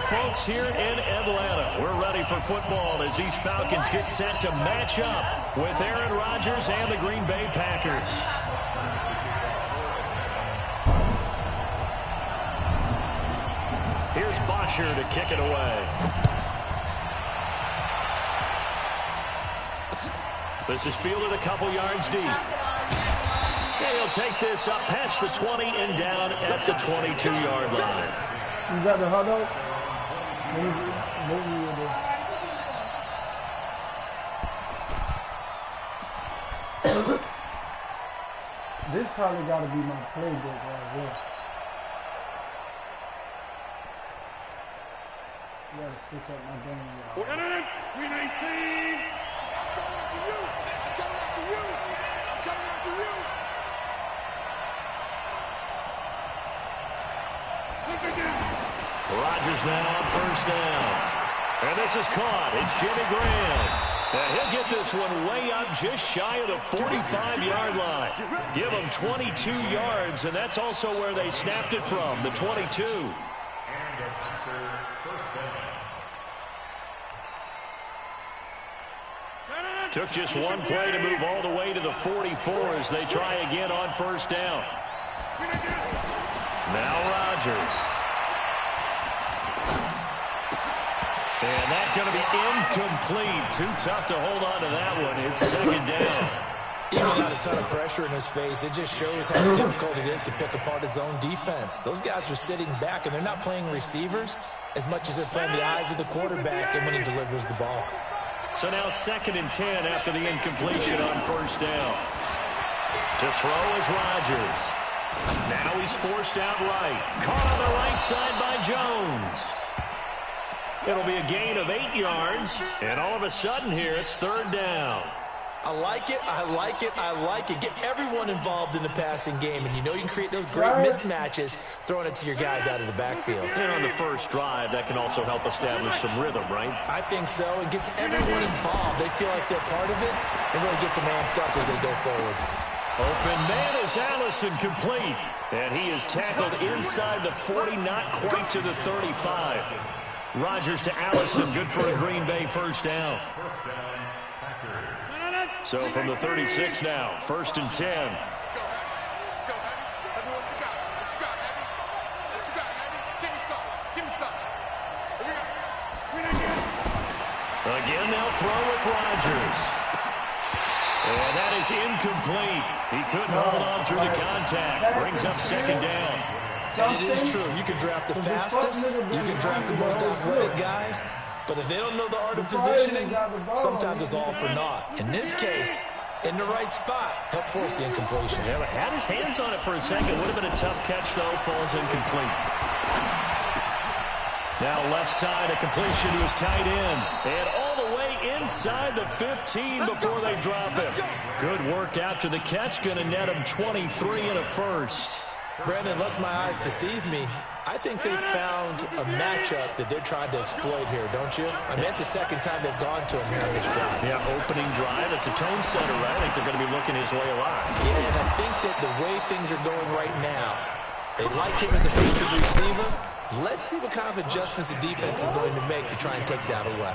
folks, here in Atlanta. We're ready for football as these Falcons get set to match up with Aaron Rodgers and the Green Bay Packers. Here's Boxer to kick it away. This is fielded a couple yards deep. He'll take this up past the 20 and down at the 22-yard line. You got the hot dog? This probably got to be my playbook right here. You got to switch up my game, y'all. 319. Coming after you. Coming after you. Rodgers now on first down. And this is caught. It's Jimmy Graham. And he'll get this one way up just shy of the 45-yard line. Give him 22 yards, and that's also where they snapped it from, the 22. Took just one play to move all the way to the 44 as they try again on first down. Now Rodgers. And that's going to be incomplete. Too tough to hold on to that one. It's second down. Even without a ton of pressure in his face, it just shows how difficult it is to pick apart his own defense. Those guys are sitting back, and they're not playing receivers as much as they're playing the eyes of the quarterback and when he delivers the ball. So now 2nd and 10 after the incompletion on first down. To throw is Rodgers. Now he's forced out right. Caught on the right side by Jones. It'll be a gain of 8 yards. And all of a sudden here, it's 3rd down. I like it, I like it, I like it. Get everyone involved in the passing game, and you know you can create those great mismatches throwing it to your guys out of the backfield. And on the first drive, that can also help establish some rhythm, right? I think so. It gets everyone involved. They feel like they're part of it, and really gets them amped up as they go forward. Open man is Allison, complete. And he is tackled inside the 40, not quite to the 35. Rodgers to Allison, good for a Green Bay first down. So from the 36 now, 1st and 10. Let's go, Heavy. Let's go, Heavy. Heavy, what you got? What you got, Heavy? What you got, Heavy? Give me some. Give me some. Again, they'll throw with Rodgers. And that is incomplete. He couldn't hold on through the contact. Brings up 2nd down. And it is true. You can draft the fastest. You can draft the most athletic guys. But if they don't know the art of positioning, sometimes it's all for naught. In this case, in the right spot, help force the incompletion. Yeah, but had his hands on it for a second. Would have been a tough catch, though. Falls incomplete. Now left side, a completion to his tight end. And all the way inside the 15 before they drop him. Good work after the catch. Going to net him 23 and a first. Brandon, unless my eyes deceive me, I think they found a matchup that they're trying to exploit here, don't you? I mean, that's the 2nd time they've gone to him here in this drive. Yeah, opening drive. It's a tone setter, right? I think they're going to be looking his way a lot. Yeah, and I think that the way things are going right now, they like him as a featured receiver. Let's see what kind of adjustments the defense is going to make to try and take that away.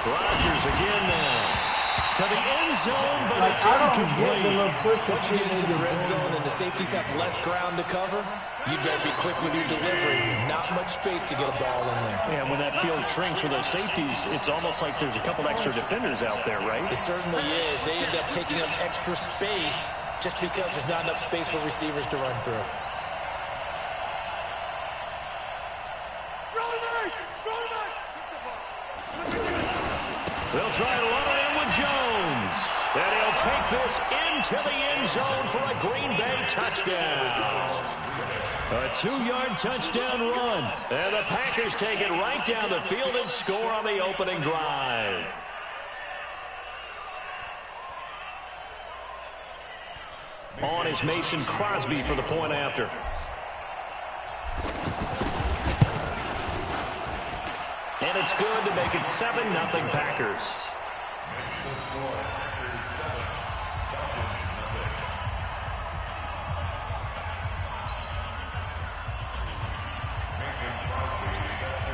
Rodgers again now. To the end zone, but it's incomplete. Once you get into the red zone and the safeties have less ground to cover, you better be quick with your delivery. Not much space to get a ball in there. Yeah, when that field shrinks for those safeties, it's almost like there's a couple extra defenders out there, right? It certainly is. They end up taking up extra space just because there's not enough space for receivers to run through. They'll try to run it in with Jones. And he'll take this into the end zone for a Green Bay touchdown. A 2-yard touchdown run. And the Packers take it right down the field and score on the opening drive. On is Mason Crosby for the point after. And it's good to make it 7-0 Packers.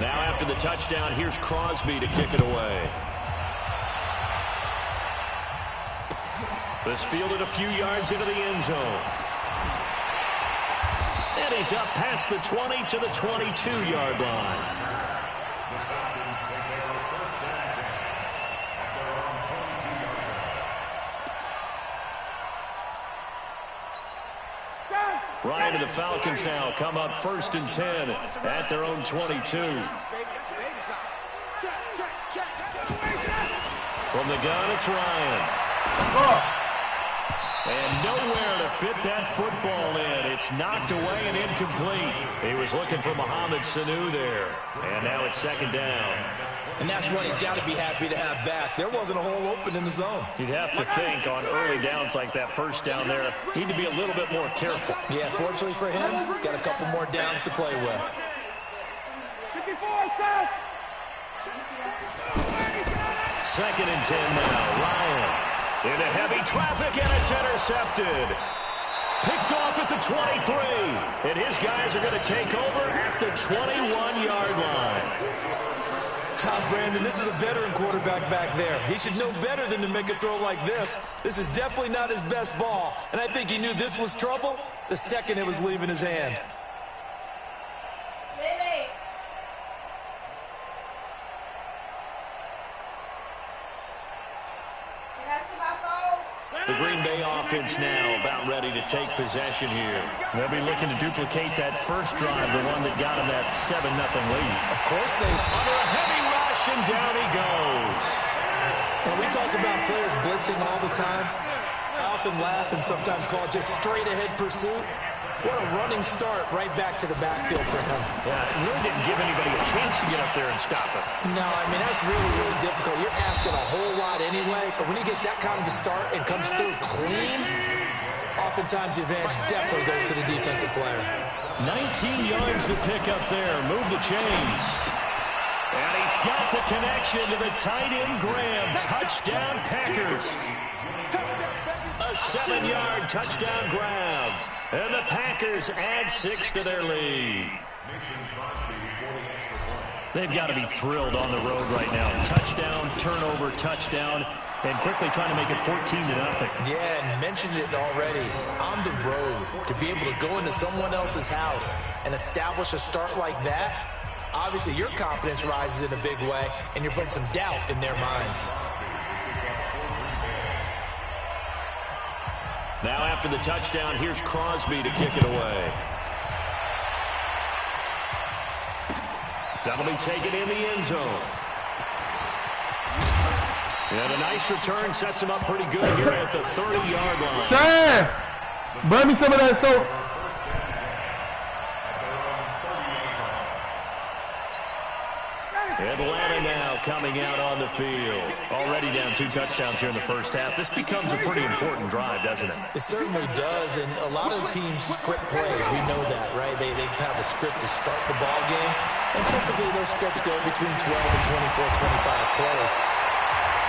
Now after the touchdown, here's Crosby to kick it away. This fielded a few yards into the end zone. And he's up past the 20 to the 22-yard line. Ryan and the Falcons now come up 1st and 10 at their own 22. From the gun, it's Ryan. And nowhere to fit that football in. It's knocked away and incomplete. He was looking for Mohamed Sanu there. And now it's 2nd down. And that's what he's got to be happy to have back. There wasn't a hole open in the zone. You'd have to think on early downs like that 1st down there, need to be a little bit more careful. Yeah, fortunately for him, got a couple more downs to play with. 2nd and 10 now. Ryan into heavy traffic, and it's intercepted. Picked off at the 23. And his guys are going to take over at the 21-yard line. Brandon, this is a veteran quarterback back there. He should know better than to make a throw like this. This is definitely not his best ball. And I think he knew this was trouble the second it was leaving his hand. The Green Bay offense now about ready to take possession here. They'll be looking to duplicate that first drive, the one that got them that 7-0 lead. Of course they... Under a heavy rush, and down he goes. And we talk about players blitzing all the time. I often laugh and sometimes call it just straight-ahead pursuit. What a running start right back to the backfield for him. Yeah, it really didn't give anybody a chance to get up there and stop him. No, I mean, that's really, really difficult. You're asking a whole lot anyway, but when he gets that kind of a start and comes through clean, oftentimes the advantage definitely goes to the defensive player. 19 yards to pick up there. Move the chains. And he's got the connection to the tight end, Graham. Touchdown, Packers. A 7-yard touchdown grab. And the Packers add 6 to their lead. They've got to be thrilled on the road right now. Touchdown, turnover, touchdown, and quickly trying to make it 14-0. Yeah, and mentioned it already. On the road, to be able to go into someone else's house and establish a start like that, obviously your confidence rises in a big way, and you're putting some doubt in their minds. Now after the touchdown, here's Crosby to kick it away. That'll be taken in the end zone. And a nice return sets him up pretty good here at the 30-yard line. Shane, buy me some of that soap. Atlanta now coming out on the field. Already down 2 touchdowns here in the first half. This becomes a pretty important drive, doesn't it? It certainly does, and a lot of the teams script plays. We know that, right? They have a script to start the ball game, and typically those scripts go between 12 and 24, 25 plays.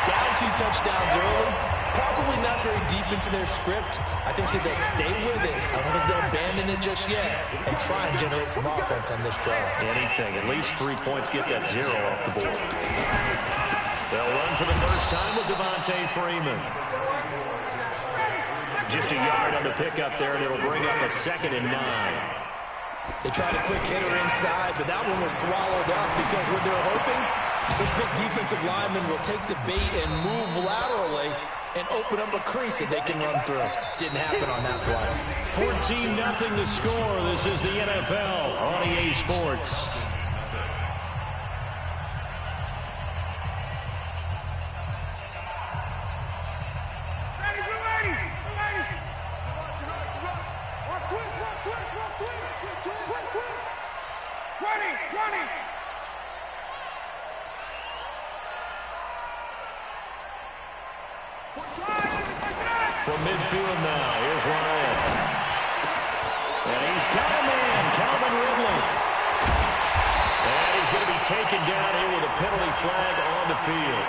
Down 2 touchdowns early, probably not very deep into their script. I think that they'll stay with it. I don't think they'll abandon it just yet and try and generate some offense on this drive. Anything. At least 3 points, get that 0 off the board. They'll run for the first time with Devontae Freeman. Just a yard on the pickup there, and it'll bring up a 2nd and 9. They tried a quick hitter inside, but that one was swallowed up because what they're hoping, those big defensive linemen will take the bait and move laterally and open up a crease that they can run through. Didn't happen on that play. 14-0 to score. This is the NFL on EA Sports. From midfield now, here's Ryan. And he's got a man, Calvin Ridley. And he's going to be taken down here with a penalty flag on the field.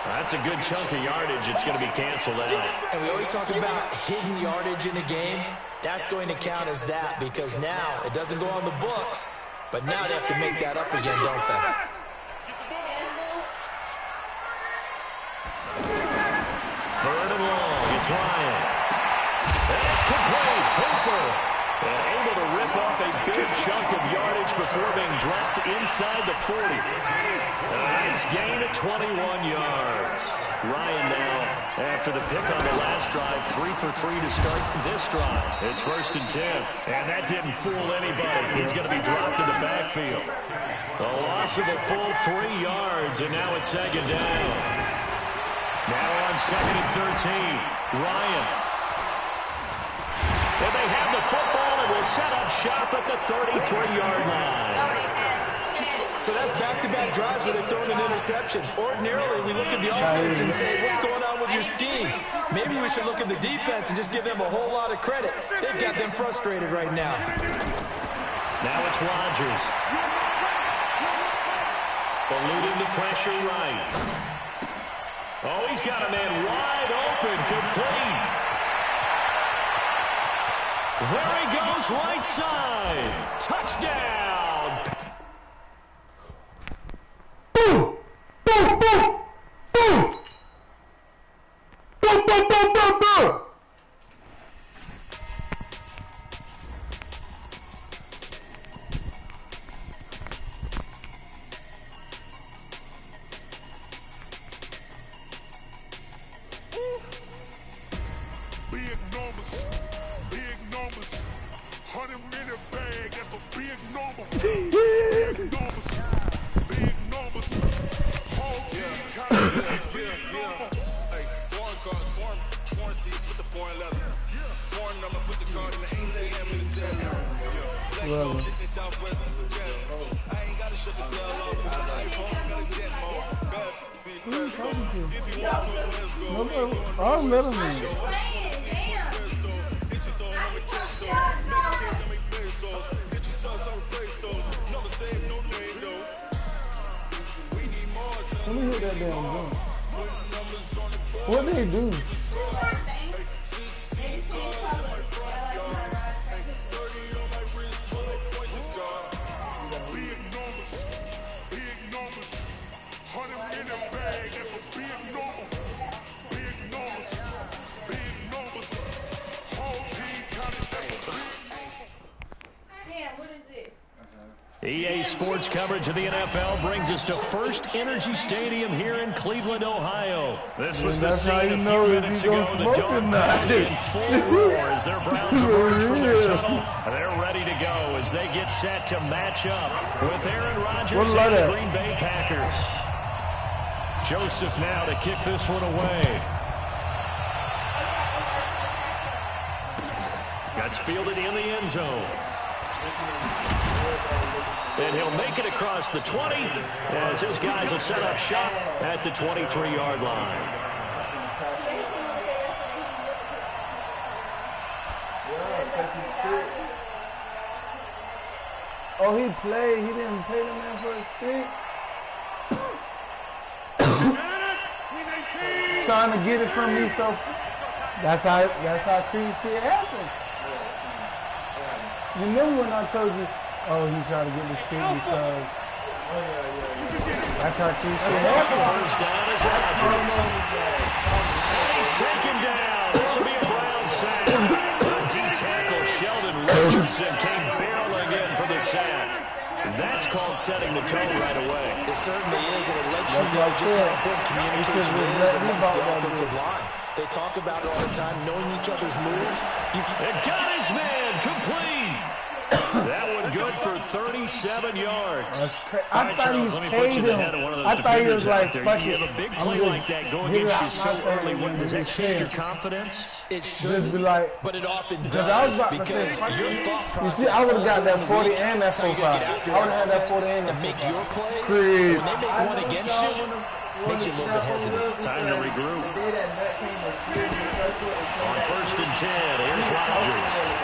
That's a good chunk of yardage. It's going to be canceled out. And we always talk about hidden yardage in a game. That's going to count as that because now it doesn't go on the books, but now they have to make that up again, don't they? Third and long. It's Ryan. And it's complete. Hooper. And able to rip off a big chunk of yardage before being dropped inside the 40. A nice gain of 21 yards. Ryan now, after the pick on the last drive, 3 for 3 to start this drive. It's 1st and 10. And that didn't fool anybody. He's going to be dropped in the backfield. A loss of a full 3 yards, and now it's 2nd down. Now on 2nd and 13. Ryan. And they have the football and will set up shop at the 33-yard line. So that's back-to-back drives where they've thrown an interception. Ordinarily, we look at the offense and say, what's going on with your scheme? Maybe we should look at the defense and just give them a whole lot of credit. They've got them frustrated right now. Now it's Rodgers. Eluding the pressure right. Oh, he's got a man wide open, complete. There he goes, right side. Touchdown. Boom! Boom! Boom! Boom! Boom! Boom! Boom! Boom! Boom! Big numbers, big numbers. 100-minute bag, that's a big number. Big numbers, big numbers. Whole team kind of big number. Hey, foreign cars, foreign seats with the foreign leather. Foreign number, put the card in the ATM in the cell. Flex mode, this in Southwest, this is jet. I ain't got to shut the cell off. Got an iPhone, got a jet mode. Bad, Who are you talking to? if you want to go, let's go. Nobody, I'm little man. Let me hit that damn gun. What they do? Big numbers, big numbers. 100-minute bag, that's a big number. Big numbers, big numbers. Whole team kind of that's a big number. Damn, what is this? EA Sports coverage of the NFL brings us to First Energy Stadium here in Cleveland, Ohio. This was the scene a few minutes ago. The Dog Pound in full roar as their Browns emerge from their tunnel. They're ready to go as they get set to match up with Aaron Rodgers and the Green Bay Packers. Joseph now to kick this one away. That's fielded in the end zone. And he'll make it across the 20 as his guys will set up shop at the 23-yard line. Oh, he played. He didn't play the man for his stick. Trying to get it from me, so that's how creep shit happens. You remember when I told you, oh, he tried to get the stick because that's how creep shit happens. First down is Rodgers. And he's taken down. This will be a Brown sack. D-tackle Sheldon Richardson came barreling in for the sack. That's called setting the tone right away. It certainly is, and it lets you know just how important communication is amongst the offensive line. They talk about it all the time, knowing each other's moves. And got his man complete. That one good for 37 yards. I thought he paid him. I thought he was like, fuck it. You have a big play like that go against you so early. What, does that change your confidence? It should, but it often does because your thought process. You see, I would have got that 40 and that 45. I would have had that 40 and that 45. Make your plays. When they make one against you, makes you a little bit hesitant. Time to regroup. On 1st and 10, here's Rodgers.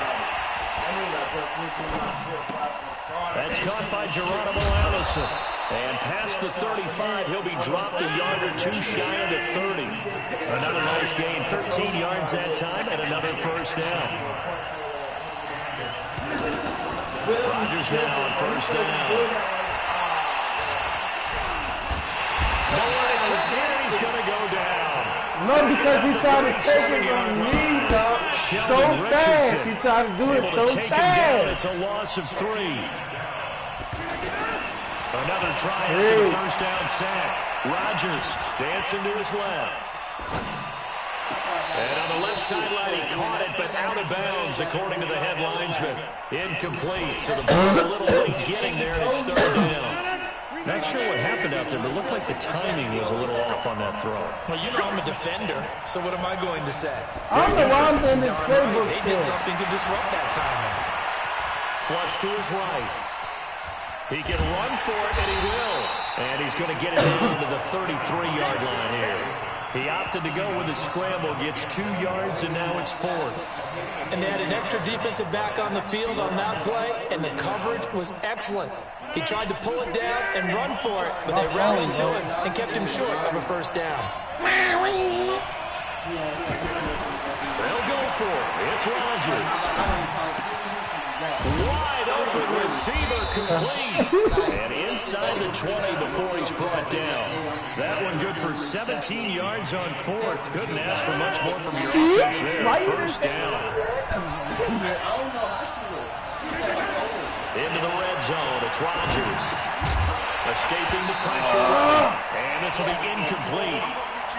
That's caught by Geronimo Allison. And past the 35, he'll be dropped a yard or two shy of the 30. Another nice gain, 13 yards that time, and another first down. Rodgers now on first down. Nowhere to turn here, he's going to go down. No, because he tried to take it from me, dog. So fast. He tried to do it so fast. It's a loss of 3. Another try after the first down sack. Rodgers dancing to his left. And on the left sideline, he caught it, but out of bounds, according to the headlinesman. Incomplete, so the ball a little late getting there, and it's third down. Not sure what happened out there, but it looked like the timing was a little off on that throw. Well, you know I'm a defender, so what am I going to say? I don't know why I'm in this playbook. They did something to disrupt that timing. Flush to his right. He can run for it, and he will. And he's going to get it down to the 33-yard line here. He opted to go with a scramble, gets 2 yards, and now it's 4th. And they had an extra defensive back on the field on that play, and the coverage was excellent. He tried to pull it down and run for it, but they rallied to him and kept him short of a first down. They'll go for it. It's Rodgers. Wide open receiver complete. And inside the 20 before he's brought down. That one good for 17 yards on 4th. Couldn't ask for much more from your offense there. First down. Into the red zone. It's Rodgers. Escaping the pressure. And this will be incomplete.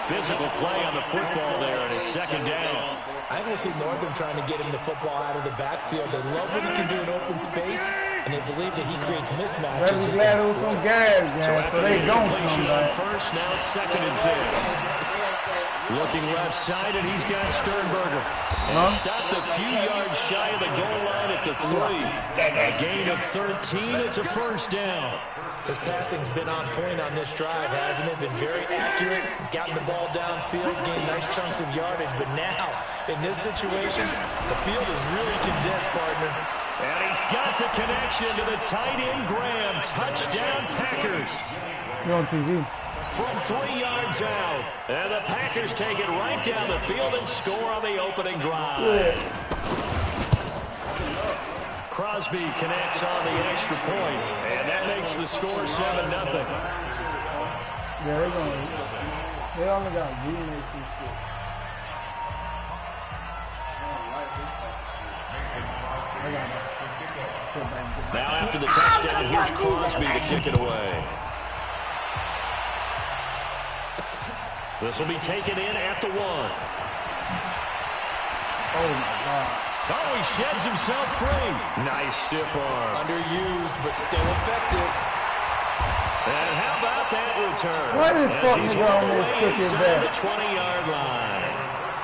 Physical play on the football there, and it's second down. I don't see more of them trying to get him the football out of the backfield. They love what he can do in open space, and they believe that he creates mismatches. Very glad it was some gas, So so they don't completion come on back. first, now second and 10. Looking left side, and he's got Sternberger. And stopped a few yards shy of the goal line at the 3. A gain of 13, it's a first down. His passing's been on point on this drive, hasn't it? Been very accurate, gotten the ball downfield, gained nice chunks of yardage. But now, in this situation, the field is really condensed, partner. And he's got the connection to the tight end, Graham. Touchdown, Packers. You're on TV. From 3 yards out. And the Packers take it right down the field and score on the opening drive. Crosby connects on the extra point, and that makes the score 7-0. Yeah, they only got remakes and shit. Now after the touchdown, here's Crosby to kick it away. This will be taken in at the 1. Oh, my God. Oh, he sheds himself free. Nice stiff arm. Underused, but still effective. And how about that return? What is fucking wrong with inside kicking back? the 20-yard line.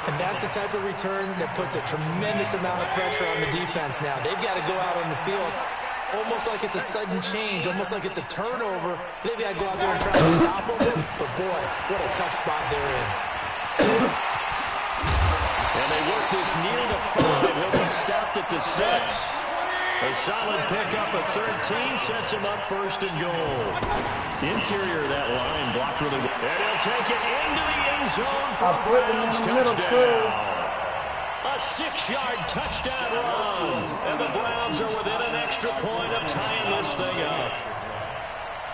And that's the type of return that puts a tremendous amount of pressure on the defense now. They've got to go out on the field almost like it's a sudden change, almost like it's a turnover. Maybe I go out there and try to stop them, but boy, what a tough spot they're in. And they work this near the 5. He'll be stopped at the 6. A solid pickup of 13 sets him up first and goal. Interior of that line blocked really well. And he'll take it into the end zone for a Browns touchdown. A 6-yard touchdown run. And the Browns are within an extra point of tying this thing up.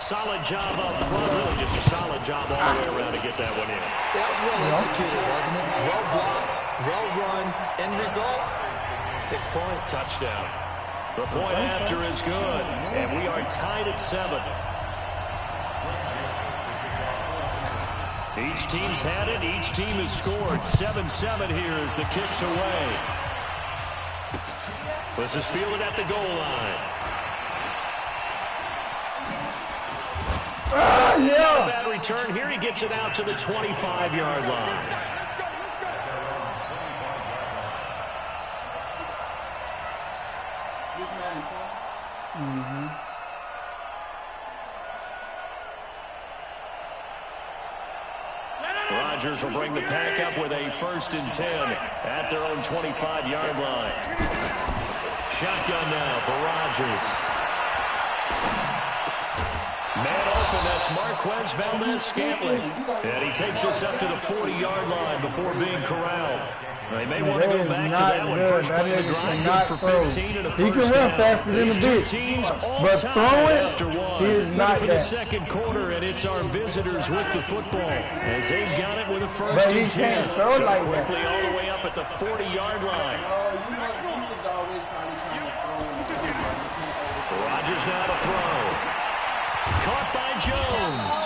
Solid job up front, really just a solid job all the way around to get that one in. That was well executed, wasn't it? Well blocked, well run, end result, 6 points. Touchdown. The point after is good, and we are tied at 7. Each team's had it, each team has scored. 7-7 here as the kick's away. This is fielded at the goal line. Yeah. Bad return here. He gets it out to the 25-yard line. Rodgers will bring the pack up with a 1st and 10 at their own 25-yard line. Shotgun now for Rodgers. Man open, that's Marquez Valdez-Scantling. And he takes us up to the 40-yard line before being corralled. They may want to go back to that one. First play of the drive, good for 15 and a first down. He can run faster than the bitch, teams all but throwing, after one. he is not for that. the second quarter, and it's our visitors with the football as they've got it with a first and 10. Can't throw like quickly that. all the way up at the 40-yard line. Rodgers now to throw. Caught by Jones.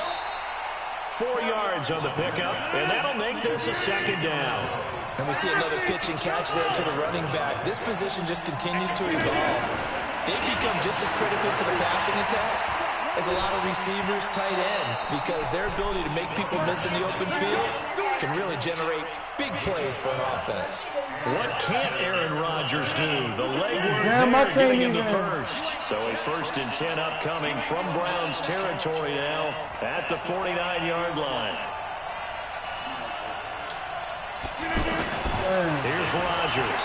4 yards on the pickup, and that'll make this a second down. And we see another pitch and catch there to the running back. This position just continues to evolve. They've become just as critical to the passing attack as a lot of receivers, tight ends, because their ability to make people miss in the open field can really generate big plays for an offense. What can't Aaron Rodgers do? The legwork there getting him the first. So a first and 10 upcoming from Browns territory now at the 49-yard line. Here's Rodgers.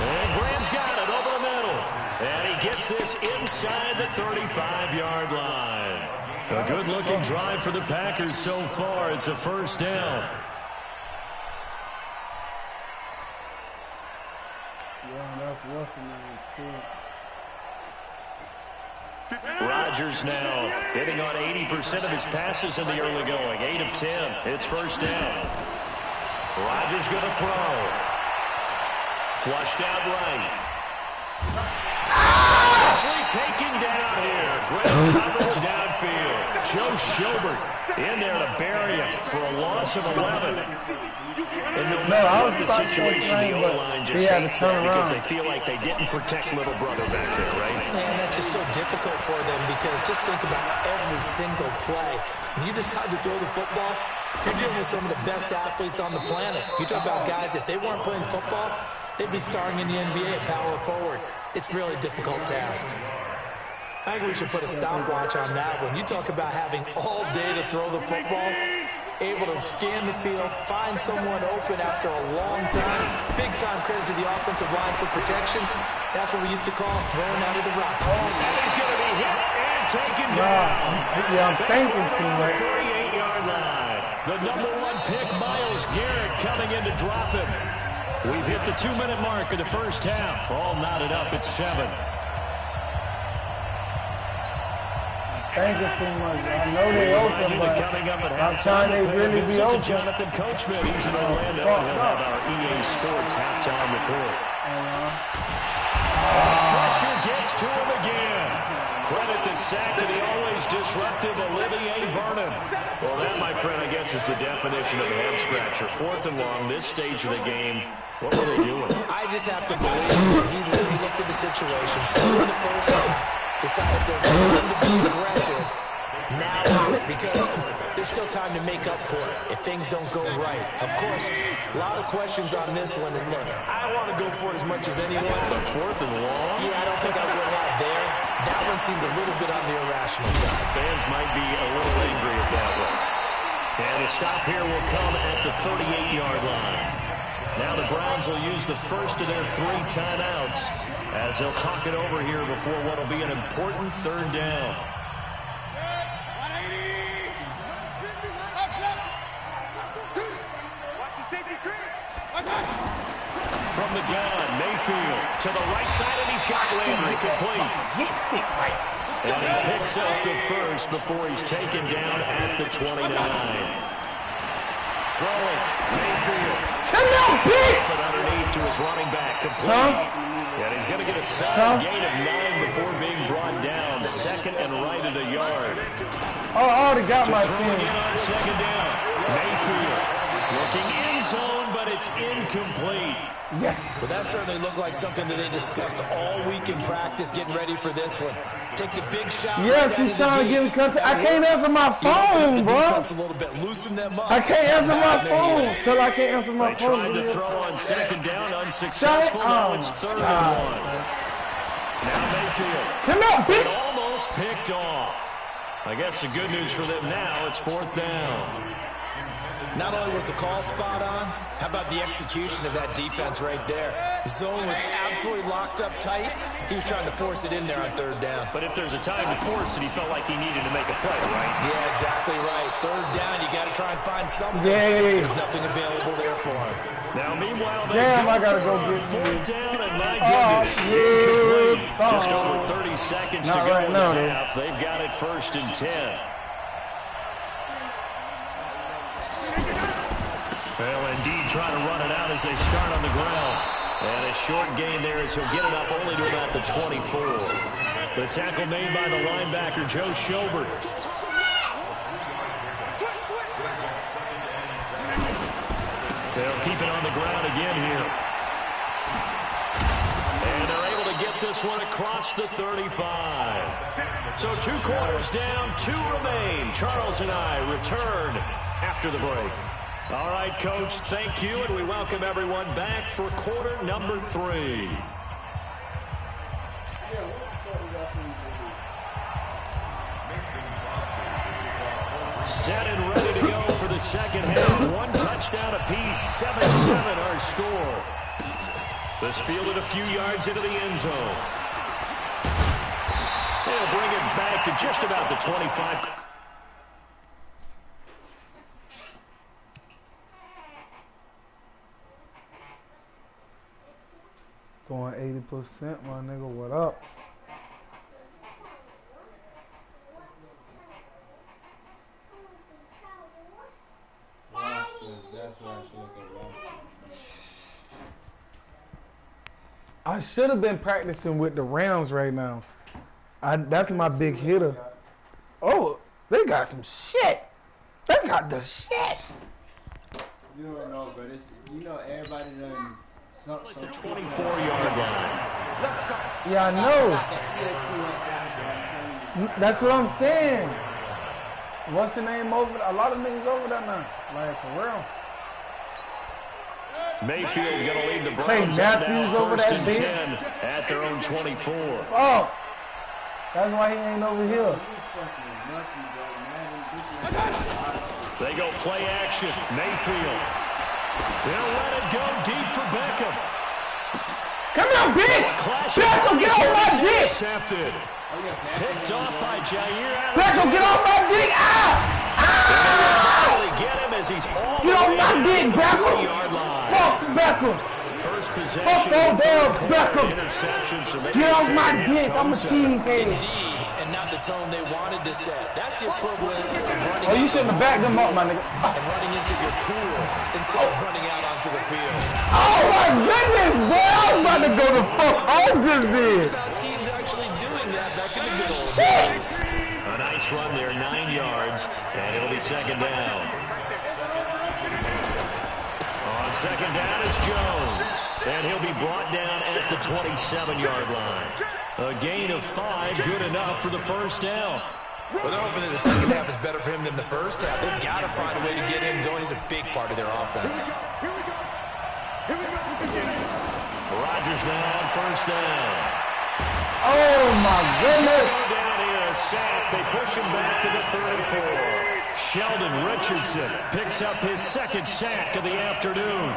And Graham's got it over the middle. And he gets this inside the 35-yard line. A good-looking drive for the Packers so far. It's a first down. Rodgers now hitting on 80% of his passes in the early going. 8 of 10. It's first down. Rodgers going to throw. Flushed out right. Actually taken down here. Great coverage downfield. Joe Schobert in there to bury him for a loss of 11. And no matter what the situation, the O-line just hates that because they feel like they didn't protect little brother back there, right? Man, that's just so difficult for them because just think about every single play. When you decide to throw the football, you're dealing with some of the best athletes on the planet. You talk about guys, if they weren't playing football, they'd be starring in the NBA at power forward. It's really a difficult task. I think we should put a stopwatch on that one. You talk about having all day to throw the football, able to scan the field, find someone open after a long time. Big time credit to the offensive line for protection. That's what we used to call throwing out of the rock. And he's going to be hit and taken down. Yeah, I'm thinking too much. 38-yard line. The #1 pick, Myles Garrett, coming in to drop him. We've hit the 2-minute mark of the first half. All knotted up at 7. Thinking too much. I know they open, but coming up at halftime they really be open. Jonathan Coachman, he's in Orlando. He'll have our EA Sports halftime report. Pressure gets to him again. Credit the sack to the always disruptive Olivier Vernon. Well, that, my friend, I guess is the definition of a head-scratcher. 4th and long, this stage of the game. What were they doing? I just have to believe that he looked at the situation, still in the first half, decided they're time to be aggressive. Now is it, because there's still time to make up for it if things don't go right. Of course, a lot of questions on this one. And look, I want to go for it as much as anyone. But 4th and long? Yeah, I don't think I would have there. That one seems a little bit on the irrational side. Fans might be a little angry at that one. And the stop here will come at the 38-yard line. Now the Browns will use the first of their 3 timeouts as they'll talk it over here before what will be an important 3rd down. From the gun, Mayfield to the right side, and he's got Landry complete. And he picks up the first before he's taken down at the 29. Throwing, Mayfield. But underneath to his running back, complete. And he's going to get a solid gain of 9 before being brought down. 2nd and right at a yard. Oh, I already got my team. team. On 2nd down, Mayfield looking in zone, but it's incomplete. Yes. Well, that certainly looked like something that they discussed all week in practice, getting ready for this one. Take the big shot. Yes, he's trying to give me contact. I can't answer my phone, bro. A little bit, loosen them up. I can't answer my phone because I can't answer my phone. Tried to throw on 2nd down, unsuccessful. Now it's 3rd and 1. Now Mayfield. Come on, bitch. Almost picked off. I guess the good news for them now, it's 4th down. Not only was the call spot on, how about the execution of that defense right there? Zone was absolutely locked up tight. He was trying to force it in there on third down. But if there's a time to force it, he felt like he needed to make a play, right? Yeah, exactly right. Third down, you got to try and find something. Yay. There's nothing available there for him. Now, meanwhile, they Damn, go I gotta for go a get fourth you. down, and my goodness, incomplete. Just over 30 seconds Not to go right in now, the though. half. They've got it 1st and 10. Well, indeed, trying to run it out as they start on the ground. And a short gain there as he'll get it up only to about the 24. The tackle made by the linebacker, Joe Schobert. They'll keep it on the ground again here. And they're able to get this one across the 35. So 2 quarters down, 2 remain. Charles and I return after the break. All right, Coach, thank you, and we welcome everyone back for quarter number 3. Set and ready to go for the second half. 1 touchdown apiece, 7-7 our score. This fielded a few yards into the end zone. They'll bring it back to just about the 25. Going 80%, my nigga. What up? I should have been practicing with the Rams right now. That's my big hitter. Oh, they got some shit. They got the shit. You don't know, but it's, you know, everybody done. At the 24-yard line. Yeah, I know. That's what I'm saying. What's the name over there? A lot of niggas over there now. Like, for real. Mayfield going to lead the Clay Browns out Matthews now, over 1st that and bitch. 10 at their own 24. Oh, that's why he ain't over here. They go play action. Mayfield. They'll let it go deep for Beckham. Come on, bitch! Beckham, get off my dick! Intercepted. Picked off by Jair Alexander. Beckham, get off my dick! Finally get him as he's all Get off my dick, Beckham! 40-yard line. Fuck Beckham! First possession. Fuck that damn Beckham! Interception. So Get off my dick! I'm a cheese hater. Indeed, and not the tone they wanted to set. That's the equivalent of running Oh, you out shouldn't have backed them up, my nigga. and running into your pool instead of running out onto the field. Oh my goodness, boy! I was about to go the fuck off this It's bitch. about teams actually doing that back in the good old Shit! days. A nice run there, 9 yards, and it'll be second down. On second down, it's Jones, and he'll be brought down at the 27-yard line. A gain of 5, good enough for the first down. Well, they're hoping that the second half is better for him than the first half. They've got to find a way to get him going. He's a big part of their offense. Rodgers now on first down. Oh my goodness! Go down here, a sack. They push him back to the 34. Sheldon Richardson picks up his second sack of the afternoon.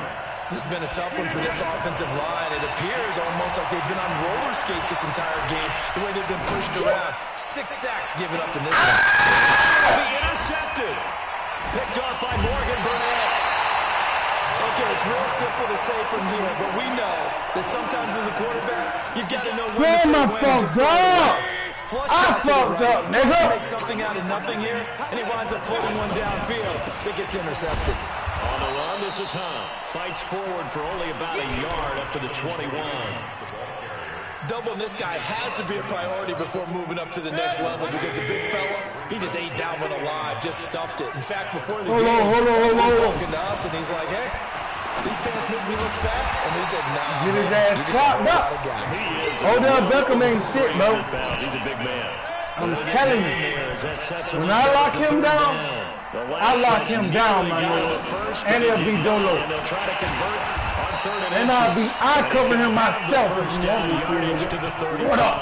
This has been a tough one for this offensive line. It appears almost like they've been on roller skates this entire game, the way they've been pushed around. 6 sacks given up in this one. Be intercepted. Picked off by Morgan Burnett. Okay, it's real simple to say from here, but we know that sometimes as a quarterback, you've got to know when to Damn, say I when and just fucked throw it up. away. Flushed I out to the fucked right, up, tries nigga. to make something out of nothing here, and he winds up floating one downfield that gets intercepted. On the run, this is Hunt. Fights forward for only about a yard up to the 21. Doubling this guy has to be a priority before moving up to the next level because the big fella, he just ate that one alive, just stuffed it. In fact, before the game, he was talking to us, and he's like, hey, these pants make me look fat. And we said, nah, Get his man, ass you just chopped got up. a guy. He is Odell Beckham ain't shit, bro. He's a big man. I'm telling you. When I lock him down, I lock him down, my nigga. And it'll be Dolo. And they'll try to convert on third and And I cover him myself if first you down want me yardage to, to the nigga. 35. What up?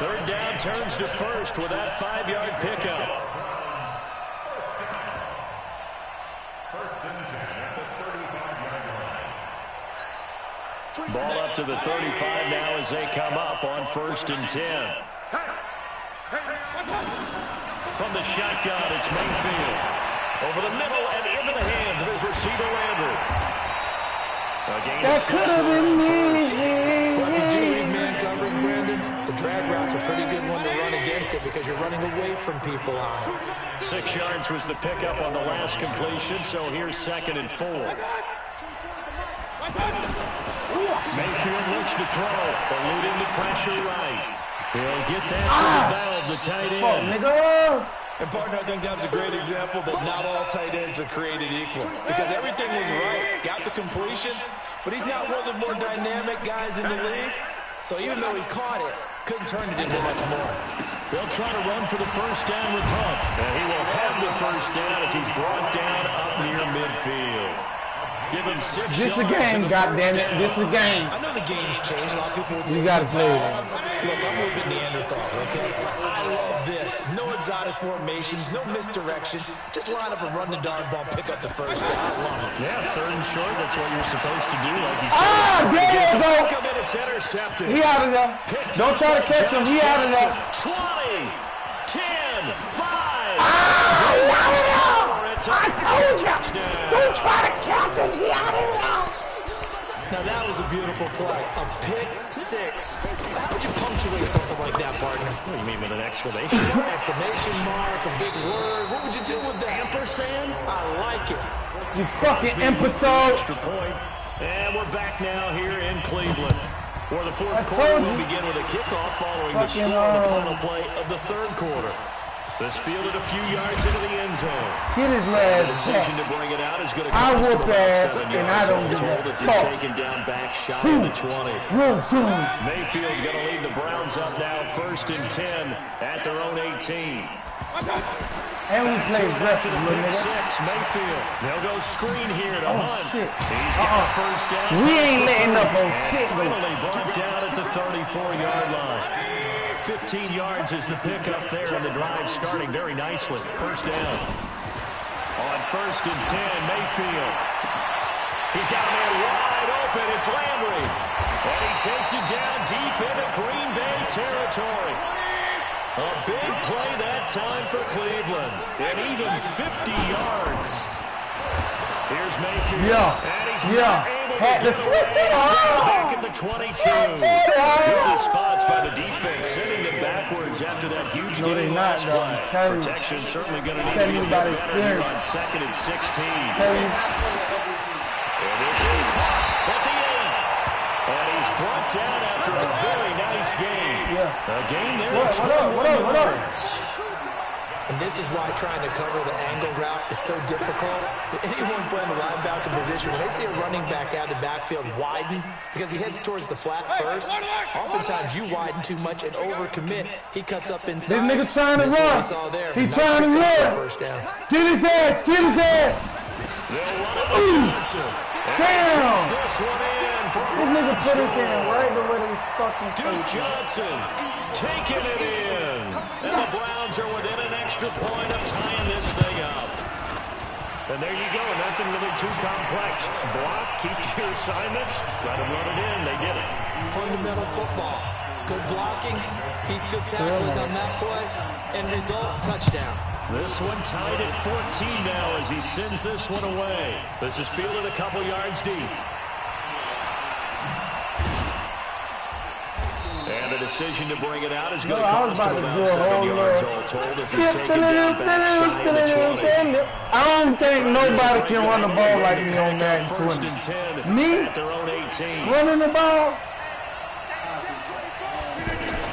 Third down turns to first with that 5-yard pickup. Ball up to the 35 now as they come up on 1st and 10. From the shotgun, it's Mayfield. Over the middle and into the hands of his receiver, Landry. That could have been me. Well, if you do read man coverage, Brandon, the drag route's a pretty good one to run against it because you're running away from people on it. 6 yards was the pickup on the last completion, so here's 2nd and 4. Mayfield looks to throw, eluding the pressure right. He'll get that to the valve, the tight end. Nigga. And, partner, I think that's a great example that not all tight ends are created equal because everything was right, got the completion, but he's not one of the more dynamic guys in the league. So even though he caught it, couldn't turn it into much more. They'll try to run for the first down with Hunt. And he will have the first down as he's brought down up near midfield. Give him 6 yards. This is a game, goddammit. This is a game. I know the game's changed. A lot of people would say You gotta play it. Look, I'm a little bit Neanderthal, okay? I love this. No exotic formations, no misdirection. Just line up and run the dog ball, pick up the first down. I love it. Yeah, 3rd and short. That's what you're supposed to do, like you said. There you go. It's intercepted. He out of there. Don't try to catch him. He out of there. 20, 10, 5. He out of there. I told you. Don't try to catch him. He out of there. Now that was a beautiful play. A pick 6. How would you punctuate something like that, partner? What do you mean with an exclamation? Exclamation mark, a big word. What would you do with that? Ampersand? I like it. You fucking episode. Extra point. And we're back now here in Cleveland, where the 4th quarter will begin with a kickoff following the score on the final play of the 3rd quarter. This fielded a few yards into the end zone. Get his The legs decision back. to bring it out is going to I cost him whoop about ass, 7 and yards. I don't all do told that. as he's Fuck. taken down back shy of the 20. Mayfield going to lead the Browns up now 1st and 10 at their own 18. And we play After aggressive, the little pick nigga. 6, Mayfield. They'll go screen here to Oh, Hunt. shit. He's got the first down. We ain't letting up on shit, And man. finally brought down at the 34-yard line. 15 yards is the pickup there, and the drive starting very nicely. First down. On 1st and 10, Mayfield. He's got a man wide open. It's Landry. And he takes it down deep into Green Bay territory. A big play that time for Cleveland. And even 50 yards. Here's Mayfield. And he's not able Had to to get away. switch it Back on. at the 22. Good response by the defense, sending them backwards after that huge No, they game not, last though. play. I'm telling you. Protection certainly going to need Tell to you get about better here experience. on 2nd and 16. Tell you. And this is caught at the 8. And he's brought down after a very nice game. Yeah. A game there What of up, what up, 21 what up? yards. And this is why trying to cover the angle route is so difficult. Anyone playing the linebacker position, when they see a running back out of the backfield widen, because he heads towards the flat first, oftentimes you widen too much and overcommit. He cuts up inside. This nigga trying to That's what run. we saw there. He Nice trying to pickup for run. First down. Get his ass. Get his ass. They'll run it with Johnson. And he Damn. takes this one in for This nigga put his hand right the way they fucking Duke face. Johnson taking it in. And the Browns are within an extra point of tying this thing up. And there you go. Nothing really too complex. Block, keep your assignments, let them run it in. They did it. Fundamental football. Good blocking, beats good tackling on that play, and result, touchdown. This one tied at 14 now as he sends this one away. This is fielded a couple yards deep. And the decision to bring it out is going to cost him about 7 yards all told as he's taken down back shy of the 20. I don't think nobody can run the ball like me on Madden 1st 20. and 10 Me? at their own 18. Running the ball?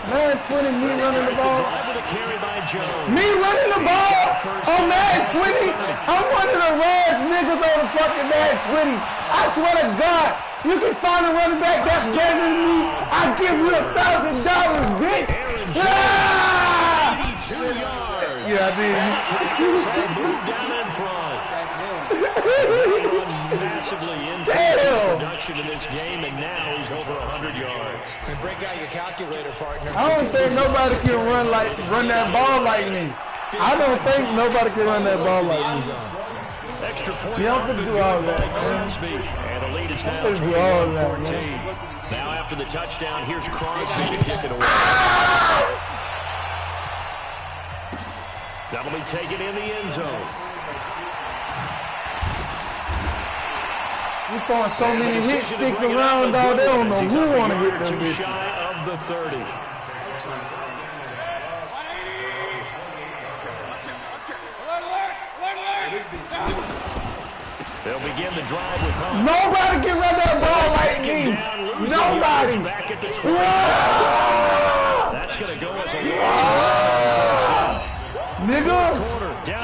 Madden 20, me running the ball? Drive with a carry by Jones. Me running the ball on Madden 20? I'm one of the rarest niggas on the fucking Madden 20. I swear to God, you can find a running back that's better than me. I'll give you $1,000, bitch. Aaron Jones, Ah! 82 yards. Yeah, I did. Packers have moved down in front. Massively increased his production in this game, and now he's over 100 yards. And break out your calculator, partner. I don't think nobody can run that ball like me. I don't think nobody can run that ball like me. Extra point. You don't have to do all that, man. Crosby. And the lead is now You don't have to do all that, 21-14. man. Now after the touchdown, here's Crosby to kick it away. That'll be taken in the end zone. You're throwing so many hit sticks around, dog. They don't know who want to get them bitches. Shy of the 30. They'll begin the drive with Hunt. Nobody can run that ball like me. Nobody. Back at the 27. That's going to go as a loss. Nigga,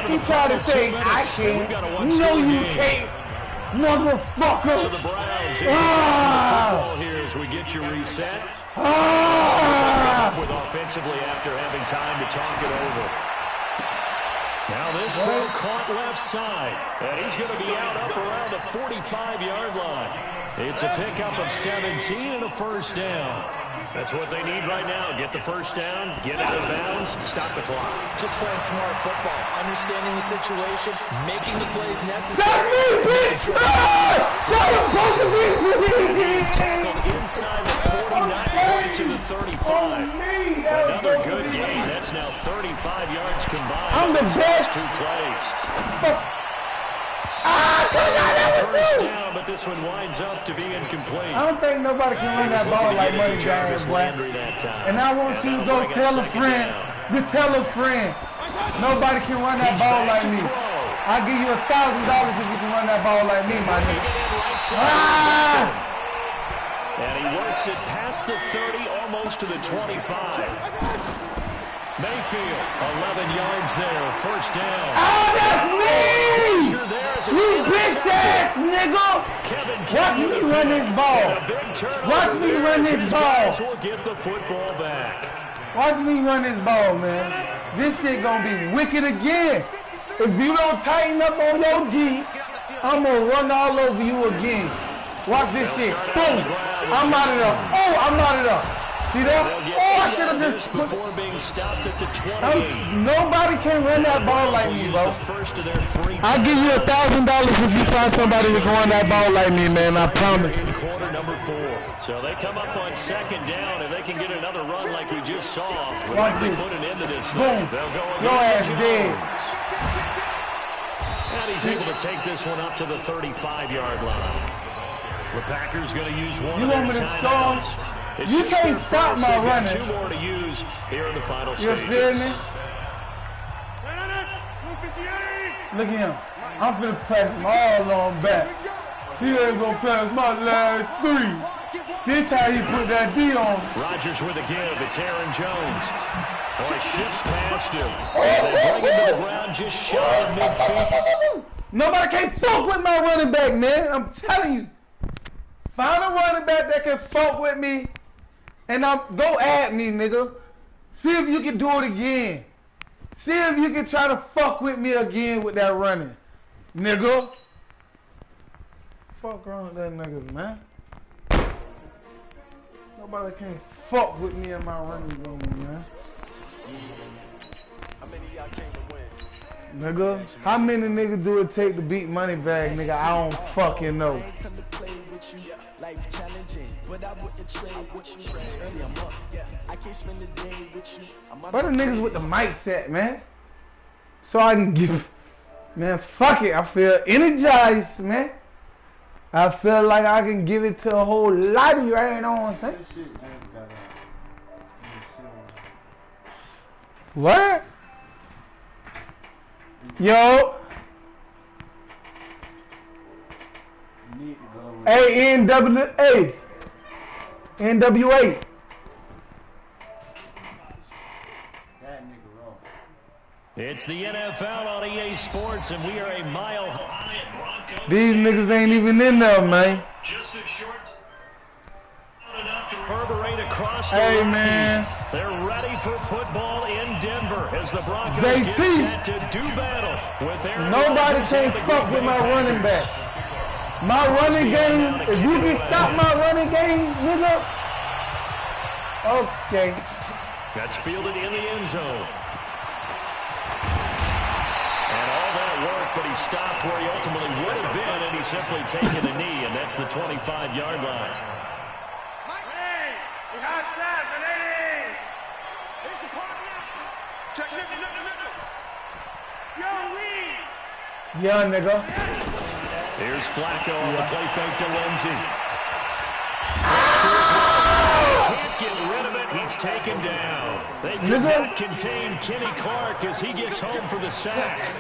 he tried to say, I can't. No, you can't. Motherfucker. So the Browns in possession of football here as we get you reset. With offensively after having time to talk it over. Now this throw caught left side, and he's going to be out up around the 45-yard line. It's a pickup of 17 and a first down. That's what they need right now. Get the first down, get out of bounds, stop the clock. Just playing smart football, understanding the situation, making the plays necessary. That's me, bitch! He's tackled inside the 49 to the 35. Another good game. That's now 35 yards combined. I'm the best. 2 plays. First down, but this one winds up to be incomplete. I don't think nobody can run that ball like Moneybagg, boy. And I want you to go tell a friend, nobody can run that ball like me. I'll give you $1,000 if you can run that ball like me, my nigga. And he works it past the 30, almost to the 25. Mayfield, 11 yards there, first down. Oh, that's me! You bitch-ass nigga! Watch me run this ball. Watch me run this ball. Will get the football back. Watch me run this ball, man. This shit gonna be wicked again. If you don't tighten up on your G, I'm gonna run all over you again. Watch this shit. Boom! I'm out of there. Oh, I'm out of there. See that? Oh, I should have just put... Before being stopped at the 28. Nobody can run that ball like me, bro. I'll give you $1,000 if you find somebody that can run that ball like me, man. I promise. Quarter number 4. So they come up on second down, and they can get another run like we just saw. Watch They this. put an end to this Boom. thing. They'll go Your ass dead. And he's able to take this one up to the 35-yard line. The Packers going to use one of their timeouts. You can't stop my running. 2 more to use here in the final You stages. feel me? Look at him. I'm finna pass him all on back. He ain't gonna pass my last 3. This how he put that D on. Rodgers with a give. It's Aaron Jones. Boy, shifts past him. And they bring him to the ground just shy of midfield. Nobody can fuck with my running back, man. I'm telling you. Find a running back that can fuck with me. And go at me, nigga. See if you can do it again. See if you can try to fuck with me again with that running. Nigga. Fuck wrong with that niggas, man. Nobody can fuck with me in my running game, man. How many of y'all came to win? Nigga, how many niggas do it take to beat Moneybagg, nigga? I don't fucking know. Life challenging, but I wouldn't trade with you. Early I'm up, I can't spend the day with you. Where the niggas with the mic set, man? So I can give, man, fuck it. I feel energized, man. I feel like I can give it to a whole lot of you, right? You know what I'm saying? What? Yo. NWA. NWA. It's the NFL on EA Sports, and we are a mile high at Broncos. These niggas ain't even in there, man. Just a short enough to reverberate across the Hey, Rockies. man. They're ready for football in Denver as the Broncos JT. get set to do battle with Aaron Nobody Rodgers can and the fuck Green with Bay my Packers. running back. My running game, if you can stop my running game, nigga. Okay. That's fielded in the end zone. And all that work, but he stopped where he ultimately would have been, and he's simply taken a knee, and that's the 25-yard line. Yeah, nigga. Here's Flacco off the play fake to Lindsey. Can't get rid of it. He's taken down. They could not contain Kenny Clark as he gets home for the sack.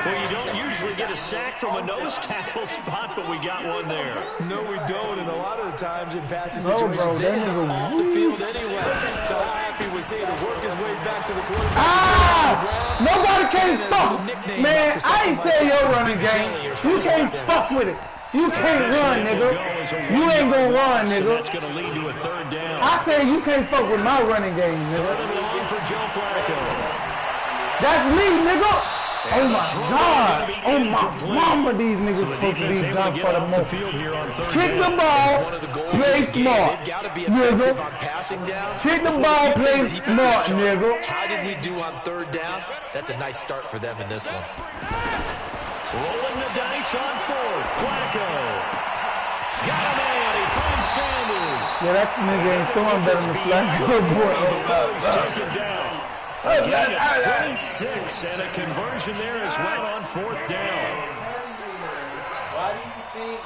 Well, you don't usually get a sack from a nose tackle spot, but we got one there. No, we don't, and a lot of the times in passing situations, they end up off the field anyway. So how happy was he to work his way back to the quarterback? Nobody can fuck. Man, I ain't saying your running game. You can't fuck with it. You can't run, nigga. You ain't gonna run, nigga. That's gonna lead to a third down. I say you can't fuck with my running game, nigga. Third and long for Joe Flacco. That's me, nigga. Oh my God. Oh my mama, these niggas So the supposed to defense be able done to for get the off the most. field here on third Kick the down. ball, One of the goals play of the game, smart, they've got to be effective nigga. on passing down. Kick the That's one of ball, few play things the defense smart, has shown. nigga. How did we do on third down? That's a nice start for them in this one. Rolling the dice on fourth. Flacco. Got a man. He finds Sanders. Yeah, that nigga ain't throwing better than Flacco, boy. He's taken down. Again, it's 26, and a conversion there as well on fourth down. Why do you think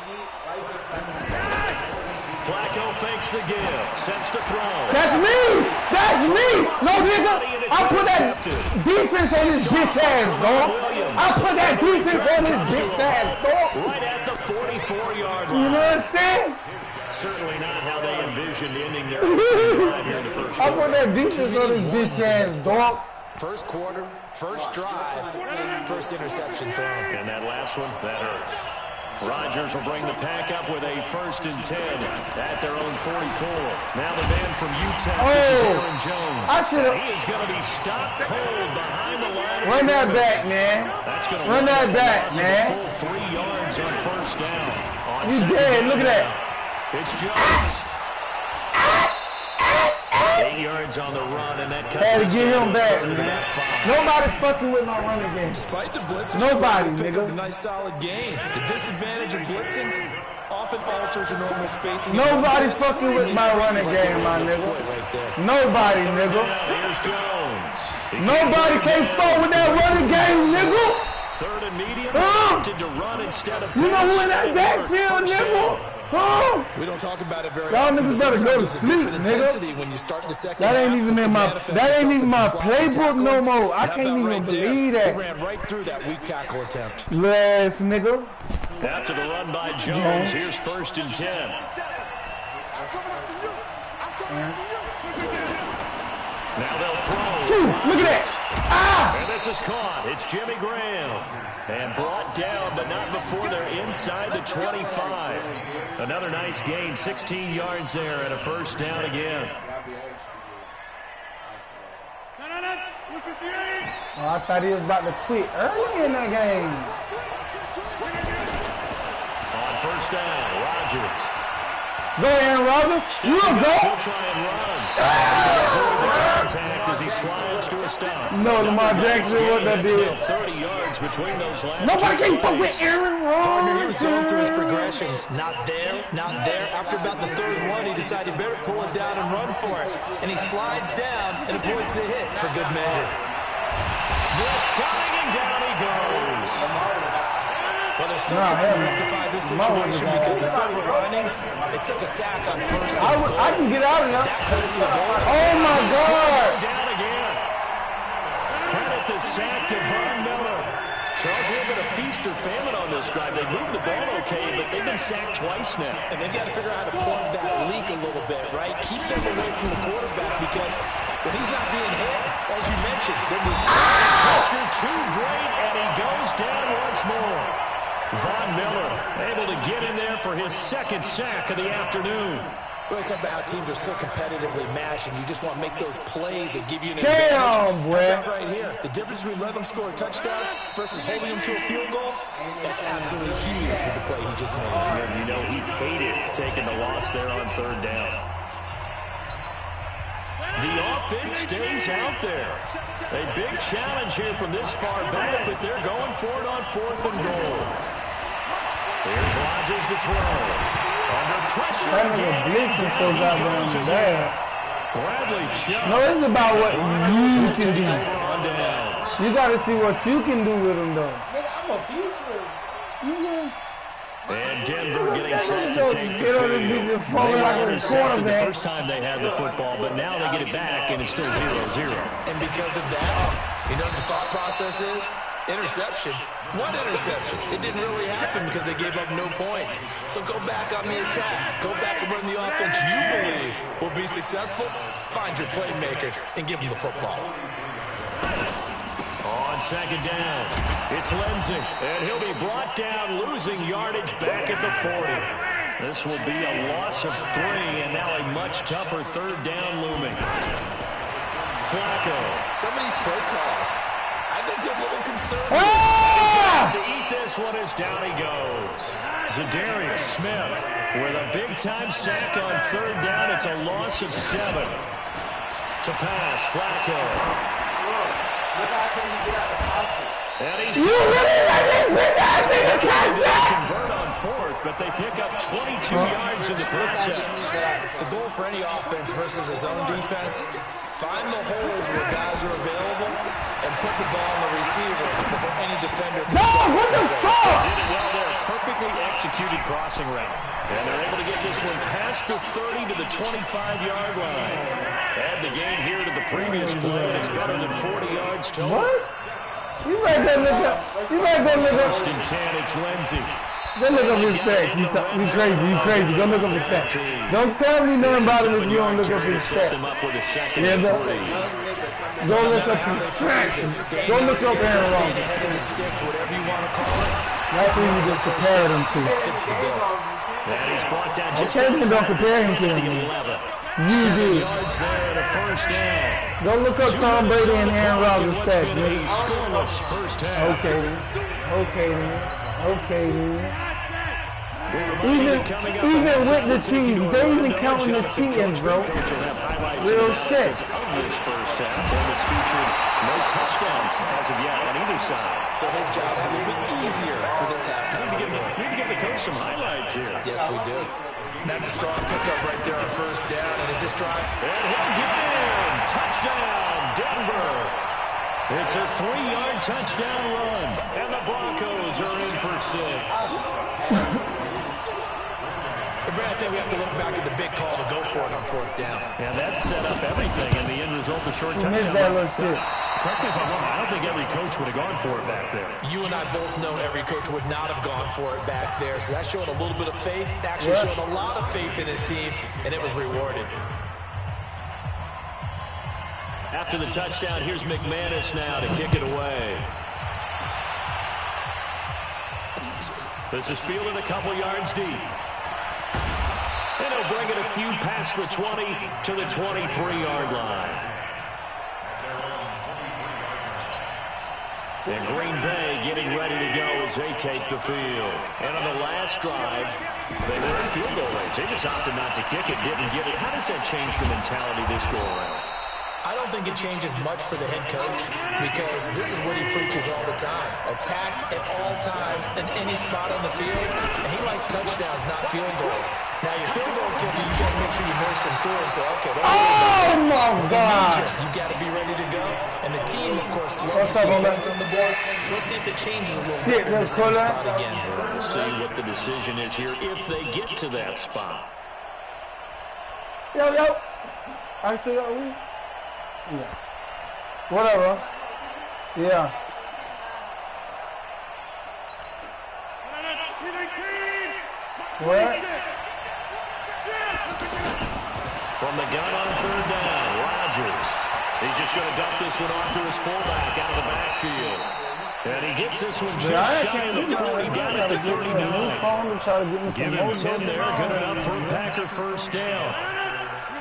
Flacco fakes the give. Sets to throw. That's me. That's me. No, nigga. I put that defense on his bitch ass, dog. I put that defense on his bitch ass, dog. Right at the 44-yard line. You know what I'm saying? Certainly not how they envisioned ending their drive here in the first I quarter. put that defense on his bitch ass, dog. First quarter, first drive, first interception thrown. And that last one, that hurts. Rodgers will bring the pack up with a 1st and 10 at their own 44. Now the man from Utah, this is Aaron Jones. He is going to be stopped cold behind the line of Run that scrimmage. back, man. That's going to Run that back, loss of man. a full 3 yards on first down. On You second dead. down Look at that. now, it's Jones. 8 yards on the run, and that cuts Had to us get down him to back, third and man. about 5. Nobody fucking with my running game. Despite the blitz, Nobody, picked up nigga. a nice solid gain. The disadvantage of blitzing often alters the normal spacing. Nobody fucking with my running game, my nigga. Right there. Nobody, nigga. Here's Jones. Nobody can't fuck with that running game, nigga. Third and medium. Huh? Opted to run instead of You know who in pass. that backfield, First nigga? down. Huh? We don't talk about it very Y'all often. niggas but better go to sometimes there's a sleep, different nigga. intensity when you start the second That ain't half. even in my playbook no more. I can't even believe They that. ran right through that weak tackle attempt. Last nigga. After the run by Jones, here's 1st and 10. Now they'll throw. Shoot, look at that. Ah! And this is caught. It's Jimmy Graham. And brought down, but not before they're inside the 25. Another nice gain, 16 yards there, and a 1st down again. Oh, I thought he was about to quit early in that game. On 1st down, Rodgers. Go, Aaron Rodgers. You a go. He'll try and run. Avoid the contact as he slides to a stop. No, Lamar Jackson, what that That's did. now 30 yards between those last Nobody two can fuck with plays. Aaron Partner, he was going through his Rodgers. progressions. Not there, not there. After about the third one, he decided he better pull it down and run for it. And he slides down and avoids the hit for good measure. Blitz coming, and down he goes. Well, they're still trying to rectify this situation because the silver lining, they took a sack on 1st and goal. I can get out of there. That comes to the goal. Oh, my God. Down again. Credit the sack to Von Miller. Charles, a little bit of feast or famine on this drive. They moved the ball okay, but they've been sacked twice now. And they've got to figure out how to plug that leak a little bit, right? Keep them away from the quarterback because when he's not being hit, as you mentioned, then we Pressure too great, and he goes down once more. Von Miller able to get in there for his 2nd sack of the afternoon. Well, it's about how teams are so competitively matched, and you just want to make those plays that give you an Damn, advantage. boy. That right here, the difference between letting them score a touchdown versus holding them to a field goal, that's absolutely huge with the play he just made. And you know he hated taking the loss there on 3rd down. The offense stays out there. A big challenge here from this far back, but they're going for it on 4th and goal. Here's Rodgers to throw. Under pressure That nigga again. blitzing so Down he goddamn goes again. bad. Bradley Chubb. No, it's about what you can do. On downs. yards. You got to see what you can do with him, though. Nigga, I'm a beast with him. And Denver getting set to take the field. They were intercepted the first time they had the football, but now they get it back, and it's still 0-0. And because of that, you know what the thought process is? Interception. One interception. It didn't really happen because they gave up no points. So go back on the attack. Go back and run the offense you believe will be successful. Find your playmakers and give them the football. On second down, it's Lindsay, and he'll be brought down, losing yardage back at the 40. This will be a loss of 3, and now a much tougher third down looming. Flacco. Some of these play calls, I think they're a little conservative. To eat this one as down he goes. Zadarius Smith with a big-time sack on third down. It's a loss of 7. To pass, Flacco. And he's convert on fourth, but they pick up 22 yards in the process. The goal for any offense versus his own defense, find the holes where guys are available and put the ball on the receiver before any defender can stop. What the fuck? Did it well there. Perfectly executed crossing route. And they're able to get this one past the 30 to the 25-yard line. Add the gain here to the previous play, and it's better than 40 yards total. What? You might go look up. You might go look up. First and 10, it's Lindsay. Go look up his stats. You crazy. You crazy. Go look up his stats. Don't tell me nothing about him if you don't look up his stats. Yeah, go look up his stats. Go look up Aaron Rodgers. That's who you just compared him to. And he's brought down just don't compare him to him. You did. yards there at a first down. Go look up Tom Brady and Aaron Rodgers stats, man. Scoreless first half. Okay then. Okay then. Okay then. Even with the cheese, they even counting the cheatings, bro. Real shit. This first half, and it's featured no touchdowns as of yet on either side. So his job's a little bit easier for this halftime. We need to give the coach some highlights here. Yes, we do. That's a strong pickup right there on first down, and is this drive? And he'll get in. Touchdown, Denver. It's a 3-yard touchdown run, and the Broncos are in for 6. I think we have to look back at the big call to go for it on fourth down. Yeah, that set up everything, and the end result, a short touchdown. Correct me if I'm wrong, I don't think every coach would have gone for it back there. You and I both know every coach would not have gone for it back there, so that's showing a little bit of faith, actually showing a lot of faith in his team, and it was rewarded. After the touchdown, here's McManus now to kick it away. This is fielded a couple yards deep. And he'll bring it a few past the 20 to the 23-yard line. And Green Bay getting ready to go as they take the field. And on the last drive, they were in field goal range. They just opted not to kick it, didn't get it. How does that change the mentality this go around? I don't think it changes much for the head coach because this is what he preaches all the time. Attack at all times in any spot on the field, and he likes touchdowns, not field goals. Now, your field goal kicker, you got to make sure you nurse him through and say, okay, oh my God. You got to be ready to go. And the team, of course, loves to see points on the board. So let's see if it changes a little bit in the same spot again. We'll see what the decision is here if they get to that spot. Yo. I still got one? Yeah. Whatever. Yeah. What? From the gun on third down, Rodgers. He's just going to dump this one off to his fullback out of the backfield. And he gets this one just shy of the 40, down at the 39. Give him 10 there, good enough for a Packer first down.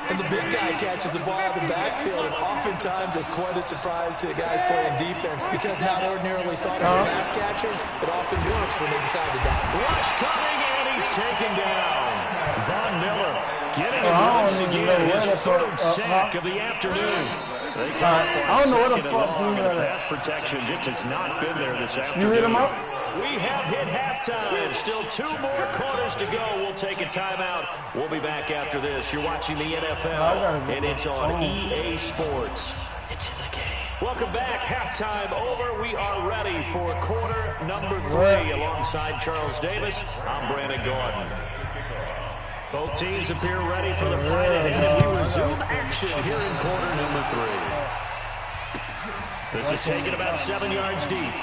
And the big guy catches the ball out of the backfield, and oftentimes it's quite a surprise to guys playing defense because not ordinarily thought as a pass catcher, it often works when they decide to dive. Rush coming, and he's taken down. Von Miller getting it once again, his third sack of the afternoon. They come up on second and long, and the pass protection just has not been there this afternoon. You hit him up? We have hit halftime. Still 2 more quarters to go. We'll take a timeout. We'll be back after this. You're watching the NFL, and it's on EA Sports. It's in the game. Welcome back. Halftime over. We are ready for quarter number 3. Alongside Charles Davis, I'm Brandon Gordon. Both teams appear ready for the fight ahead, and we resume action here in quarter number 3. This is taken about 7 yards deep.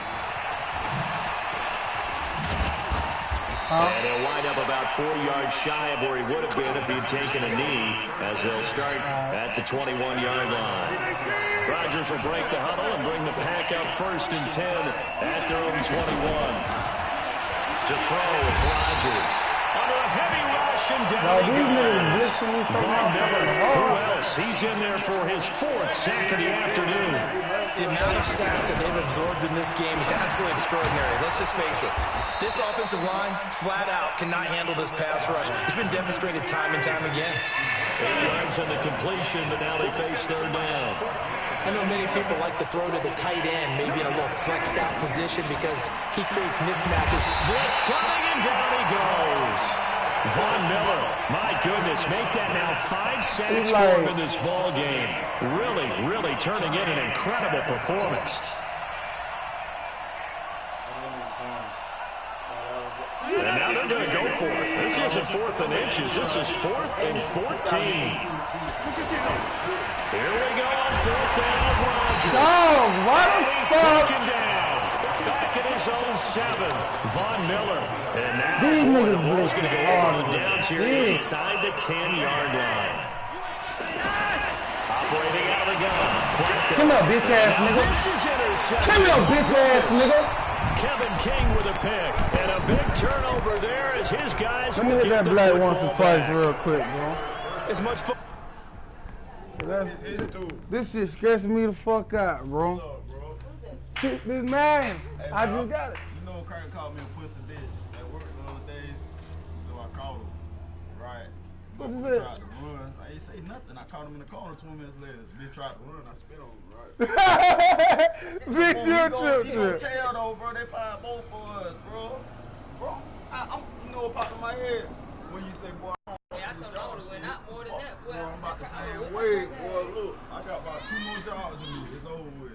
And he'll wind up about 4 yards shy of where he would have been if he'd taken a knee, as they'll start at the 21-yard line. Rodgers will break the huddle and bring the pack up 1st and 10 at their own 21. To throw, it's Rodgers. Under a heavy rush, and down he goes. Von Miller, who else? He's in there for his 4th sack of the afternoon. The amount of sacks that they've absorbed in this game is absolutely extraordinary. Let's just face it. This offensive line, flat out, cannot handle this pass rush. It's been demonstrated time and time again. 8 yards on the completion, but now they face 3rd down. I know many people like to throw to the tight end, maybe in a little flexed out position because he creates mismatches. Blitz coming, and down he goes. Von Miller, my goodness, make that now 5 sacks for him in this ball game. Really, really turning in an incredible performance. And now they're going to go for it. This isn't 4th and inches. This is 4th and 14. Here we go on 4th down, Rodgers. Oh, what the fuck? Taken down. Back at his own 7. Von Miller. And now the ball's going to go over the downs here inside the 10-yard line. Operating out of the gun. Come here, bitch ass nigga. This is interception. Come here, bitch ass nigga. Kevin King with a pick. And a big turnover there as his guys Let me hit that black once or twice real quick, bro. As much fun. This shit stressing me the fuck out, bro. This man, Hey, I just got it. You know, Kurt called me a pussy bitch at work the other day. You know, I called him. Right. What is He it? tried to run. I ain't say nothing. I called him in the corner 2 minutes later. Bitch tried to run. I spit on him, right? Bitch, He gonna you're tell though, bro. They fired both for us, bro. Bro, I'm, you know what popped in my head when you say, boy, I told him I would've went out more than that. Boy, I'm about the same way. Boy, look, I got about 2 more jobs in me. It's over with.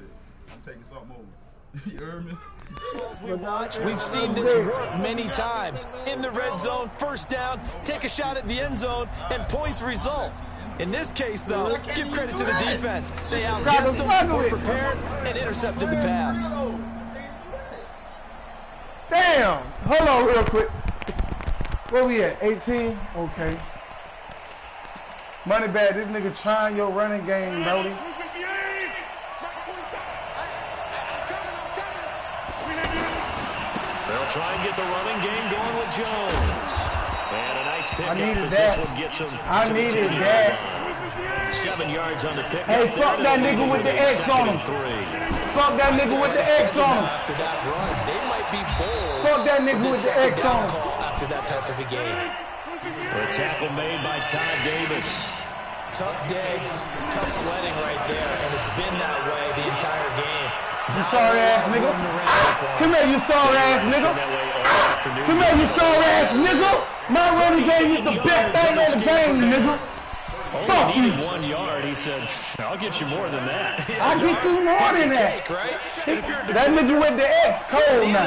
I'm taking something over. You heard me? As we watch, we've seen this work many times. In the red zone, 1st down, take a shot at the end zone, and points result. In this case, though, give credit to the defense. They outguessed them, were prepared, and intercepted the pass. Damn! Hold on real quick. Where we at? 18? Okay. Moneybagg, this nigga trying your running game, Brody. They'll try and get the running game going with Jones. And a nice pickup as that. this one gets him I to needed the 10-yard that. line. 7 yards on the pickup. Hey, fuck that nigga with the X on him. Fuck that nigga with the X on him. After that run, they might be bold. Fuck that nigga with the X on him. After that type of a game. The tackle made by Todd Davis. Tough day, tough sledding right there, and it's been that way the entire game. You sorry ass nigga. Come here, you sorry ass nigga. Come here, you sorry ass nigga. My running game is the best thing in the game, nigga. Fuck you. 1 yard. He said, I'll get you more than that. I get you more than that. Right? That nigga with the X cold now.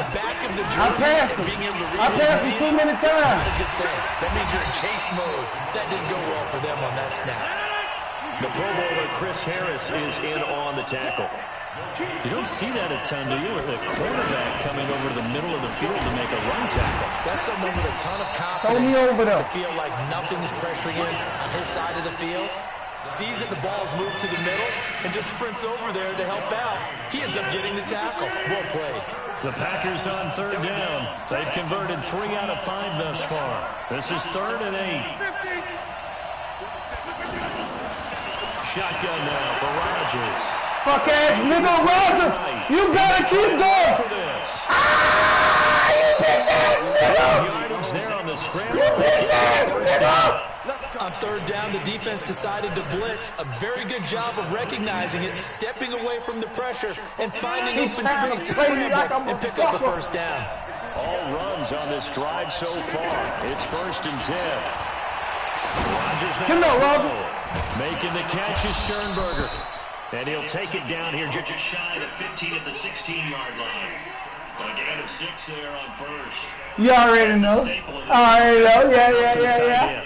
I passed him. I passed him too many times. That means you're in chase mode. That didn't go well for them on that snap. The Pro Bowler Chris Harris is in on the tackle. You don't see that a ton, do you? With the quarterback coming over to the middle of the field to make a run tackle. That's someone with a ton of Throw me confidence over there. to feel like nothing is pressuring him on his side of the field. Sees that the ball's moved to the middle and just sprints over there to help out. He ends up getting the tackle. Well played. The Packers on 3rd down. They've converted 3 out of 5 thus far. This is 3rd and 8. Shotgun now for Rodgers. Fuck ass nigga Rodgers. You better keep going. For this. You bitch ass nigga. Yardage there on the scramble. You bitch ass nigga. On 3rd down, the defense decided to blitz. A very good job of recognizing it, stepping away from the pressure, and finding open space to scramble and pick up a 1st down. All runs on this drive so far. It's 1st and 10. Rodgers now Come on, Rodgers. making the catch is Sternberger. And he'll take it down here just shy of the 15 at the 16-yard line. A gain of 6 there on first. You already know. Yeah.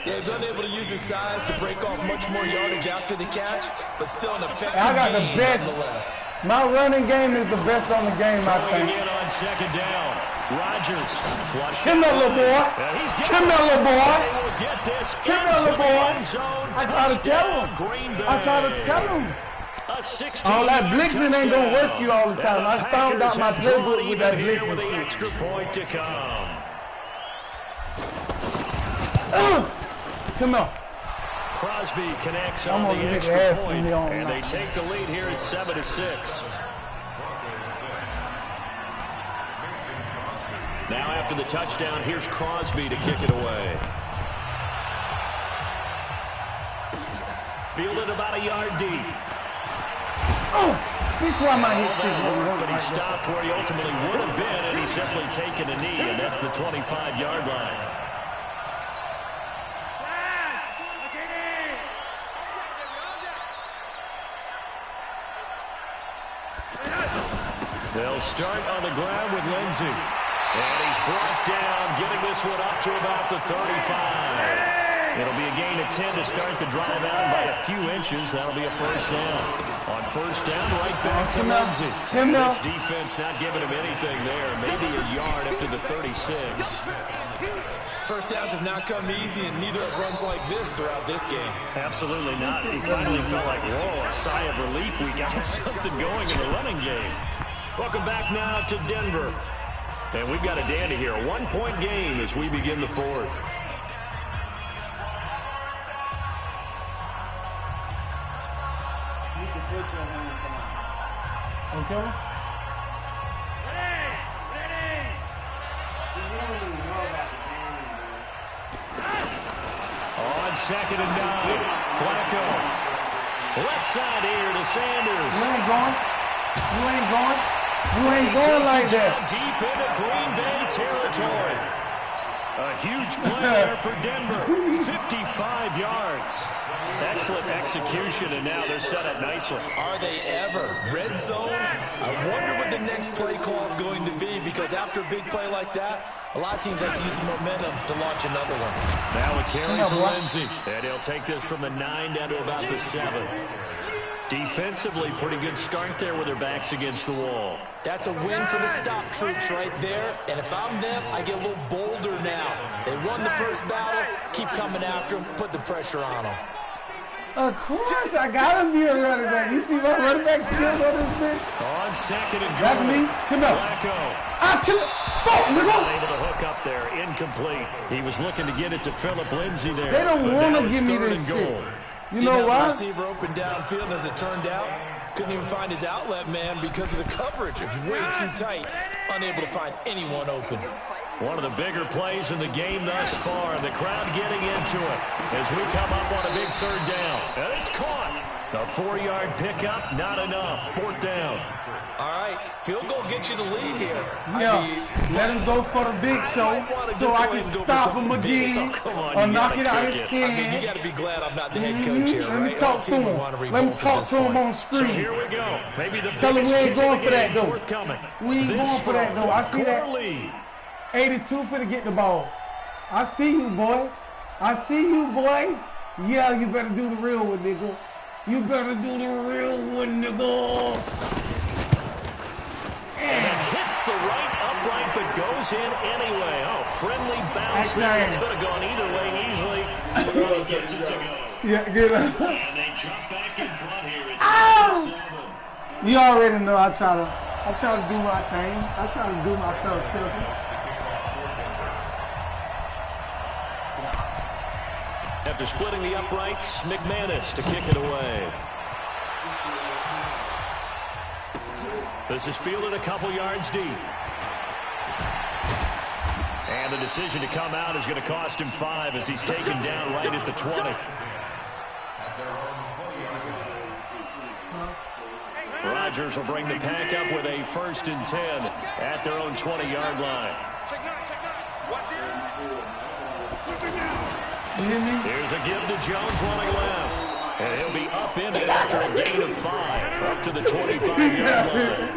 He's unable to use his size to break off much more yardage after the catch, but still an effective I got gain the best. nonetheless. My running game is the best on the game, I think. Again on second down. Rodgers flush. Come here, little boy. Come here, little boy. Get this come here, little boy. I try to tell him. I try to tell him. All that blitzing ain't gonna work you all the time. I found out my playbook with that blitzing. With the extra point to come. Come on. Crosby connects on the extra point, and they take the lead here at 7-6. Now after the touchdown, here's Crosby to kick it away. Fielded about a yard deep. That's why my hit but he stopped where he ultimately would have been, and he's simply taken a knee, and that's the 25-yard line. They'll start on the ground with Lindsey. And he's brought down, getting this one up to about the 35. It'll be a gain of 10 to start the drive out by a few inches. That'll be a first down. On first down, right back to Lindsey. This defense not giving him anything there. Maybe a yard up to the 36. First downs have not come easy, and neither have runs like this throughout this game. Absolutely not. He finally felt like, whoa, a sigh of relief. We got something going in the running game. Welcome back now to Denver. And we've got a dandy here. A one-point game as we begin the fourth. Okay. On second and 9, Flacco. Left side here to Sanders. You ain't going. You ain't going. You ain't going like that. Deep into Green Bay territory. A huge play there for Denver. 55 yards. Excellent execution, and now they're set up nicely. Are they ever? Red zone? I wonder what the next play call is going to be, because after a big play like that, a lot of teams like to use the momentum to launch another one. Now a carry for Lindsey. And he'll take this from the 9 down to about the 7. Defensively, pretty good start there with their backs against the wall. That's a win for the stop troops right there. And if I'm them, I get a little bolder now. They won the first battle. Keep coming after them. Put the pressure on them. Of course, I gotta be a running back. You see my running back skills on this bitch? On second and goal. That's me. Come on. Flacco. Able to hook up there. Incomplete. He was looking to get it to Phillip Lindsey there. They don't want to give me this shit. You know why? Receiver open downfield, as it turned out. Couldn't even find his outlet man because of the coverage. It was way too tight. Unable to find anyone open. One of the bigger plays in the game thus far, and the crowd getting into it as we come up on a big third down. And it's caught. A 4-yard pickup, not enough. Fourth down. All right, field goal get you the lead here. Yeah, let him go for the big show so I can stop him again or knock it out his head. I mean, you got to be glad I'm not the head coach here, right? Let me talk to him. Let me talk to him on screen. So here we go. Maybe the tell him we ain't going for that, though. We ain't going for that, though. I see that. 82 finna get the ball. I see you, boy. I see you, boy. Yeah, you better do the real one, nigga. You better do the real one, nigga. And it hits the right upright, but goes in anyway. Oh, friendly bounce there. Could have gone either way easily. Yeah, get up. And they jump back in front here. It's you already know I try to do my thing. I try to do myself filthy. After splitting the uprights, McManus to kick it away. This is fielded a couple yards deep. And the decision to come out is going to cost him 5 as he's taken down right at the 20. Rodgers will bring the pack up with a 1st and 10 at their own 20-yard line. Here's a give to Jones running left. And he'll be up in it after a gain of 5, up to the 25-yard line.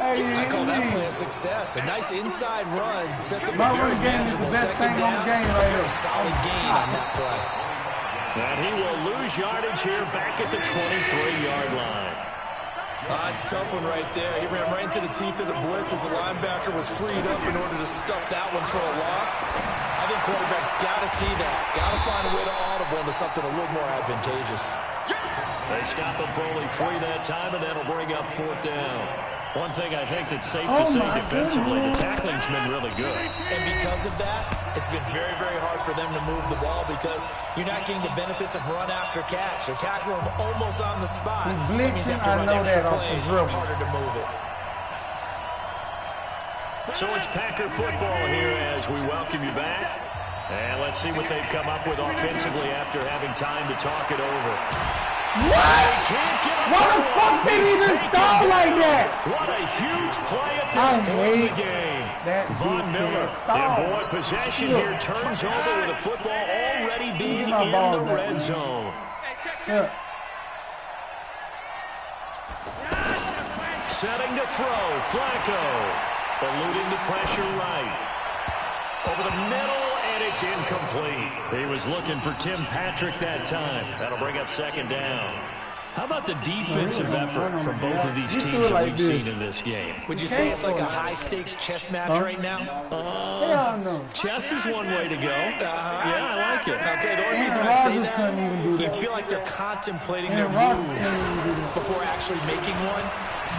I call that play a success. A nice inside run sets up a My very running game is the manageable best second thing on down. the game A right very here. solid gain on that play. And he will lose yardage here back at the 23-yard line. It's a tough one right there. He ran right into the teeth of the blitz as the linebacker was freed up in order to stuff that one for a loss. I think quarterbacks got to see that. Got to find a way to audible into something a little more advantageous. They stop him for only 3 that time, and that'll bring up 4th down. One thing I think that's safe to say defensively, the tackling's been really good. And because of that, it's been very, very hard for them to move the ball because you're not getting the benefits of run after catch. They're tackling them almost on the spot. That means they have to run extra plays, harder to move it. So it's Packer football here as we welcome you back. And let's see what they've come up with offensively after having time to talk it over. What? What the fuck did he even stall like that? What a huge play at this point in the game. Von Miller, and boy, possession here turns over with the football already being in the red zone. Setting to throw, Flacco, eluding the pressure right. Over the middle, and it's incomplete. He was looking for Tim Patrick that time. That'll bring up 2nd down. How about the defensive effort from both of these teams that we've seen in this game? Would you say it's like a high-stakes chess match right now? Chess is one way to go. Yeah, I like it. Okay, the only reason I say that, you feel like they're contemplating their moves before actually making one.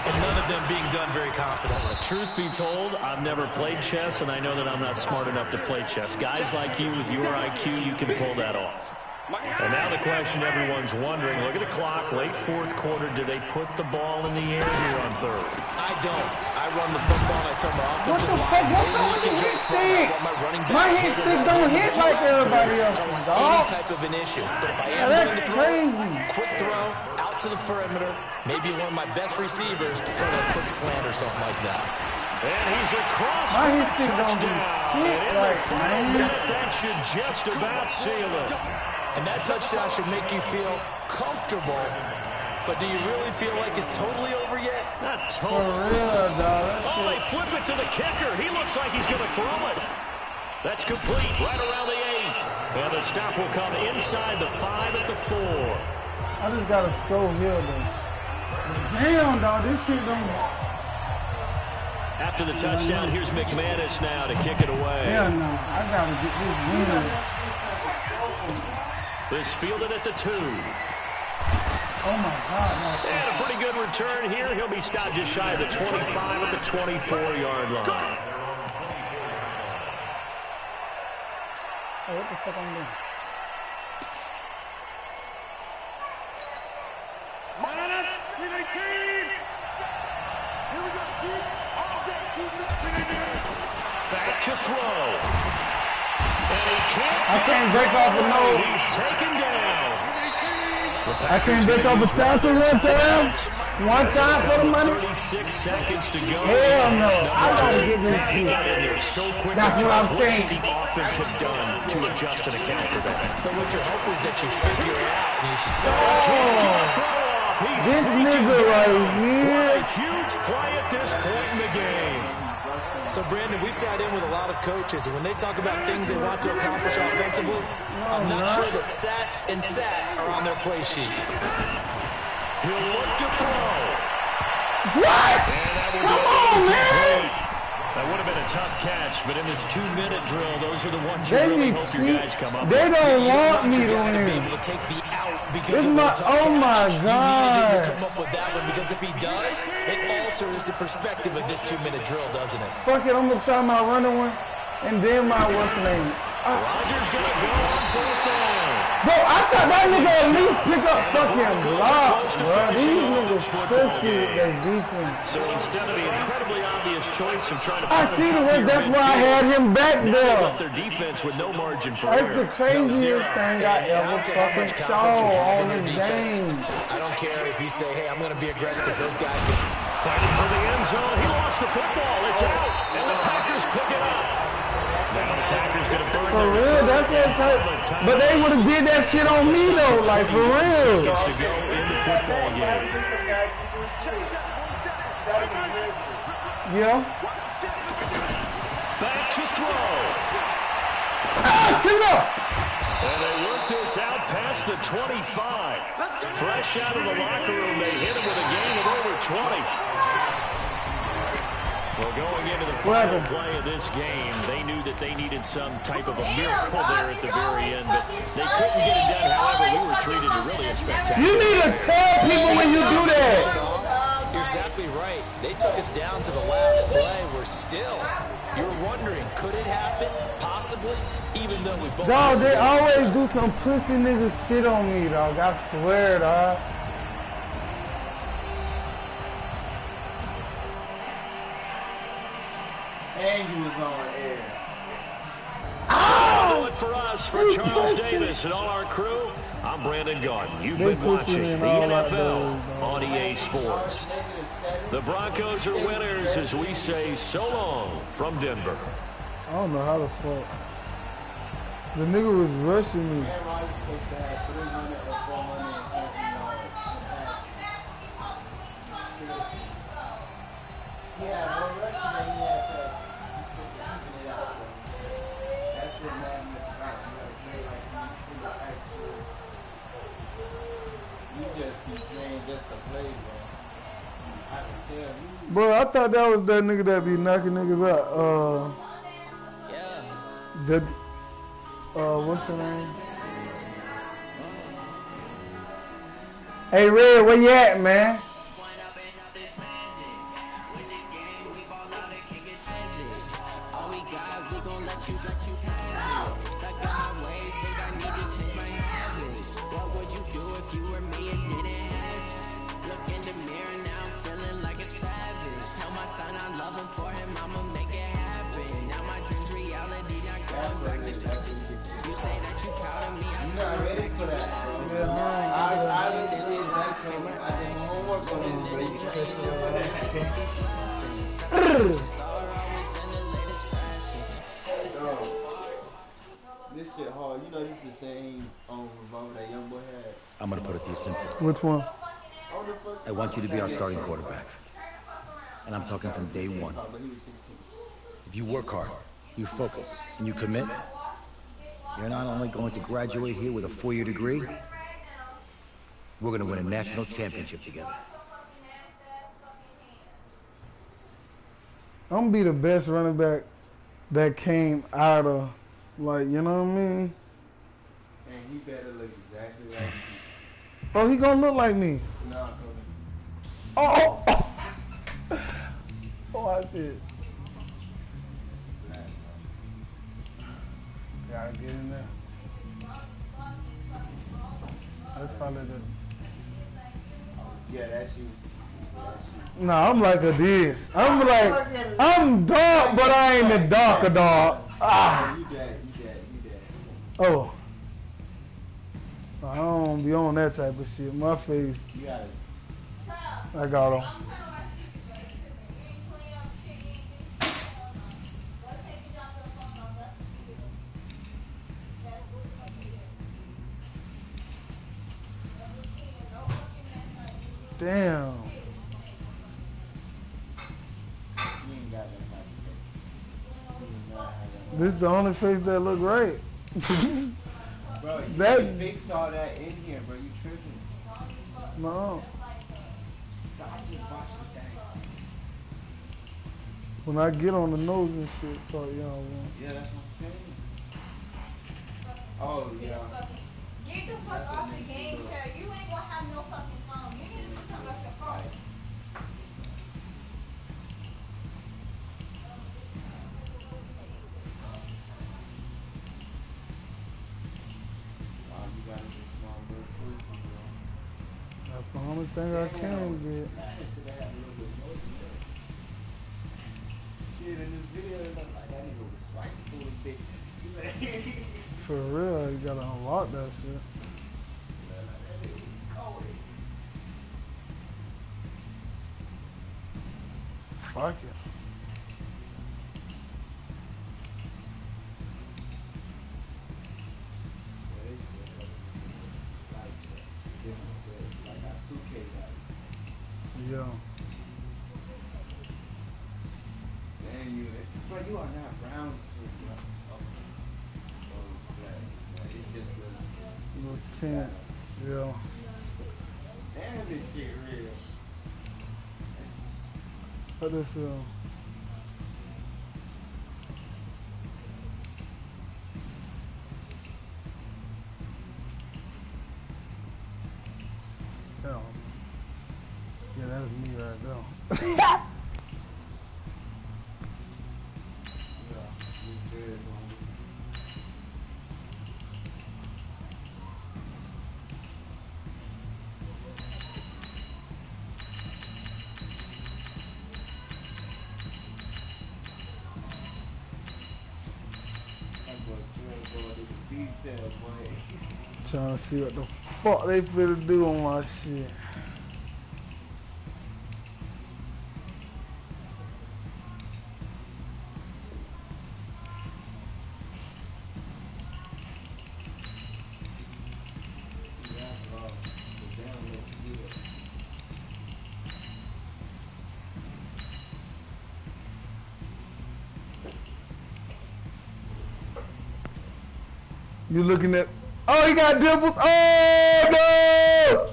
And none of them being done very confidently. Truth be told, I've never played chess, and I know that I'm not smart enough to play chess. Guys like you with your IQ, you can pull that off. And now the question everyone's wondering, look at the clock, late 4th quarter, do they put the ball in the air here on 3rd? I don't. I run the football, and I tell my offensive What line, the fuck? What's up with the hit stick? My hit stick don't hit like everybody else's, dog. Any type of an issue. But if I am going to throw, crazy. Quick throw, out to the perimeter, maybe one of my best receivers, or a quick slant or something like that. And he's across my for hit a stick don't do touchdown. shit And in the like, final man. minute, that should just about seal it. And that touchdown should make you feel comfortable. But do you really feel like it's totally over yet? Not For totally. real, dog. Oh, they flip it to the kicker. He looks like he's going to throw it. That's complete right around the 8. And the stop will come inside the 5 at the 4. I just got to stroll here, though. Damn, dog, this shit don't... After the touchdown, here's McManus now to kick it away. Hell no, I got to get this win. This fielded at the 2. Oh, my God. No. And a pretty good return here. He'll be stopped just shy of the 25 at the 24-yard line. Hey, what the fuck I'm doing? Back to throw. And he I can't break off a no. He's taken down. I can't break off a tackle one time. One time for the money. 36 seconds to go. Hell no. I gotta get this He got shit. in there so quick. That's what I'm saying. What the offense have done to adjust and account for that? But what you're hoping is that you figure it out and you This nigga right here. A huge play at this point in the game. So, Brandon, we sat in with a lot of coaches, and when they talk about things they want to accomplish offensively, I'm not sure that sack and sat are on their play sheet. He'll look to throw. What? And that will Come be on, man. incomplete. That would have been a tough catch, but in this 2-minute drill, those are the ones you really hope your guys come up with. They don't want me to Be win. able to take the out because This of my, the tough oh my catch. You needed him God. to come up with that one because if he does, it alters the perspective of this 2-minute drill, doesn't it? Fuck it, I'm gonna try my running one and then my what's name. Rodgers going to go on 4th down. Bro, I thought that nigga at least pick up fucking blocks, bro. These niggas pussy with that defense. So instead of the incredibly obvious choice of trying to I see the way, that's why I had him back now they there. left their defense with no margin for That's the error. craziest thing I ever fucking saw on this game. I don't care if you say, hey, I'm going to be aggressive because those guys can. Fighting for the end zone. He lost the football. It's out. And the Packers pick it up. Now the Packers going to burn For their real, that's shit, but they would have did that shit on me though, like for real. Seconds to go in the football game. Yeah. Back to throw. Ah, kill up. And they work this out past the 25. Fresh out of the locker room, they hit him with a gain of over 20. Well, going into the final play of this game, they knew that they needed some type of a miracle there at the very end, but they couldn't get it done. However, we were treated to really a spectacular. You need to tell people when you do that. You're exactly right. They took us down to the last play. We're still. You're wondering, could it happen? Possibly? Even though we both... Dog, they always do some pussy nigga shit on me, dog. I swear, dog. And he was on air. That'll do it for us, for Charles Davis and all our crew. I'm Brandon Garden. You've been watching the NFL on EA Sports. The Broncos are winners as we say so long from Denver. I don't know how the fuck. The nigga was rushing me. Bro, I thought that was that nigga that be knocking niggas out. That, what's her name? Hey, Red, where you at, man? This shit hard. You know this is the same revolver that young boy had. I'm gonna put it to you simply. Which one? I want you to be our starting quarterback. And I'm talking from day one. If you work hard, you focus, and you commit, you're not only going to graduate here with a 4-year degree, we're gonna win a national championship together. I'm gonna be the best running back that came out of, like, you know what I mean? And he better look exactly like me. Oh, he gonna look like me. No, Oh, oh, I did. Gotta get in there. That's probably the... Yeah, that's you. No, I'm like a this. I'm like, I'm dark, but I ain't the darker dog. Ah. You dead. Oh. I don't be on that type of shit. My face. You got it. I got him. Damn. This is the only face that look right. Bro, you that can fix all that in here, bro. You tripping. no. I just watched the thing. When I get on the nose and shit, so y'all want. Yeah, that's what I'm saying. Oh, yeah. Get the fuck off the game, Carrie. You ain't gonna have no fucking phone. You need to turn off your phone. That's the only thing I can get. For real, you gotta unlock that shit. Fuck it. 10. Yeah. Damn, this shit real. What this Yeah, that's me right there. Trying to see what the fuck they finna do on my shit. You looking at? Oh, he got dimples. Oh no!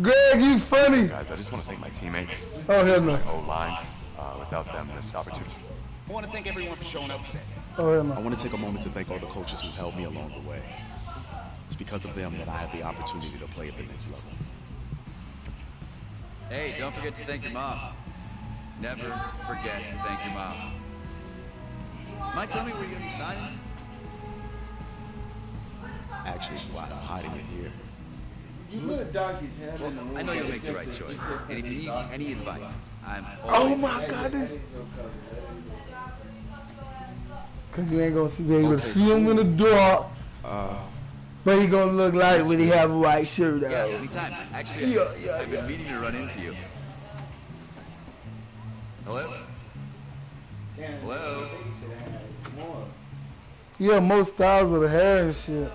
Greg, you funny. Guys, I just want to thank my teammates. Oh hell no! O-line. Without them, this opportunity. I want to thank everyone for showing up today. Oh hell no! I want to take a moment to thank all the coaches who helped me along the way. It's because of them that I had the opportunity to play at the next level. Hey, don't forget to thank your mom. Never forget to thank your mom. Might tell me where you're gonna be signing? Actually, why I'm hiding it here. Well, I know you'll make the right choice. And if you need any advice, I'm Oh always my God! This. Cause you ain't gonna be able to see him in the dark. But he gonna look like when he have a white shirt on. Yeah, anytime. Actually, I've been meaning to run into you. Hello? Hello? Yeah, most styles of the hair and shit.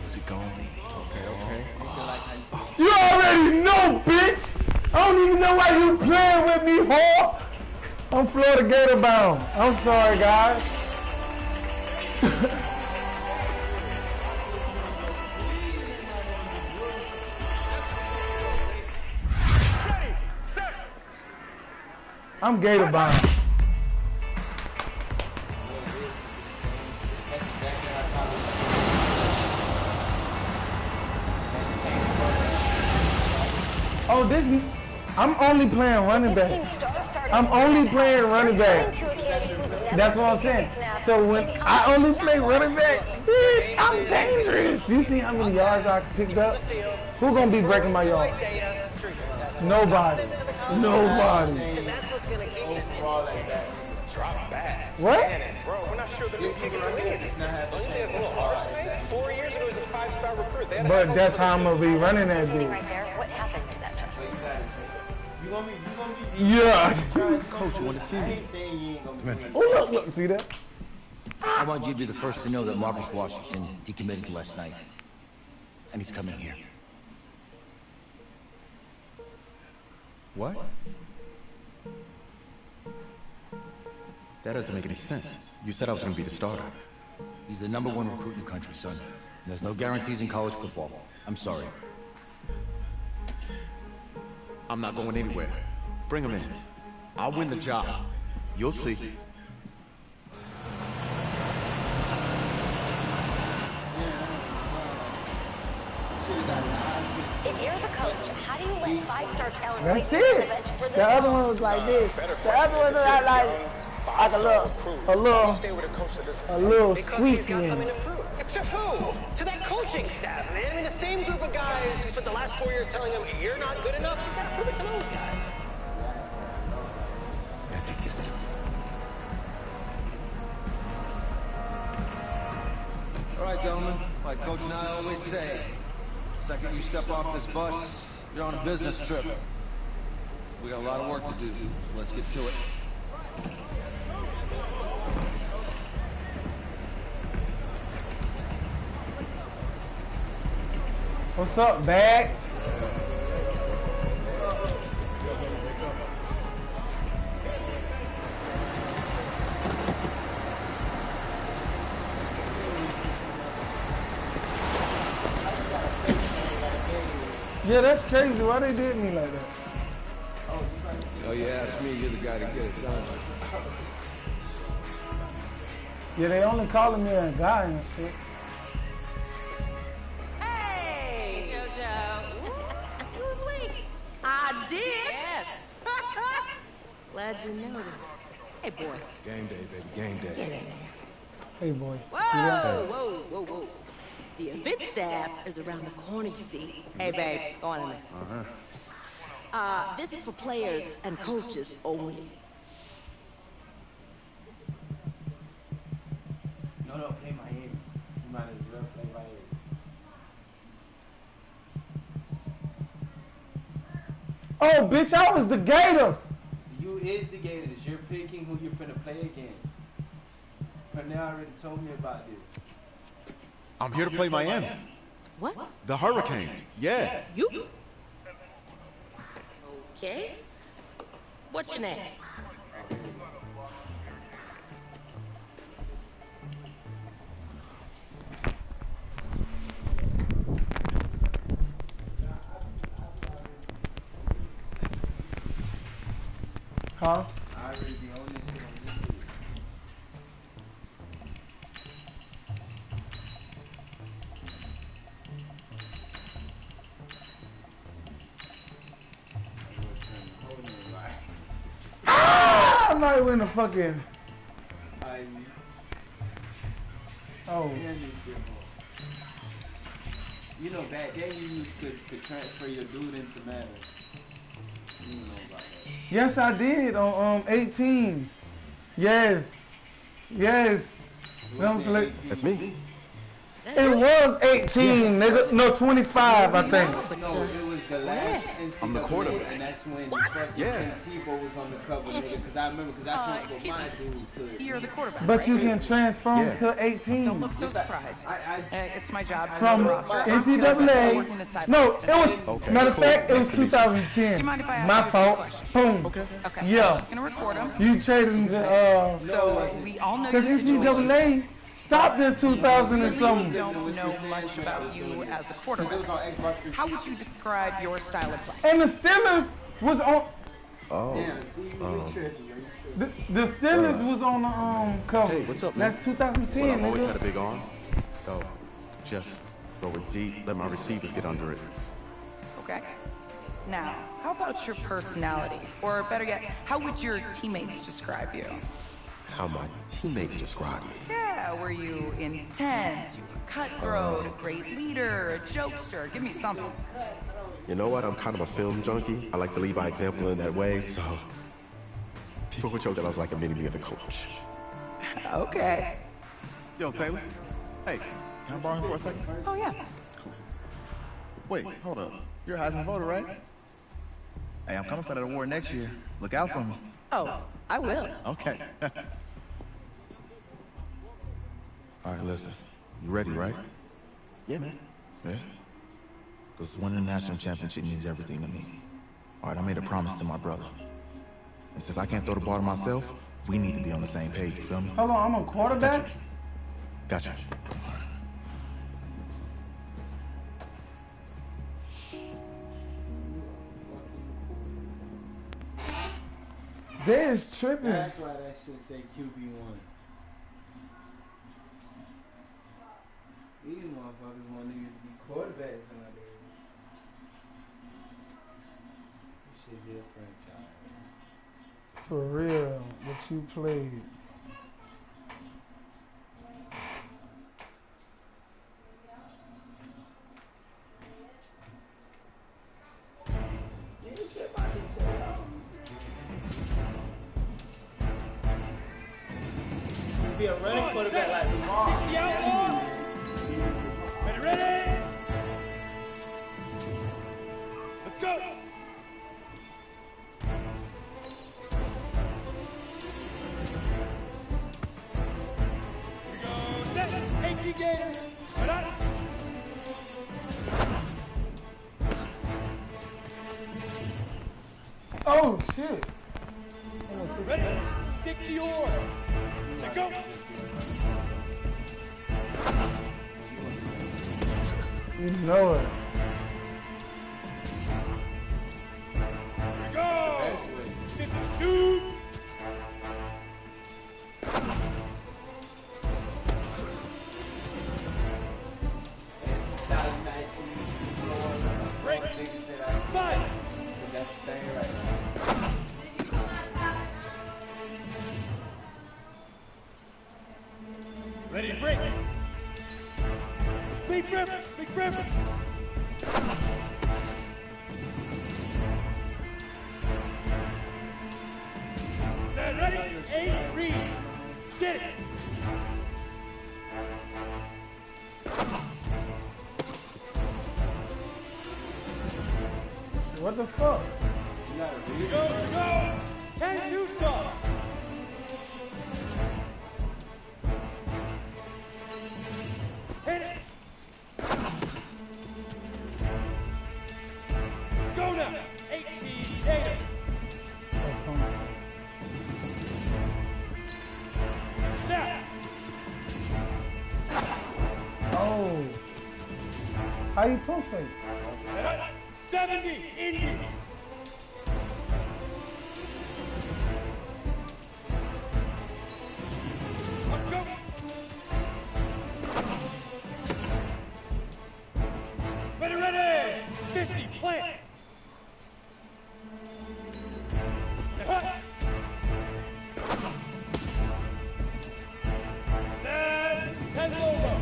Is it gone? Okay. You already know, bitch! I don't even know why you playing with me, whore! I'm Florida Gator bound. I'm sorry, guys. I'm Gator bound. Oh, this. I'm only playing running back. I'm only playing running back. That's what I'm saying. So when I only play running back, bitch, I'm dangerous. You see how many yards I picked up? Who gonna be breaking my yards? Nobody. Nobody. What? Bro, we're not sure that he's taking any of these things. Don't you think it's a little harsh, man? 4 years ago, he was a 5-star recruit. But that's how I'm gonna be running that bitch. What happened to that Yeah. Coach, you want to see me? Come in. Oh, look, see that? I want you to be the first to know that Marcus Washington decommitted last night. And he's coming here. What? That doesn't make any sense. You said I was going to be the starter. He's the #1 recruit in the country, son. There's no guarantees in college football. I'm sorry. I'm not going anywhere. Bring him in. I'll win the job. You'll see. If you're the coach, how do you let 5-star talent That's play it. on the bench for this The other long? one was like this. The other one was like a little squeak in. To who? To that coaching staff, man. I mean, the same group of guys who spent the last 4 years telling him, you're not good enough. You gotta prove it to those guys. Yeah, take this. All right, gentlemen. Like Coach and I always say, the second you step off this bus, you're on a business trip. We got a lot of work to do, so let's get to it. What's up, Bag? Yeah, that's crazy. Why they did me like that? Oh, you asked me, you're the guy to get it done. Yeah, they only calling me a guy and shit. Hey, JoJo. Lose weight. I did. Yes. Glad you noticed. Hey, boy. Game day, baby, game day. Get in there. Hey, boy. Whoa, whoa, whoa, whoa. The event staff is around the corner, you see. Hey, babe, go on in there. This is for players and coaches only. No, play my aim. You might as well play my aim. Oh, bitch, I was the Gators. You is the Gators. You're picking who you're finna play against. Pernell already told me about this. I'm here to play Miami. What? The Hurricanes. Yeah. You? Okay. What's your name? Huh? I already own this shit on YouTube. I'm not even in the fucking. Oh. You know, back then you used to transfer your dude into Madden. You know about that. Yes, I did on 18. Yes. Yes. That's me. It was 18, nigga. No, 25, I think. No, it was the last NCAA, I'm the quarterback. and that's when Yeah. Tebow was on the cover, nigga. Because I remember, because I transferred my dude to. You're the quarterback, But right? you can transform Yeah. to 18. Don't look so surprised. It's my job to know From the roster. NCAA. No, it was, matter of fact, it was 2010. Do you mind if I ask My you a few fault. questions? Boom. Okay. Okay, I'm Yeah. just gonna record them. You traded into, So we all know your because situation. NCAA stopped in 2000 and We something. don't know much about you as a quarterback. How would you describe your style of play? And the Steelers was on, Oh. the Steelers was on the cover. Hey, what's up, man? That's 2010, Well, I've always had a nigga. big arm, so just throw it deep, let my receivers get under it. Okay. Now, how about your personality? Or better yet, how would your teammates describe you? How my teammates describe me. Yeah, were you intense, you were cutthroat, a great leader, a jokester? Give me something. You know what? I'm kind of a film junkie. I like to lead by example in that way, so people would joke that I was like a mini-me of the coach. Okay. Yo, Taylor. Hey, can I borrow him for a second? Oh, yeah. Cool. Wait, hold up. You're a Heisman voter, right? Hey, I'm coming for that award next year. Look out for me. Oh, I will. Okay. All right, listen. You ready, right? Yeah, man. Yeah? Because winning the national championship means everything to me. All right, I made a promise to my brother. And since I can't throw the ball to myself, we need to be on the same page, you feel me? Hold on, I'm a quarterback? Gotcha. They is tripping. That's why that shit say QB1. These motherfuckers want niggas to be quarterbacks nowadays. This should be a franchise. For real, what you played. Be a running quarterback like Lamar. Ready? Let's go. Hey, Gators. Oh, shit. Ready? 60 order. Let's go. You know it. Scrimmage. Set, ready, 8, read. Get it. What the fuck? Go. 10-2 stop. Hit it. Let's go now. 18, Tatum. Set. Oh. How you pump fake? 70, Indy. Let's go. Ready. 50, plant. Set. 10 over.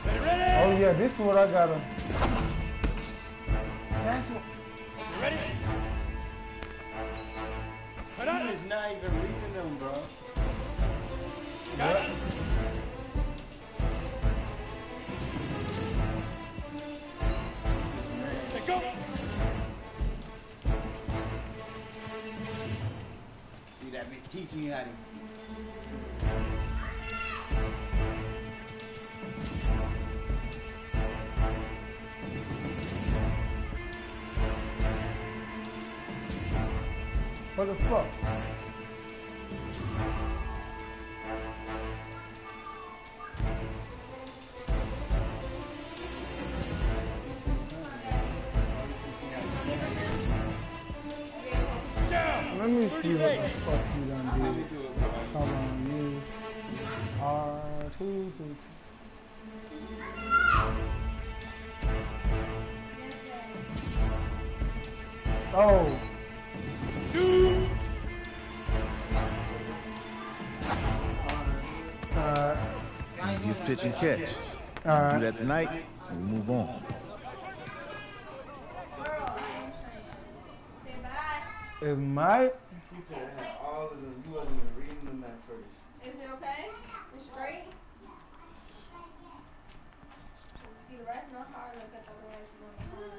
Ready. Oh yeah, this is what I gotta. That's what. Ready? He's not even reading them, bro. Got it. Let's go. See that bitch teaching you how to. What the fuck? Let me see what the fuck you done did. Hold on, use R2. Oh. Easiest pitch and catch. Alright. Do that tonight, and we move on. It might. You could have had all of them. You wasn't even reading them at first. Is it okay? It's straight? See, the rice not hard. Look at the rice is not hard.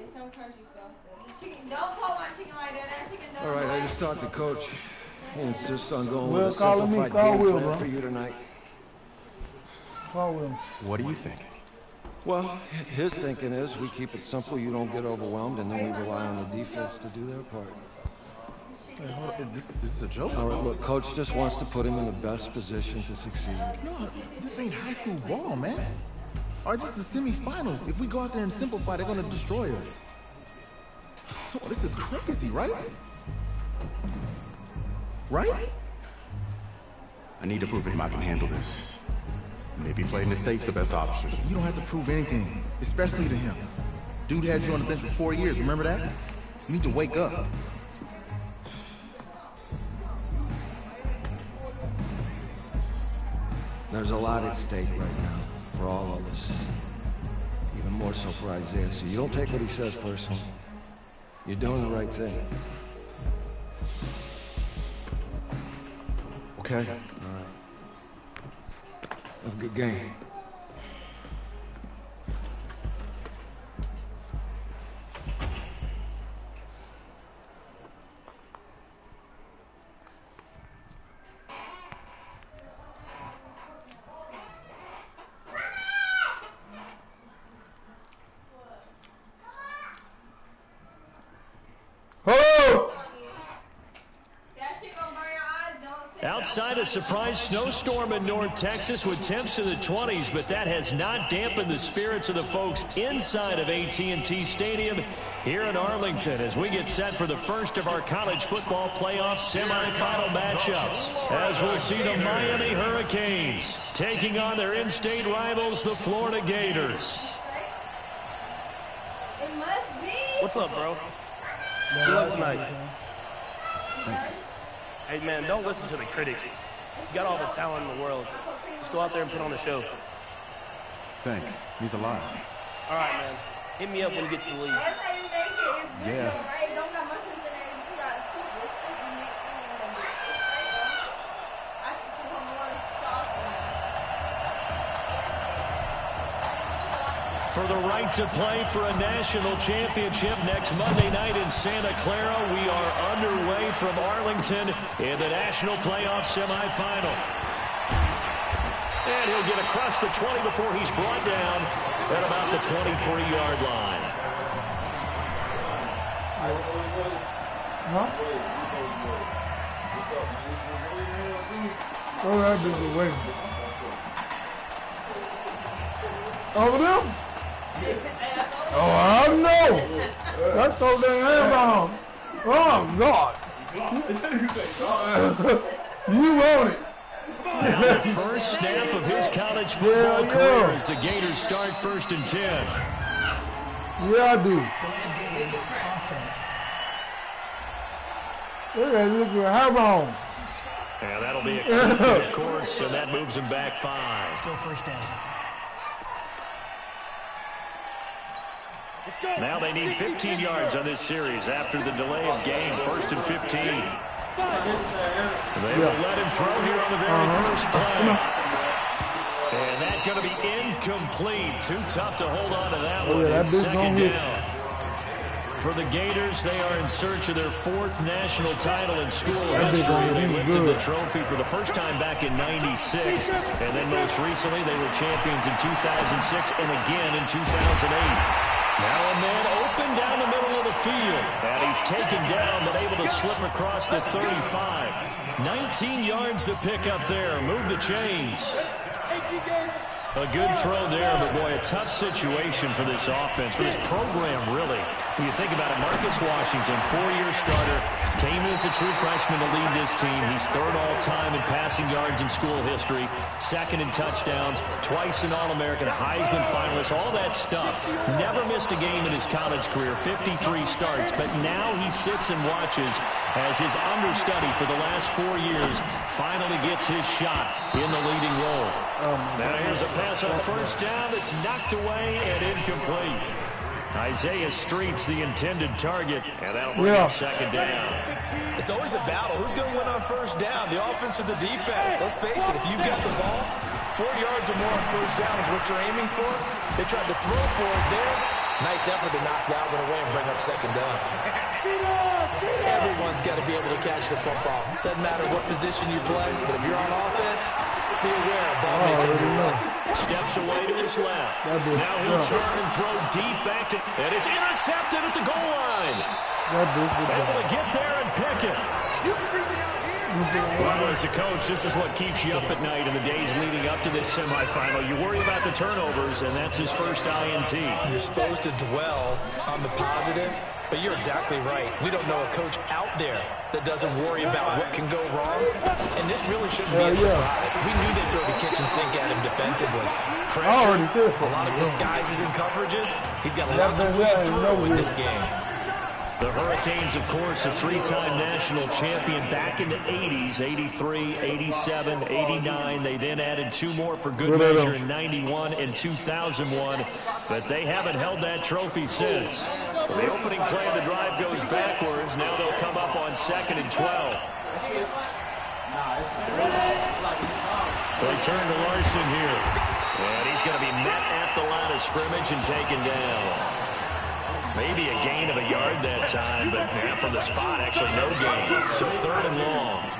It's some crunchy spell stuff. The chicken, don't call my chicken like that. That chicken doesn't. All right, I just talked to Coach. He insists on going Will, with a call me, simplified call game Will, plan bro. for you tonight. Call Will. What do you think? Well, his thinking is we keep it simple, you don't get overwhelmed, and then we rely on the defense to do their part. Hey, hold on. This is a joke? All right, look, Coach just wants to put him in the best position to succeed. No, this ain't high school ball, man. All right, this is the semifinals. If we go out there and simplify, they're gonna destroy us. Oh, this is crazy, right? Right? I need to prove to him I can handle this. Maybe playing it safe's the best option. You don't have to prove anything, especially to him. Dude had you on the bench for 4 years, remember that? You need to wake up. There's a lot at stake right now for all of us. Even more so for Isaiah, so you don't take what he says personally. You're doing the right thing. Okay? All right. Have a good game. Outside a surprise snowstorm in North Texas with temps in the 20s, but that has not dampened the spirits of the folks inside of AT&T Stadium here in Arlington as we get set for the first of our college football playoff semifinal matchups. As we'll see the Miami Hurricanes taking on their in-state rivals, the Florida Gators. It must be. What's up, bro? Good luck tonight. Hey, man, don't listen to the critics. You got all the talent in the world. Just go out there and put on a show. Thanks. Means a lot. All right, man. Hit me up when you get to the league. That's how you make it. It's Yeah. though, right? It don't got much in there. You got soup. It's soup. You mix it in there. It's straight though. I can should put more sauce in there. For the right to play for a national championship next Monday night in Santa Clara, we are underway from Arlington in the national playoff semifinal. And he'll get across the 20 before he's brought down at about the 23-yard line. Huh? Oh, that bitch is waiting. Over there? Oh, I know. That's so damn wrong. Oh, God. You want it. Now the first snap of his college football career as the Gators start 1st and 10. Yeah, I do. Look at how wrong. And that'll be accepted, of course, and that moves him back 5. Still first down. Now they need 15 yards on this series after the delay of game. 1st and 15. They will let him throw here on the very first play. And that's going to be incomplete. Too tough to hold on to that one. It's 2nd down. For the Gators, they are in search of their 4th national title in school history. They lifted the trophy for the first time back in '96. And then most recently, they were champions in 2006 and again in 2008. Now a man open down the middle of the field. And he's taken down, but able to slip across the 35. 19 yards to pick up there. Move the chains. A good throw there, but boy, a tough situation for this offense, for this program, really. When you think about it, Marcus Washington, 4-year starter, came in as a true freshman to lead this team. He's 3rd all-time in passing yards in school history, 2nd in touchdowns, twice an All-American, Heisman finalist, all that stuff. Never missed a game in his college career, 53 starts, but now he sits and watches as his understudy for the last 4 years finally gets his shot in the leading role. Now here's a pass on 1st down that's knocked away and incomplete. Isaiah Street's the intended target, and that'll bring him 2nd down. It's always a battle. Who's going to win on 1st down, the offense or the defense? Let's face it, if you've got the ball, 4 yards or more on 1st down is what you're aiming for. They tried to throw for it there. Nice effort to knock that one away and bring up 2nd down. Everyone's got to be able to catch the football. Doesn't matter what position you play, but if you're on offense, be aware of ball making. Steps away to his left. Now he'll turn and throw deep back to, and it's intercepted at the goal line. Able to get there and pick it. Well, as a coach, this is what keeps you up at night in the days leading up to this semifinal. You worry about the turnovers, and that's his first INT. You're supposed to dwell on the positive, but you're exactly right. We don't know a coach out there that doesn't worry about what can go wrong, and this really shouldn't be a surprise. We knew they'd throw the kitchen sink at him defensively. Pressure, a lot of disguises and coverages. He's got a lot to wade through in this game. The Hurricanes, of course, a 3-time national champion back in the 80s, 83, 87, 89. They then added 2 more for good measure in 91 and 2001, but they haven't held that trophy since. So the opening play of the drive goes backwards. Now they'll come up on 2nd and 12. They turn to Larson here, and he's going to be met at the line of scrimmage and taken down. Maybe a gain of a yard that time, but now from the spot, actually no gain. So 3rd and long.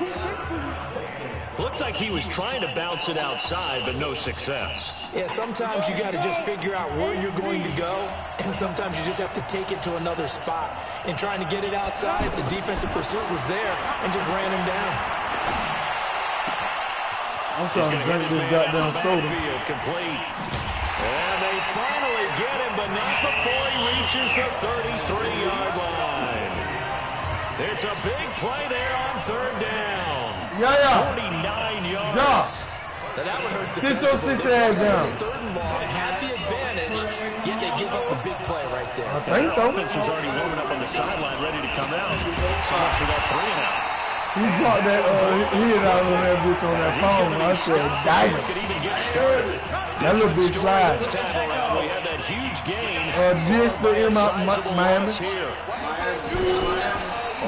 Looked like he was trying to bounce it outside, but no success. Yeah, sometimes you got to just figure out where you're going to go, and sometimes you just have to take it to another spot. And trying to get it outside, the defensive pursuit was there and just ran him down. I'm trying to drink this goddamn soda. Complete. And they finally get him, but not before he reaches the 33-yard line. It's a big play there on 3rd down. 49 yards. Now that one hurts defensively. 6 down. 3rd and long, had the advantage, yet they give up the big play right there. I think so. Offense was already warming up on the sideline, ready to come out. So much for that 3-and-out. He brought that hit out of that bitch on that phone. I said, damn. That little bitch fly. We had that huge gain. This the Miami.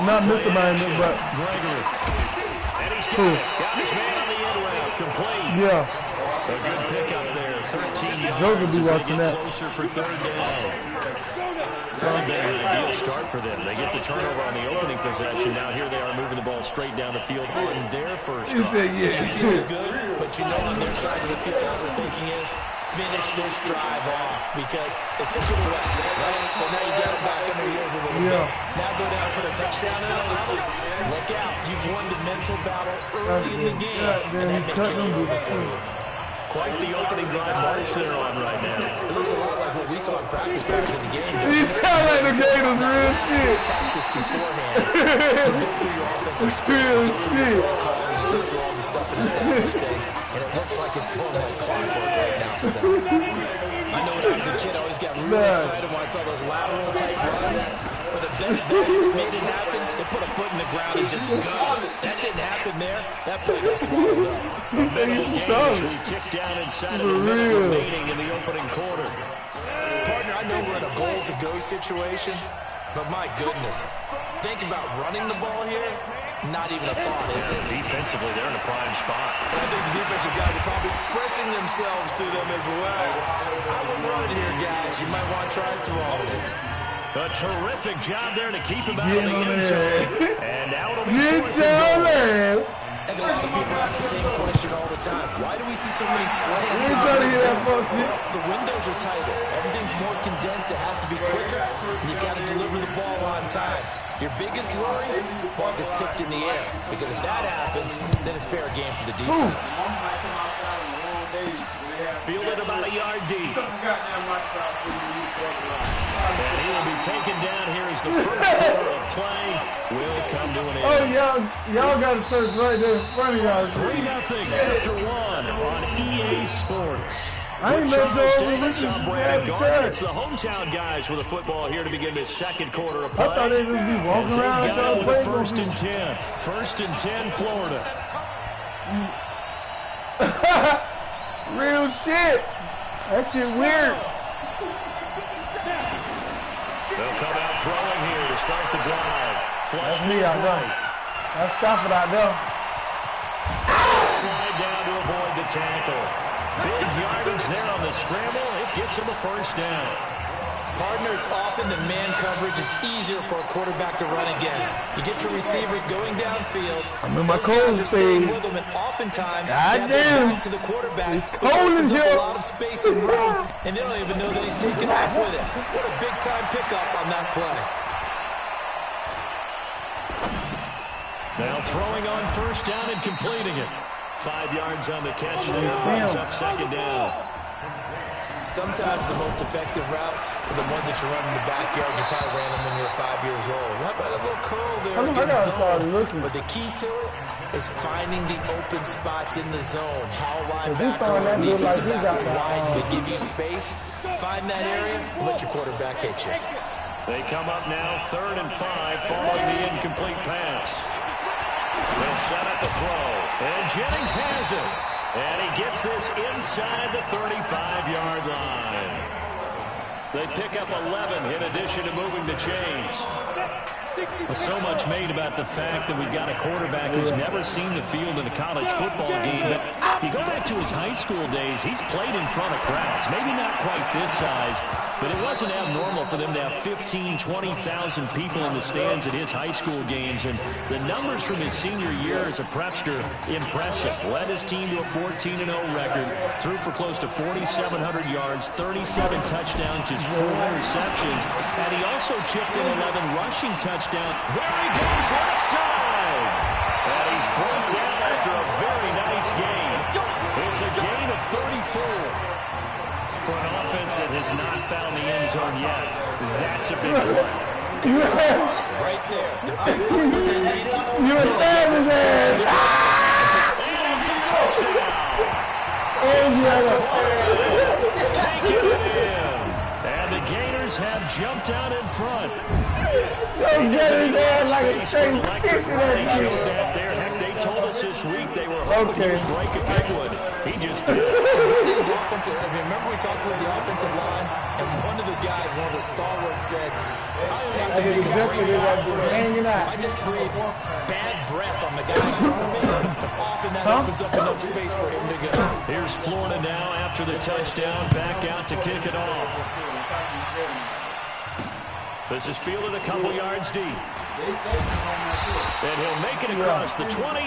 Not Mr. Miami, but Gregory. And he's cool. Got his man on the end route. Complete. Yeah. A good pickup there. 13 yards. Joe could be watching that. Closer for third down. Really been an ideal start for them. They get the turnover on the opening possession. Now here they are moving the ball straight down the field on their first drive. It feels good, but you know on their side of the field, all they're thinking is finish this drive off because it took it away, right? So now you got them back on their heels a little bit. Now go down and put a touchdown in it. Look out. You've won the mental battle early in the game, and that may carry over for you. Quite the opening drive march they're on right now. It looks a lot like what we saw in practice back in the game. He sound like the game was real shit. Practice beforehand. You go through your offensive script, you go through your play calling, you go through all the stuff and establish things, and it looks like it's going like clockwork right now for them. I know when I was a kid, I always got really excited when I saw those lateral type runs. But the best backs that made it happen, they put a foot in the ground and just go. That didn't happen there. That play got swallowed up. Minimal gain as we tick down inside of a minute remaining in the opening quarter. Partner, I know we're in a goal-to-go situation, but my goodness, think about running the ball here. Not even a thought, is it? Defensively, they're in a prime spot. I think the defensive guys are probably expressing themselves to them as well. I wouldn't run it here, guys. You might want to try to throw it. A terrific job there to keep him out of the end zone. And out of the fourth and goal. And a lot of people ask the same question all the time. Why do we see so many slants? The windows are tighter. Everything's more condensed. It has to be quicker. And you got to deliver the ball on time. Your biggest worry? Ball gets tipped in the air. Because if that happens, then it's fair game for the defense. Fielded about a yard deep. And he will be taken down here as the first quarter of play will come to an end. Oh, y'all got to search right there in front of y'all. 3-0 after 1 on EA Sports. I ain't Charles Davis on Brandon Gordon. It's the hometown guys with the football here to begin this second quarter of play. I thought they would be walking around trying to play. First and 10. First and 10, Florida. Real shit. That shit weird. They'll come out throwing here to start the drive. Flush to his right. That's Stafford out there. Slide down to avoid the tackle. Big yardage there on the scramble. It gets him a first down. Partner, it's often the man coverage is easier for a quarterback to run against. You get your receivers going downfield. I'm in my cold stage. With them, and oftentimes, goddamn, to the quarterback, it's cold in here. A lot of space and room, and they don't even know that he's taking off with it. What a big-time pickup on that play. Now throwing on first down and completing it. 5 yards on the catch there. Brings up second down. Sometimes the most effective routes are the ones that you run in the backyard. You probably ran them when you were 5 years old. How about a little curl there against zone? But the key to it is finding the open spots in the zone. How linebacker or defensive back wide to give you space. Find that area and let your quarterback hit you. They come up now 3rd and 5 following the incomplete pass. They'll set up the throw. And Jennings has it. And he gets this inside the 35-yard line. They pick up 11 in addition to moving the chains. Well, so much made about the fact that we've got a quarterback who's never seen the field in a college football game. But you go back to his high school days, he's played in front of crowds. Maybe not quite this size, but it wasn't abnormal for them to have 15,000, 20,000 people in the stands at his high school games. And the numbers from his senior year as a prepster, impressive. Led his team to a 14-0 record, threw for close to 4,700 yards, 37 touchdowns, just 4 interceptions. And he also chipped in 11 rushing touchdowns. There he goes, left side. And he's brought down after a very nice gain. It's a gain of 34. For an offense that has not found the end zone yet, that's a big play. Right there. The big play that they needed. You're a savage ass. And it's a touchdown. Taking it in. And the Gators have jumped out in front. So get his ass like a straight Electric kick in Ray that showed thing. that there. Heck, they told us this week they were hoping he would break a big one. He just did. These offensive, remember we talked about the offensive line, and one of the guys, one of the stalwarts said, I don't have to make a great guy for him. If I just breathe bad breath on the guy in front of me, often that opens up enough space for him to go. Here's Florida now after the touchdown, back out to kick it off. This is fielded a couple yards deep. And he'll make it across the 20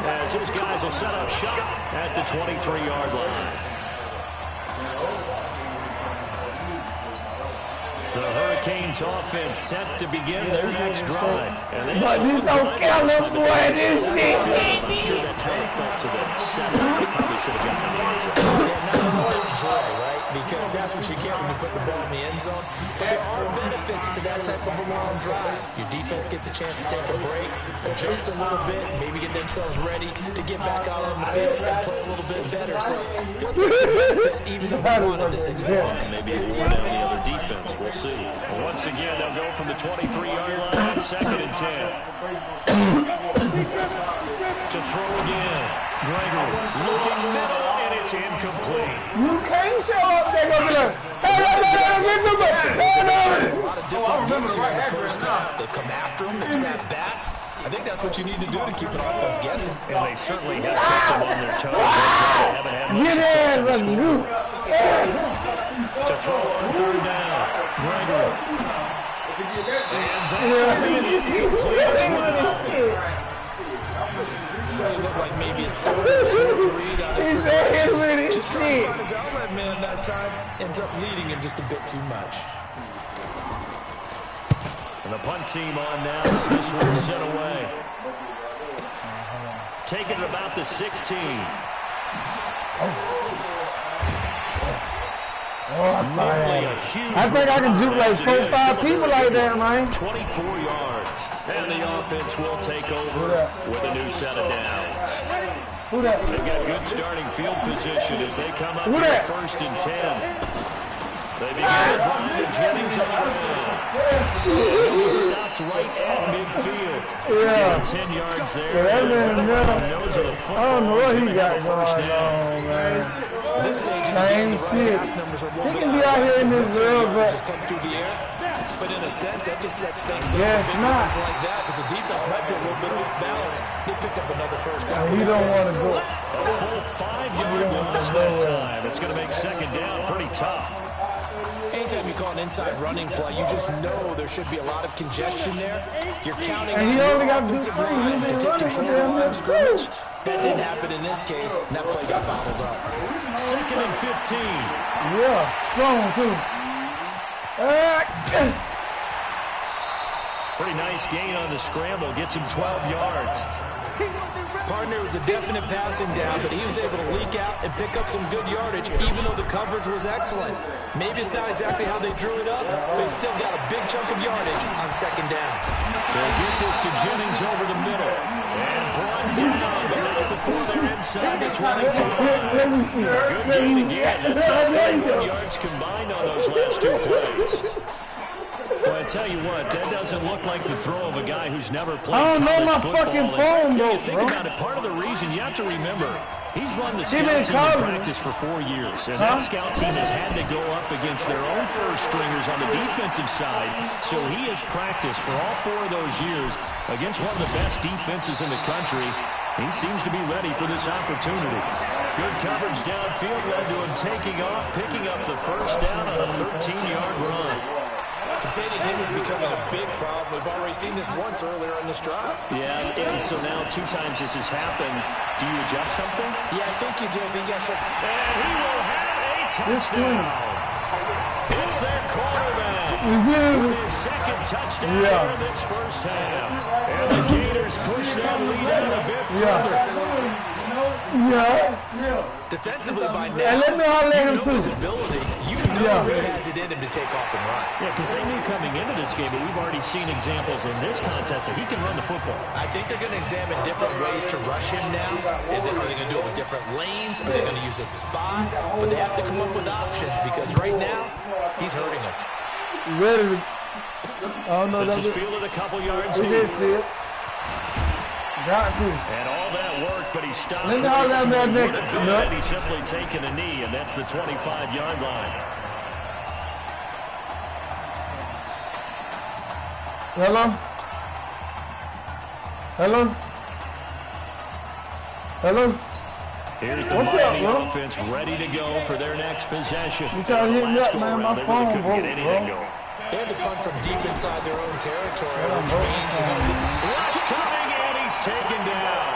as his guys will set up shop at the 23-yard line. The Hurricanes offense set to begin their next drive. And but this don't kill him, boy. This shit. I'm sure that's how it felt to them. They probably should have gotten the end zone. Yeah, not only joy, right? Because that's what you get when you put the ball in the end zone. But there are benefits to that type of a long drive. Your defense gets a chance to take a break, adjust a little bit, maybe get themselves ready to get back out on the field and play a little bit better. So they'll take the benefit even though they wanted the 6 points. Maybe it wore down the other defense. We'll see. Well, once again, they'll go from the 23-yard line on 2nd and 10. To throw again. Gregory looking middle, and it's incomplete. You can't show up. They're going to be like, hey, get the ball. A lot of different looks here in the first half. They come after him. They sat back. I think that's what you need to do to keep an offense guessing. And they certainly have kept them on their toes. That's why they haven't had much success on the scoreboard. To throw on 3rd down. Gregory. And that will be incomplete as well. So it looked like maybe his 3rd to read on his progression. Just trying to find his outlet man that time. Ends up leading him just a bit too much. And the punt team on now as this one's sent away. Taking it about the 16. I think I can juke like 4 or 5 people like that, man. 24 yards. And the offense will take over with a new set of downs. They've got good starting field position as they come up here 1st and 10. They begin the drive to Jennings on the ground. He stops right at midfield. Yeah. 10 yards there. Nose of the football. I don't know what he got going on, man. This stage Same shit. He can be out here in this world, but just come through the air. But in a sense, that just sets things up. Yeah, it's not. Like that, because the defense might be a little bit off balance. They pick up another 1st down. he don't want to go. A full 5-yard loss that time. It's going to make 2nd down pretty tough. Anytime you call an inside running play, you just know there should be a lot of congestion there. You're counting And he on only your got offensive 2 line to plays. take control of the line of scrimmage. That didn't happen in this case, and that play got bottled up. 2nd and 15. Yeah, strong too. Pretty nice gain on the scramble. Gets him 12 yards. Partner was a definite passing down, but he was able to leak out and pick up some good yardage, even though the coverage was excellent. Maybe it's not exactly how they drew it up, but he still got a big chunk of yardage on 2nd down. They'll get this to Jennings over the middle. And brought down, but not before they're inside the 25. Good gain again. That's not 31 yards combined on those last 2 plays. Well, I tell you what, that doesn't look like the throw of a guy who's never played I don't know college my football. fucking phone, You bro. think about it, part of the reason, you have to remember, he's run the scout team in practice for 4 years, and that scout team has had to go up against their own 1st stringers on the defensive side, so he has practiced for all 4 of those years against one of the best defenses in the country. He seems to be ready for this opportunity. Good coverage downfield led to him taking off, picking up the 1st down on a 13-yard run. Containing him is becoming a big problem. We've already seen this once earlier in this drive. Yeah, and so now 2 times this has happened. Do you adjust something? Yeah, I think you do. Yes, sir. And he will have a touchdown. It's their quarterback with his 2nd touchdown here in this 1st half. And the Gators push that lead out a bit further. Defensively by now, his ability. You know he has it in him to take off and run. Yeah, because they knew coming into this game, but we've already seen examples in this contest that he can run the football. I think they're going to examine different ways to rush him now. Are they going to do it with different lanes? Are they going to use a spot? But they have to come up with options because right now, he's hurting them. Ready to... I don't know. This is fielded a couple yards deep. Got to. And all that work, but he stopped. Let me hold that man next. And he's simply taken a knee, and that's the 25-yard line. Hello? Hello? Hello? Here's the Miami offense ready to go for their next possession. You trying to hit me up, man? My phone broke, bro. They had to punt from deep inside their own territory, which means rush coming, and he's taken down.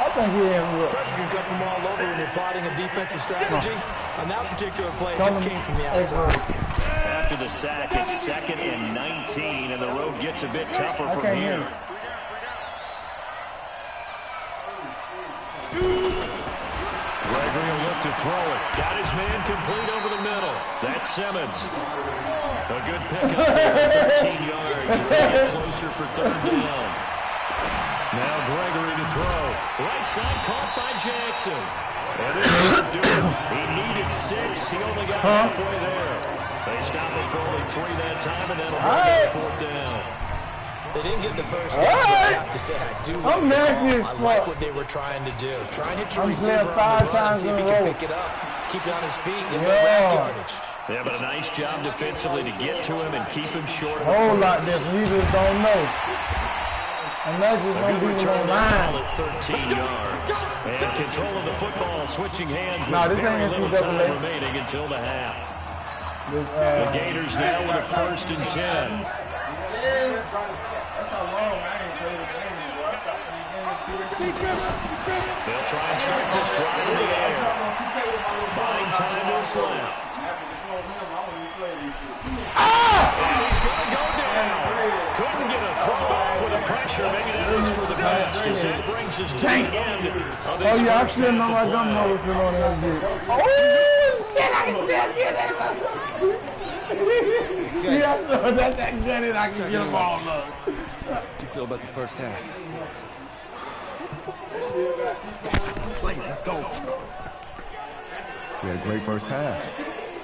I think he ain't pressure can come from all over when you're plotting a defensive strategy. On that particular play, it just came from the outside. After the sack, it's 2nd and 19, and the road gets a bit tougher from here. Gregory will look to throw it. Got his man complete over the middle. That's Simmons. A good pickup there, 13 yards as they get closer for 3rd down. Now Gregory to throw. Right side caught by Jackson. And this won't do it. He needed 6. He only got halfway there. They stop it for only 3 that time, and that'll bring up 4th down. They didn't get the first down, but I have to say I do like the call. I like what they were trying to do. Try and hit your receiver on the run and see if he can pick it up. Keep it on his feet, get the rack yardage. Yeah, but a nice job defensively to get to him and keep him short. A whole lot different. We just don't know. Unless it's going to be online. At 13 yards. And control of the football, switching hands with very little time remaining until the half. The Gators now with a 1st and 10. They'll try and start this drive in the air. Buying time is left. And he's going to go down. Couldn't get a throw off with the pressure. Maybe that was for the best as that brings us to the end of this. Oh, yeah, I still know I don't know what's on that dude. Oh, shit, I can still get it. Yeah, I know that good and I can get them all up. How do you feel about the first half? Play, let's go. We had a great first half.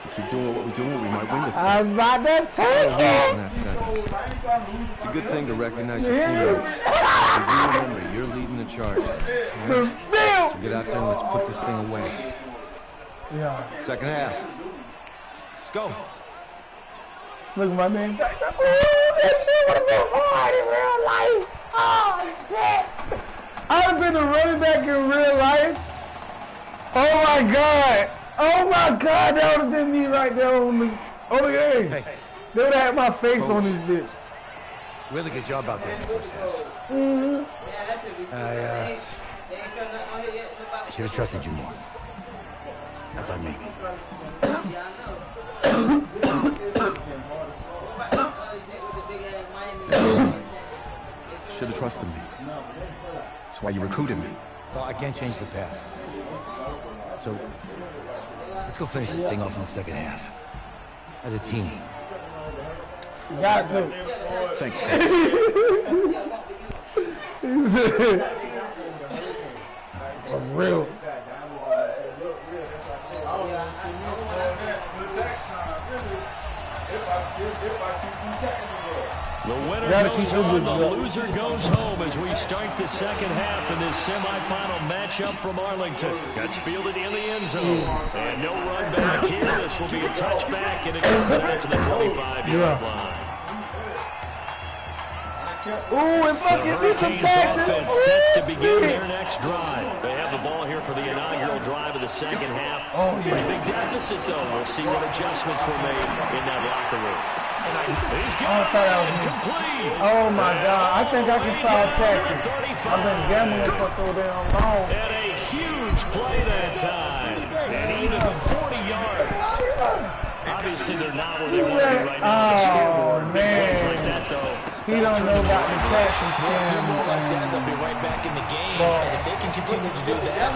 We keep doing what we're doing, we might win this thing. I'm about to take it. It's a good thing to recognize your teammates. But you remember, you're leading the charge. Right? So get out there and let's put this thing away. Yeah. 2nd half. Let's go. Look at my man. Oh, that shit would have been hard in real life. Oh, shit. I'd have been a running back in real life. Oh, my God. Oh, my God. That would have been me right there on the game. Hey. They would have had my face on this bitch. Really good job out there in the first half. I should have trusted you more. That's on me. Should have trusted me. That's why you recruited me. Well, I can't change the past. So, let's go finish this thing off in the 2nd half. As a team. You got to. Thanks, For real. The winner goes on, the loser goes home as we start the 2nd half in this semifinal matchup from Arlington. That's fielded in the end zone. And no run back here. This will be a touchback, and it comes out to the 25-yard line. Ooh, if I get me some taxes. Offense set to begin their next drive. They have the ball here for the inaugural drive of the 2nd half. Pretty big deficit, though. We'll see what adjustments were made in that locker room. He's complete. Oh, my God. I think I can file taxes. I've been gambling for so damn long. And a huge play that time. And even 40 yards. Obviously, they're not where they want to be right now. Oh, man. Plays like that, though. He don't know about the passion. They'll be right back in the game, and if they can continue to do that,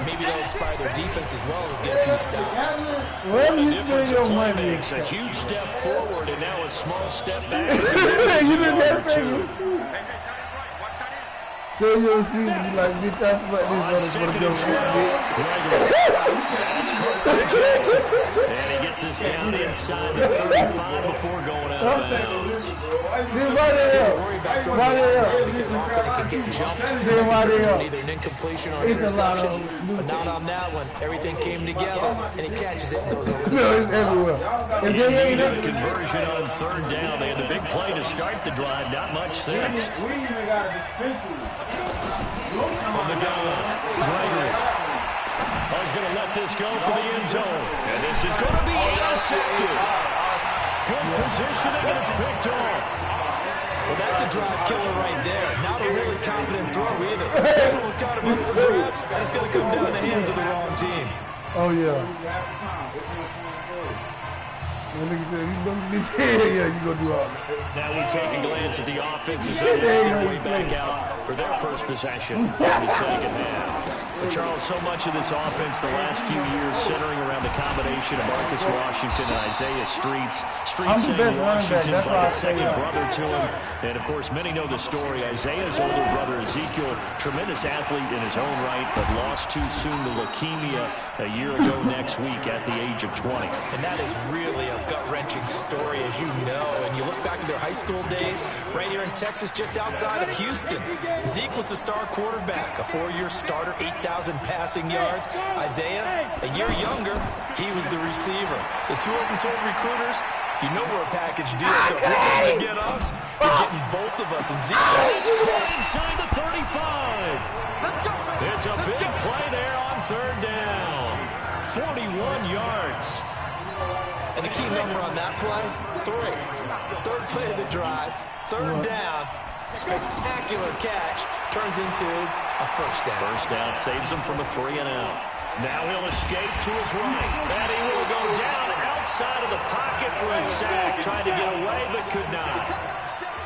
maybe they'll inspire their defense as well and get a few stops. Where do you spend your money? Makes a huge step forward, and now a small step back. As he loses you didn't number 2. So your season be like, bitch, I sweat this on the That's Carter Jackson. And he gets us down inside the 35 before going out of bounds. Because often it can get jumped on either an incompletion or an interception. But not on that one. Everything came together, and he catches it and goes over the No, it's everywhere. If they needed a conversion on third down. They had the big play to start the drive. Not much since. We even got a dispensary. From the goal line, Gregory. He's going to let this go for the end zone. And this is going to be intercepted. Good positioning, and it's picked off. Well, that's a drive killer right there. Not a really confident throw either. This one was kind of up for grabs, and it's going to come down in the hands of the wrong team. Oh, yeah. Yeah, you gonna do all that. Now we take a glance at the offenses that are their way back out for their first possession in the second half. But Charles, so much of this offense the last few years centering around the combination of Marcus Washington and Isaiah Streets. Streets saying Washington's like a second brother to him. And, of course, many know the story. Isaiah's older brother, Ezekiel, tremendous athlete in his own right, but lost too soon to leukemia a year ago next week at the age of 20. And that is really a gut-wrenching story, as you know. And you look back at their high school days, right here in Texas, just outside of Houston. Zeke was the star quarterback, a 4-year starter, 8,000 passing yards. Isaiah, a year younger, he was the receiver. The two of them told recruiters, you know we're a package deal, so if you're trying to get us, you're getting both of us. And Zeke, it's caught inside the 35. It's a big play there on third down. 41 yards. And the key number on that play, 3. Third play of the drive, third down, spectacular catch, turns into a first down. First down saves him from a 3-and-out. Now he'll escape to his right. And he will go down outside of the pocket for a sack. Tried to get away, but could not.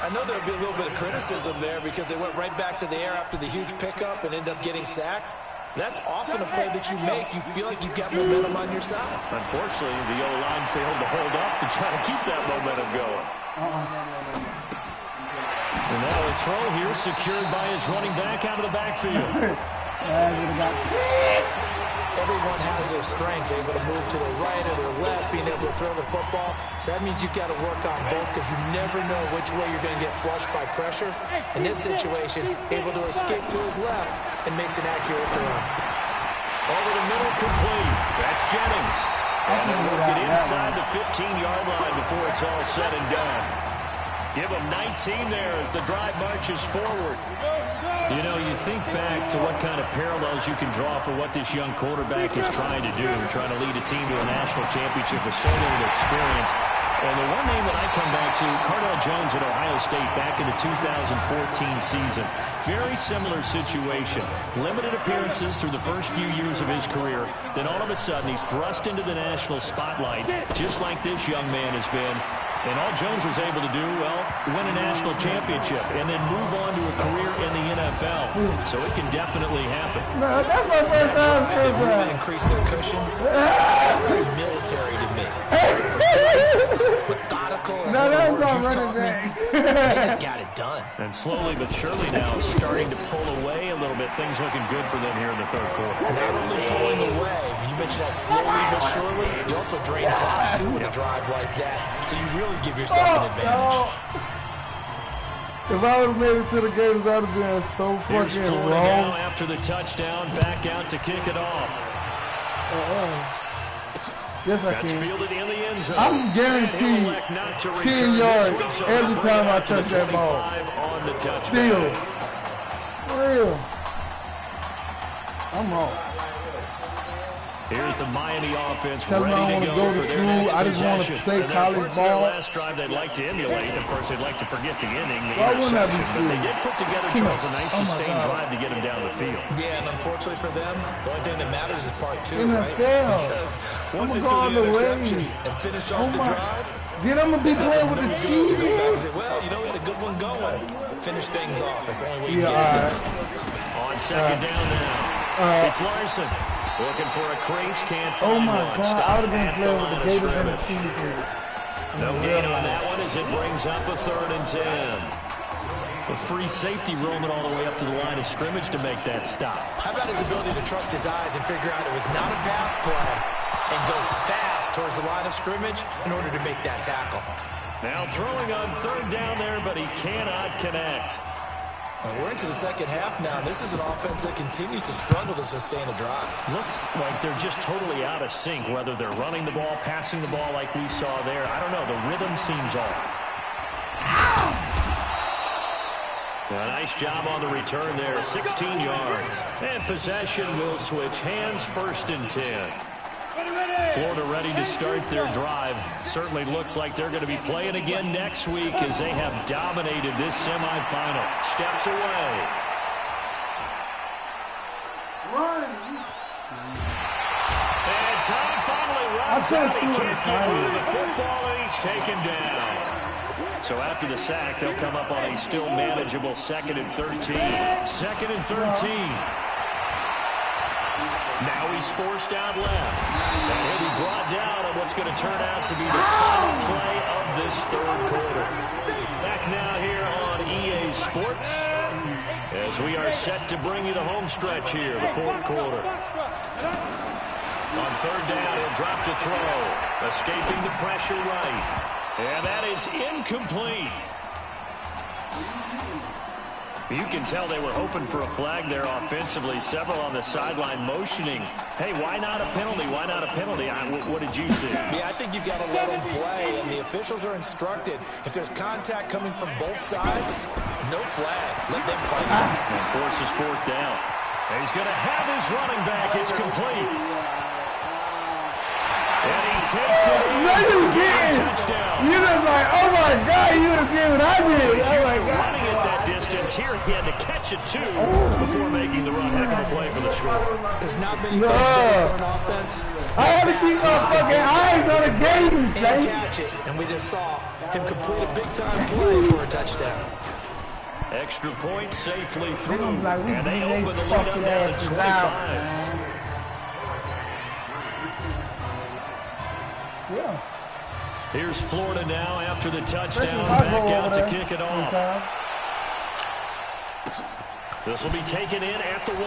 I know there'll be a little bit of criticism there because they went right back to the air after the huge pickup and ended up getting sacked. That's often a play that you make. You feel like you've got momentum on your side. Unfortunately, the O-line failed to hold up to try to keep that momentum going. And now a throw here secured by his running back out of the backfield. Everyone has their strengths, able to move to the right or their left, being able to throw the football. So that means you've got to work on both because you never know which way you're going to get flushed by pressure. In this situation, able to escape to his left and makes an accurate throw. Over the middle, complete. That's Jennings. And they'll work it inside the 15-yard line before it's all said and done. Give them 19 there as the drive marches forward. You know, you think back to what kind of parallels you can draw for what this young quarterback is trying to do, trying to lead a team to a national championship with so little experience. And the one name that I come back to, Cardell Jones at Ohio State back in the 2014 season. Very similar situation. Limited appearances through the first few years of his career. Then all of a sudden he's thrust into the national spotlight, just like this young man has been. And all Jones was able to do, well, win a national championship and then move on to a career in the NFL. So it can definitely happen. No, that's my first time saying that. Increase their cushion. Felt very military to me. Precise, methodical, as the words you've taught me. They just got it done. And slowly but surely now starting to pull away a little bit. Things looking good for them here in the third quarter. Not only pulling away, but you mentioned that slowly but surely, you also drain clock too with a drive like that. So you really give yourself an advantage. If I would have made it to the Gators, I would have been so fucking wrong. Now after the touchdown, back out to kick it off. Yes, I That's can. fielded in the end zone. I'm guaranteed 10 yards every time I touch that ball. On the touchback. Still. For real. I'm wrong. Here's the Miami offense Tell ready me I to want go to go to for their school. next I just want to possession. play And college parts of their ball. last drive they'd like to emulate. Of course, they'd like to forget the inning, the Why wouldn't that be interception. But they true? did put together, Charles, a nice sustained drive to get him down the field. Yeah, and unfortunately for them, the only thing that matters is part 2, NFL. right? Because once they threw the interception and finish off the drive, then I'm going to be playing with the cheese here. well, you know, we had a good one going. Finish things off. That's the only way you Yeah, get it done. On second down now. It's Larson. Looking for a crease, can't find Oh my one. God, I would have been playing with the Gators and the cheese here. No gain on that one as it brings up a 3rd and 10. A free safety roaming all the way up to the line of scrimmage to make that stop. How about his ability to trust his eyes and figure out it was not a pass play and go fast towards the line of scrimmage in order to make that tackle. Now throwing on third down there, but he cannot connect. And we're into the second half now. This is an offense that continues to struggle to sustain a drive. Looks like they're just totally out of sync, whether they're running the ball, passing the ball like we saw there. I don't know. The rhythm seems off. A nice job on the return there, 16 yards. And possession will switch hands, 1st and 10. Florida ready to start their drive. Certainly looks like they're going to be playing again next week as they have dominated this semifinal. Steps away. And Tom finally runs out. He can't get rid of the football, and he's taken down. So after the sack, they'll come up on a still manageable 2nd and 13. 2nd and 13. Now he's forced out left. And he'll be brought down on what's going to turn out to be the final play of this 3rd quarter. Back now here on EA Sports as we are set to bring you the home stretch here, the 4th quarter. On 3rd down, he'll drop to throw. Escaping the pressure right. And that is incomplete. You can tell they were hoping for a flag there offensively. Several on the sideline motioning. Hey, why not a penalty? Why not a penalty? What did you see? Yeah, I think you've got to let them play, and the officials are instructed. If there's contact coming from both sides, no flag. Let them fight it out. And forces 4th down. And he's going to have his running back. It's complete. And he takes it in. Touchdown. You was like, oh my God, you would have given what I did. He's used to running at that distance. Here he had to catch it too before making the run. Heck of a play for the score. There's not many things better for an offense. I had to keep my fucking eyes on the game. And catch it. And we just saw him complete a big-time play for a touchdown. Extra point safely through. And they open the lead up now to 25. Yeah. Here's Florida now after the touchdown, back out to kick it off. This will be taken in at the 1.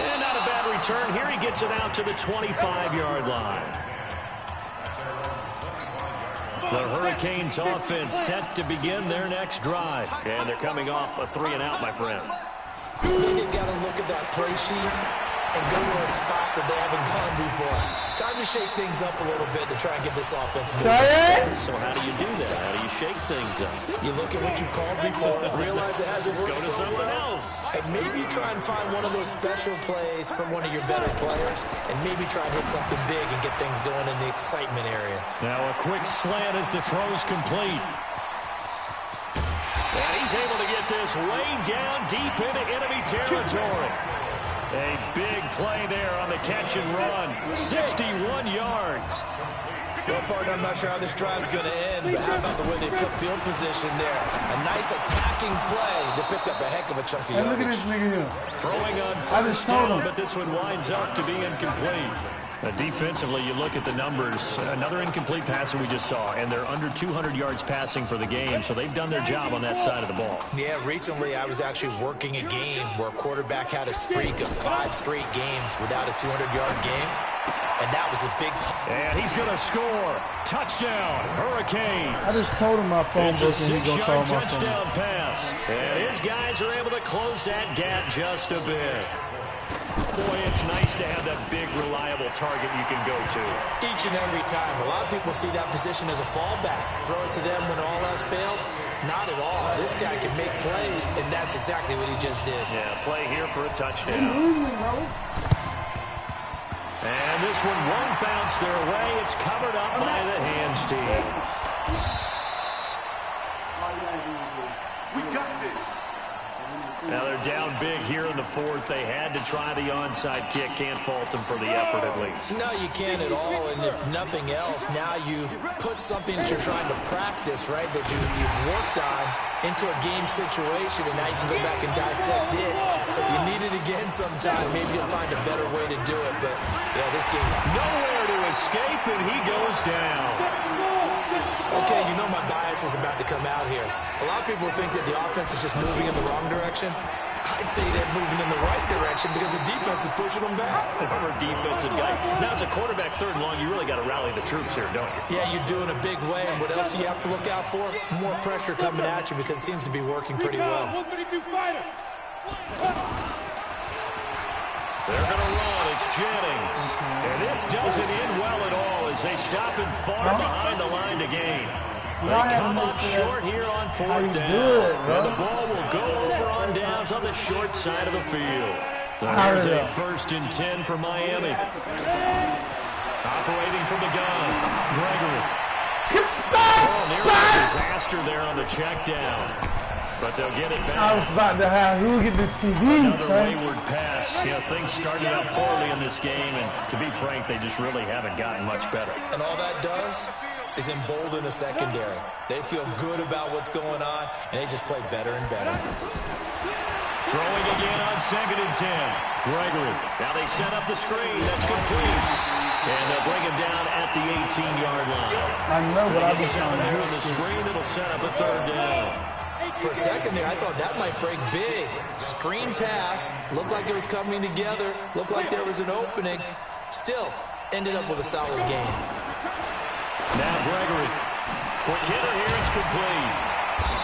And not a bad return. Here he gets it out to the 25-yard line. The Hurricanes offense set to begin their next drive. And they're coming off a 3-and-out, my friend. They've got to look at that play sheet and go to a spot that they haven't gone before. Time to shake things up a little bit to try and get this offense moving. So how do you do that? How do you shake things up? You look at what you called before, realize it hasn't worked. Go to someone else. And maybe try and find one of those special plays from one of your better players, and maybe try and hit something big and get things going in the excitement area. Now a quick slant as the throw's complete. And he's able to get this way down deep into enemy territory. A big play there on the catch and run. 61 yards. Well, partner, I'm not sure how this drive's going to end, but how about the way they flip field position there? A nice attacking play that picked up a heck of a chunk of yardage. Look at this nigga here. Throwing on 1st down, but this one winds up to be incomplete. Defensively, you look at the numbers. Another incomplete passer we just saw, and they're under 200 yards passing for the game, so they've done their job on that side of the ball. Yeah, recently I was actually working a game where a quarterback had a streak of 5 straight games without a 200-yard game, and that was a big And he's going to score. Touchdown, Hurricanes. I just told him my phone It's a broke and he's going to call 6-yard my phone. touchdown pass. And his guys are able to close that gap just a bit. Boy, it's nice to have that big, reliable target you can go to. Each and every time. A lot of people see that position as a fallback. Throw it to them when all else fails. Not at all. This guy can make plays, and that's exactly what he just did. Yeah, play here for a touchdown. And this one won't bounce their way. It's covered up by the hands team. We got this. Now they're down big here in the 4th. They had to try the onside kick. Can't fault them for the effort at least. No, you can't at all. And if nothing else, now you've put something that you're trying to practice, right, that you've worked on into a game situation, and now you can go back and dissect it. So if you need it again sometime, maybe you'll find a better way to do it. But, yeah, this game. Nowhere to escape, and he goes down. Okay, you know my bias is about to come out here. A lot of people think that the offense is just moving in the wrong direction. I'd say they're moving in the right direction because the defense is pushing them back. Former defensive guy. Now, as a quarterback, third and long, you really got to rally the troops here, don't you? Yeah, you do in a big way. And what else do you have to look out for? More pressure coming at you because it seems to be working pretty well. They're going to run. It's Jennings. And this doesn't end well at all as they stop him far behind the line to gain. They come up short here on fourth down. And the ball will go over on downs on the short side of the field. There's a 1st and 10 for Miami. Operating from the gun, Gregory. Oh, near a disaster there on the check down. But they'll get it back. I was about to have who get the TV. Another wayward pass. You know, things started out poorly in this game, and to be frank, they just really haven't gotten much better. And all that does is embolden a secondary. They feel good about what's going on, and they just play better and better. Throwing again on 2nd and 10. Gregory. Now they set up the screen. That's complete. And they'll bring him down at the 18-yard line. I know, but I'll be down there on the screen. It'll set up a 3rd down. For a second there, I thought that might break big. Screen pass. Looked like it was coming together. Looked like there was an opening. Still, ended up with a solid game. Now Gregory. Quick hitter here. It's complete.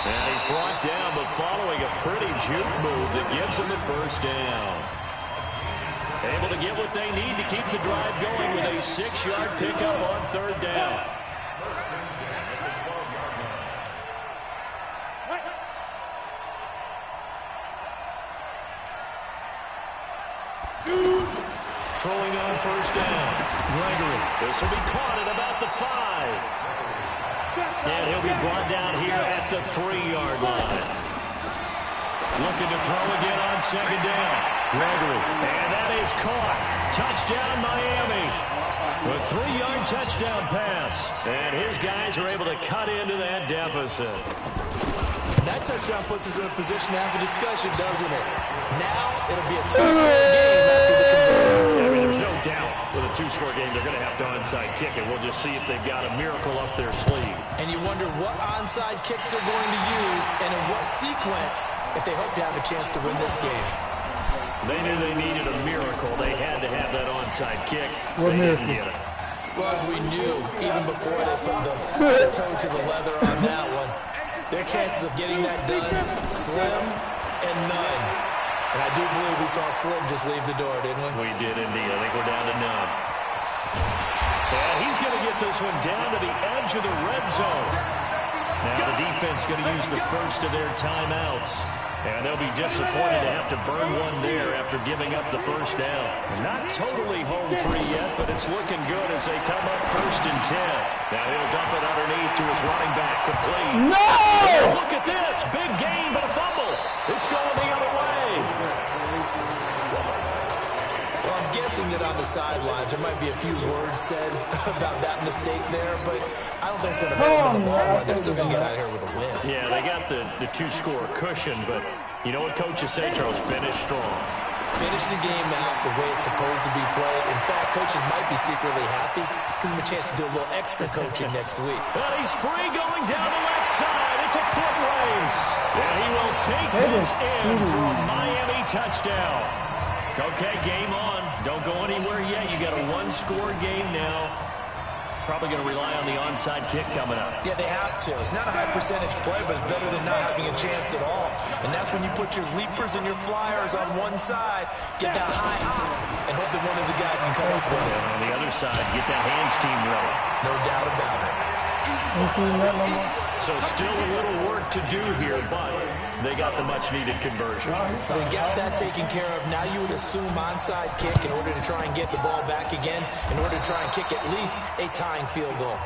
And he's brought down, but following a pretty juke move that gives him the 1st down. Able to get what they need to keep the drive going with a 6-yard pickup on 3rd down. Throwing on 1st down. Gregory. This will be caught at about the 5. And he'll be brought down here at the 3-yard line. Looking to throw again on 2nd down. Gregory. And that is caught. Touchdown, Miami. A 3-yard touchdown pass. And his guys are able to cut into that deficit. That touchdown puts us in a position to have a discussion, doesn't it? Now it'll be a 2-score game after the conversion. Yeah, I mean, there's no doubt with a 2-score game they're going to have to onside kick it. We'll just see if they've got a miracle up their sleeve. And you wonder what onside kicks they're going to use and in what sequence if they hope to have a chance to win this game. They knew they needed a miracle. They had to have that onside kick. They didn't get it. Well, as we knew, even before they put the toe to the leather on that one, their chances of getting that done, slim and none. And I do believe we saw Slim just leave the door, didn't we? We did indeed. I think we're down to none. And he's going to get this one down to the edge of the red zone. Now the defense going to use the first of their timeouts. And they'll be disappointed to have to burn one there after giving up the 1st down. Not totally home free yet, but it's looking good as they come up 1st and 10. Now he'll dump it underneath to his running back, complete. No! Oh, look at this. Big gain, but a fumble. It's going the other way. Well, I'm guessing that on the sidelines there might be a few words said about that mistake there, but I don't think it's going to hurt them in the long run. They're still going to get out of here with a win. Yeah, they got the 2-score cushion, but you know what coaches say, Charles? Finish strong. Finish the game out the way it's supposed to be played. In fact, coaches might be secretly happy. Gives them a chance to do a little extra coaching next week. Well, he's free going down the left side. It's a foot race. And he will take this in for a Miami touchdown. Okay, game on. Don't go anywhere yet. You got a 1-score game now. Probably going to rely on the onside kick coming up. Yeah, they have to. It's not a high percentage play, but it's better than not having a chance at all. And that's when you put your leapers and your flyers on one side, get that high hop, and hope that one of the guys can come up with it. And on the other side, get that hands team ready. No doubt about it. So still a little work to do here, but they got the much-needed conversion. So they got that taken care of. Now you would assume onside kick in order to try and get the ball back again, in order to try and kick at least a tying field goal.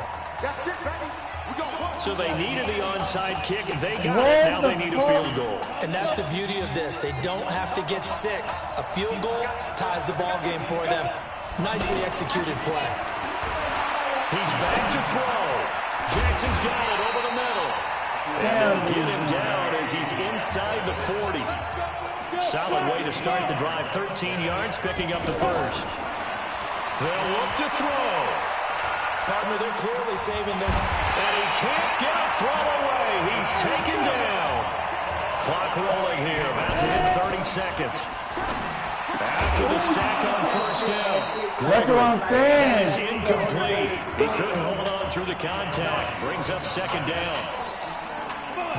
So they needed the onside kick, and they got it. Now they need a field goal. And that's the beauty of this. They don't have to get 6. A field goal ties the ball game for them. Nicely executed play. He's back to throw. Jackson's got it over the middle. And they'll get him down as he's inside the 40. Solid way to start the drive. 13 yards, picking up the first. They'll look to throw. Partner, they're clearly saving this. And he can't get a throw away. He's taken down. Clock rolling here. About to hit 30 seconds. After the sack on first down. That's what I'm saying. That is incomplete. He couldn't hold on through the contact. Brings up second down.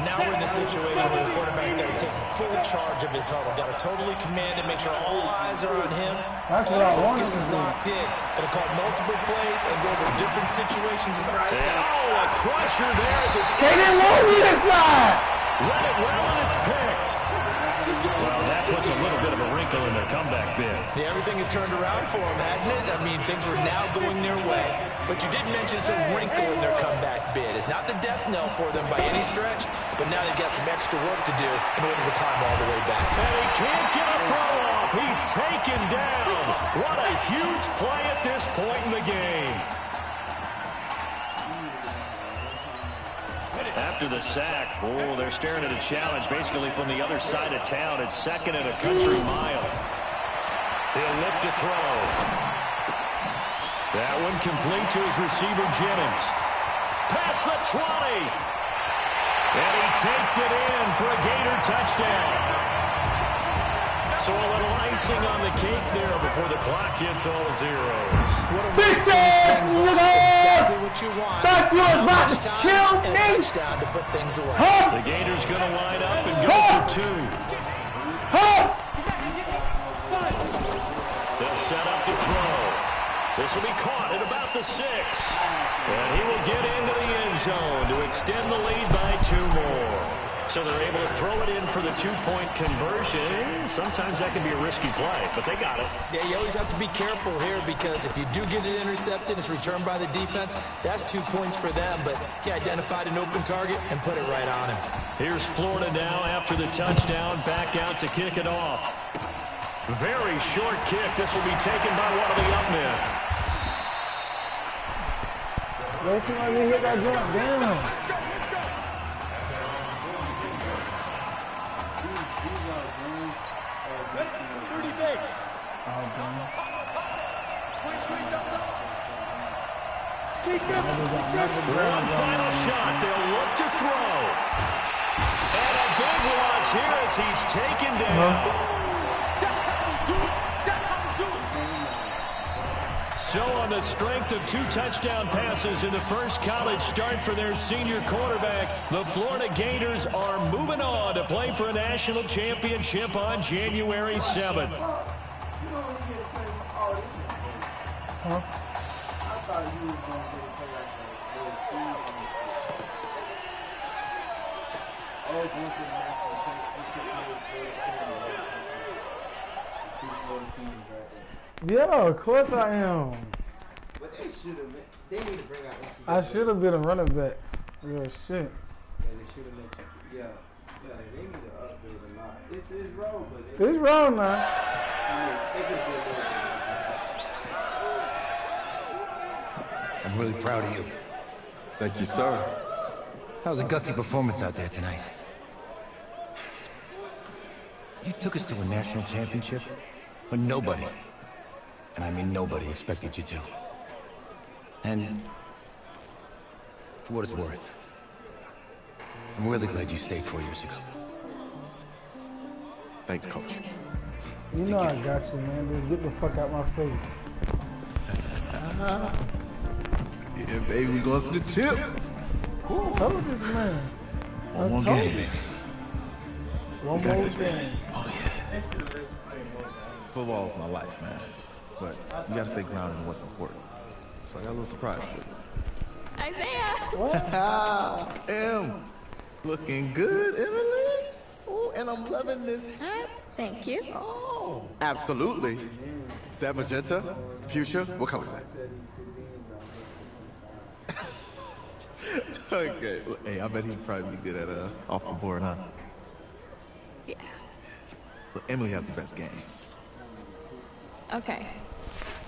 Now we're in the situation where the quarterback's got to take full charge of his huddle. Got to totally command and make sure all eyes are on him. That's what I wanted Focus is locked in. Going to call multiple plays and go over different situations inside. Oh, a crusher there as it's They didn't want me to fly. Let it well and it's picked. Well, that puts a little bit of a wrinkle in their comeback bid. Yeah, everything had turned around for them, hadn't it? I mean, things were now going their way. But you did mention it's a wrinkle in their comeback bid. It's not the death knell for them by any stretch, but now they've got some extra work to do in order to climb all the way back. And he can't get a throw off. He's taken down. What a huge play at this point in the game. After the sack, oh, they're staring at a challenge basically from the other side of town. It's second and a country mile. He'll look to throw. That one complete to his receiver, Jennings. Past the 20. And he takes it in for a Gator touchdown. So a little icing on the cake there before the clock hits all zeros. What a way to finish things off. Exactly what you want. Thought you was about to kill and a me. touchdown to put things away. The Gators going to line up and go for two. They'll set up to throw. This will be caught at about the 6. And he will get into the end zone to extend the lead by 2 more. So they're able to throw it in for the 2-point conversion. Sometimes that can be a risky play, but they got it. Yeah, you always have to be careful here because if you do get it intercepted, it's returned by the defense. That's 2 points for them, but he identified an open target and put it right on him. Here's Florida now after the touchdown, back out to kick it off. Very short kick. This will be taken by one of the up men. Let's see if I can hit that jump down. One final shot. They'll look to throw. And a big loss here as he's taken down. So on the strength of 2 touchdown passes in the first college start for their senior quarterback, the Florida Gators are moving on to play for a national championship on January 7th. Huh? Yeah, of course I am. But they should have. They need to bring out NCAA. I should have been a running back. Real shit. Yeah, they should have let you. Yeah, they need to upgrade a lot. It's wrong, but it's wrong now. They could do I'm really proud of you. Thank you, sir. That was a gutsy performance out there tonight. You took us to a national championship when nobody, and I mean nobody, expected you to. And for what it's worth, I'm really glad you stayed 4 years ago. Thanks, Coach. You know I got you, man. Just get the fuck out my face. Yeah, baby, we going to the chip. Who told this man? One more game, baby. One got more this, game. baby. Oh, yeah. Football is my life, man. But you got to stay grounded in what's important. So I got a little surprise for you. Isaiah! M. Looking good, Emily. Oh, and I'm loving this hat. Thank you. Oh, absolutely. Is that magenta? Fuchsia? What color is that? Okay. Well, hey, I bet he'd probably be good at off the board, huh? Yeah. Well, Emily has the best games. Okay.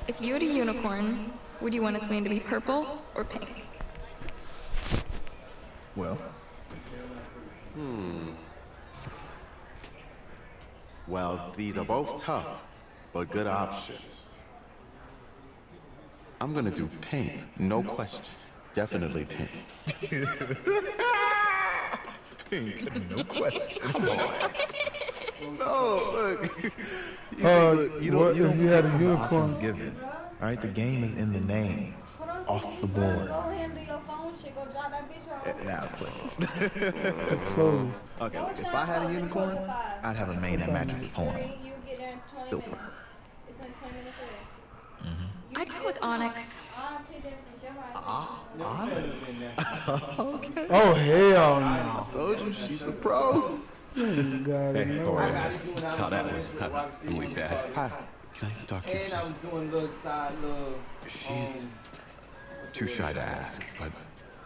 If you had a unicorn, would you want its mane to be purple or pink? Well. Well, these are both tough, but good options. I'm I'm gonna do pink, no question. Definitely pink. Pink, no question. Come on. No, look. You don't pick from the options given. All right, the game is in the name. Off the board. Go handle your phone shit. Go drop that bitch off. Now it's clear. It's closed. Okay, look, if I had a unicorn, I'd have a mane that matches his horn. Silver. I'd go with Onyx. Onyx. Okay. Oh, hell no. I told you, she's a pro. Hey, how are you? Todd Atwood. Emily's dad. Hi. Can I talk to you? And I was doing little side little. She's too shy to ask, but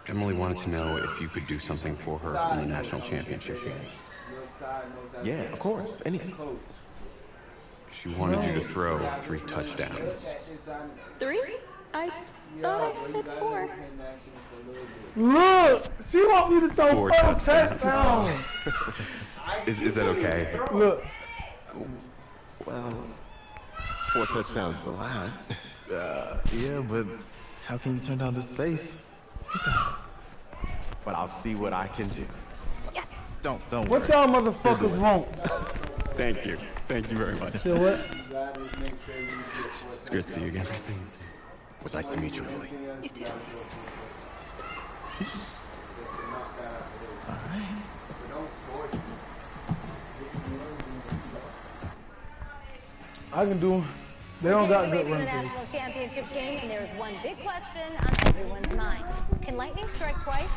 Emily wanted to know if you could do something for her in the national championship game. Yeah, of course. Anything. She wanted you to throw 3 touchdowns. 3? I thought I said 4. Look, she want me to throw 4 4 touchdowns. touchdowns. Is that okay? Look. Well, 4 touchdowns is a lot. Yeah, but how can you turn down this space? But I'll see what I can do. Yes. Don't worry. What y'all motherfuckers want? Thank you. Thank you very much. So what? It's good to see you again. It was nice to meet you, Emily. You too. I can do. They don't got good the run national championship game, and there's one big question on everyone's mind. Can lightning strike twice?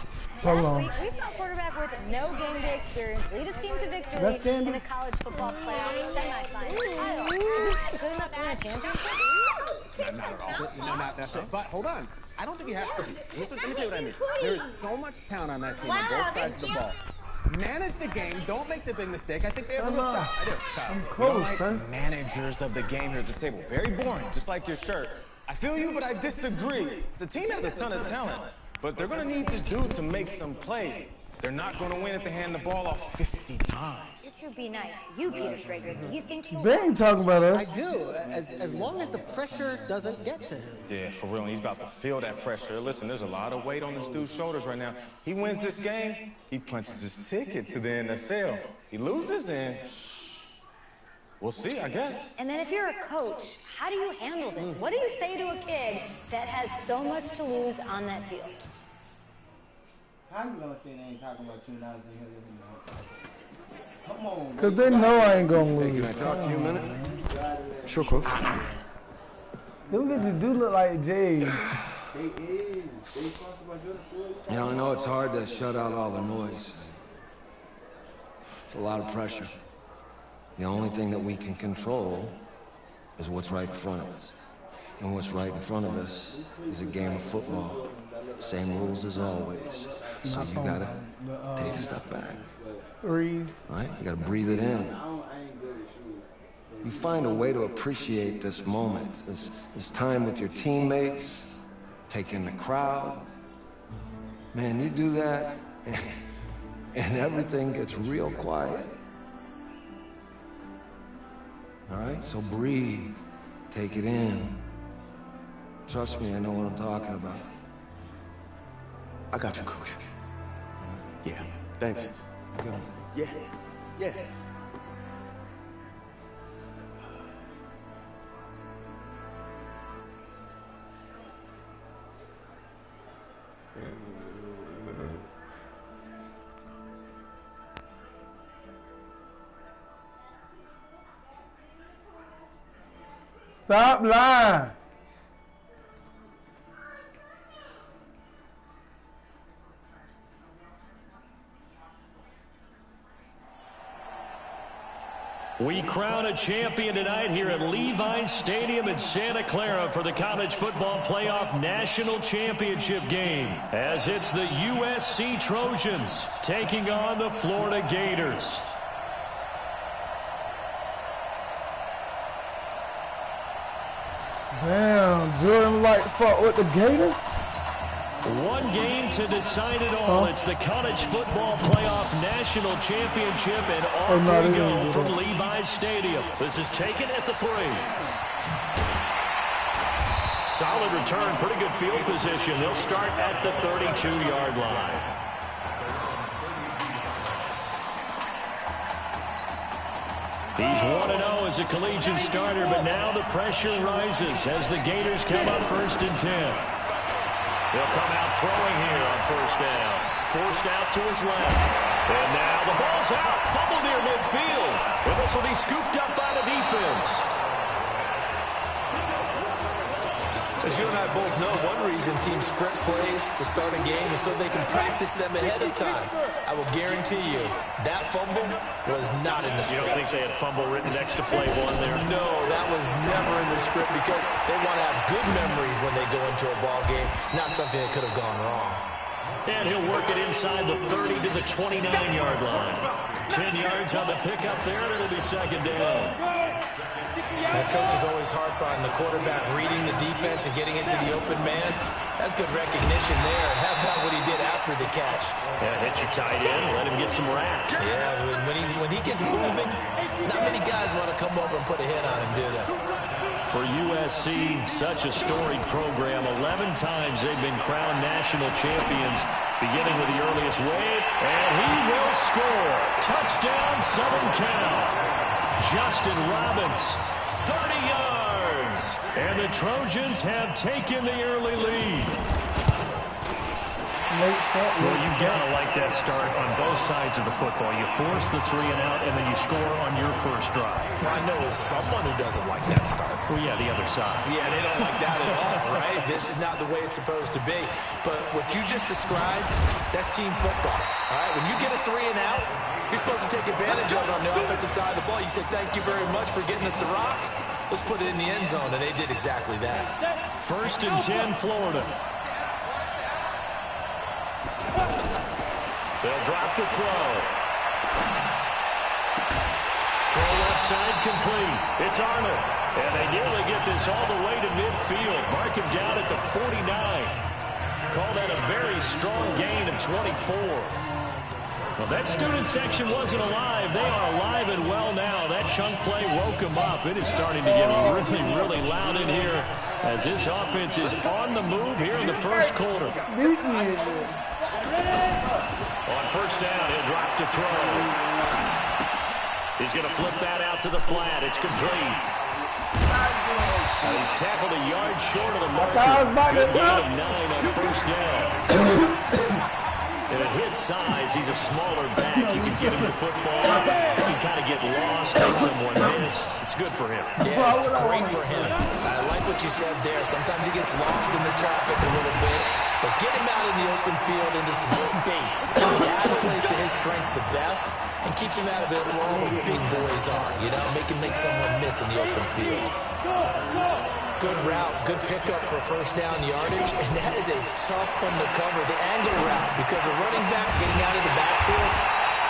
Hold Last on. week, we saw a quarterback with no game day experience lead his team to victory That's game in day? the college football playoff semifinal. Kyle, is this guy good enough to win a championship? Not at all. No, not that's it. But hold on. I don't think he has to be. Let me tell you what I mean. There's so much talent on that team on both sides of the ball. Manage the game. Don't make the big mistake. I think they have a real shot. I do. Kyle, I'm we close, don't like son. managers of the game here at the table. Very boring, just like your shirt. I feel you, but I disagree. The team has a ton of talent, but they're going to need this dude to make some plays. They're not going to win if they hand the ball off 50 times. You two be nice. You, Peter Schrager, do you think he'll... They ain't talking about us. I do, as long as the pressure doesn't get to him. Yeah, for real, and he's about to feel that pressure. Listen, there's a lot of weight on this dude's shoulders right now. He wins this game, he punches his ticket to the NFL. He loses, and we'll see, I guess. And then if you're a coach, how do you handle this? What do you say to a kid that has so much to lose on that field? How you gonna say they ain't talking about you now? Come on. Cause they know I ain't gonna lose. Hey, can I talk to you a minute? Sure, coach. Them bitches do look like Jay. They is. They talk about you. You know, I know it's hard to shut out all the noise. It's a lot of pressure. The only thing that we can control is what's right in front of us. And what's right in front of us is a game of football. Same rules as always. So you gotta take a step back. Breathe. Right? You gotta breathe it in. You find a way to appreciate this moment, this time with your teammates, take in the crowd. Man, you do that, and everything gets real quiet. All right? So breathe. Take it in. Trust me, I know what I'm talking about. I got you, coach. Yeah, thanks. Yeah, yeah. Stop lying. We crown a champion tonight here at Levi's Stadium in Santa Clara for the College Football Playoff National Championship game, as it's the USC Trojans taking on the Florida Gators. Damn, Jordan like fought with the Gators? One game to decide it all. It's the College Football Playoff National Championship, and off we go from Levi's Stadium. This is taken at the 3. Solid return, pretty good field position. They'll start at the 32-yard line. He's 1-0 as a collegiate starter, but now the pressure rises as the Gators come up 1st and 10. He'll come out throwing here on 1st down. Forced out to his left. And now the ball's out. Fumble near midfield. And this will be scooped up by the defense. As you and I both know, one reason teams script plays to start a game is so they can practice them ahead of time. I will guarantee you, that fumble was not in the script. You don't think they had fumble written next to play one there? No, that was never in the script because they want to have good memories when they go into a ball game, not something that could have gone wrong. And he'll work it inside the 30 to the 29-yard line. 10 yards on the pickup there, and it'll be 2nd down. That coach is always harp on the quarterback reading the defense and getting into the open man. That's good recognition there. And how about what he did after the catch? Yeah, hit your tight end, let him get some rap. Yeah, when he gets moving, not many guys want to come over and put a hit on him, do they? For USC, such a storied program. 11 times they've been crowned national champions, beginning with the earliest wave. And he will score. Touchdown, Southern Cal. Justin Robbins, 30 yards. And the Trojans have taken the early lead. Well, you gotta like that start on both sides of the football. You force the 3 and out, and then you score on your first drive. Well, I know someone who doesn't like that start. Well, yeah, the other side. Yeah, they don't like that at all, right? This is not the way it's supposed to be. But what you just described, that's team football, all right? When you get a 3 and out, you're supposed to take advantage of it on the offensive side of the ball. You say, thank you very much for getting us the rock. Let's put it in the end zone, and they did exactly that. 1st and 10, Florida. They'll drop the throw. Throw left side complete. It's Arnold. And they nearly get this all the way to midfield. Mark him down at the 49. Call that a very strong gain of 24. Well, that student section wasn't alive. They are alive and well now. That chunk play woke them up. It is starting to get really, really loud in here as this offense is on the move here in the first quarter. On 1st down, he'll drop to throw. He's going to flip that out to the flat. It's complete. He's tackled a yard short of the marker. Good gain of 9 on 1st down. And at his size, he's a smaller back. You can get him the football. He can kind of get lost, make someone miss. It's good for him. Yeah, it's great for him. I like what you said there. Sometimes he gets lost in the traffic a little bit. But get him out in the open field into some space. That plays to his strengths the best and keeps him out of it where all the big boys are. You know, make someone miss in the open field. Good route, good pickup for 1st down yardage, and that is a tough one to cover, the angle route, because a running back getting out of the backfield,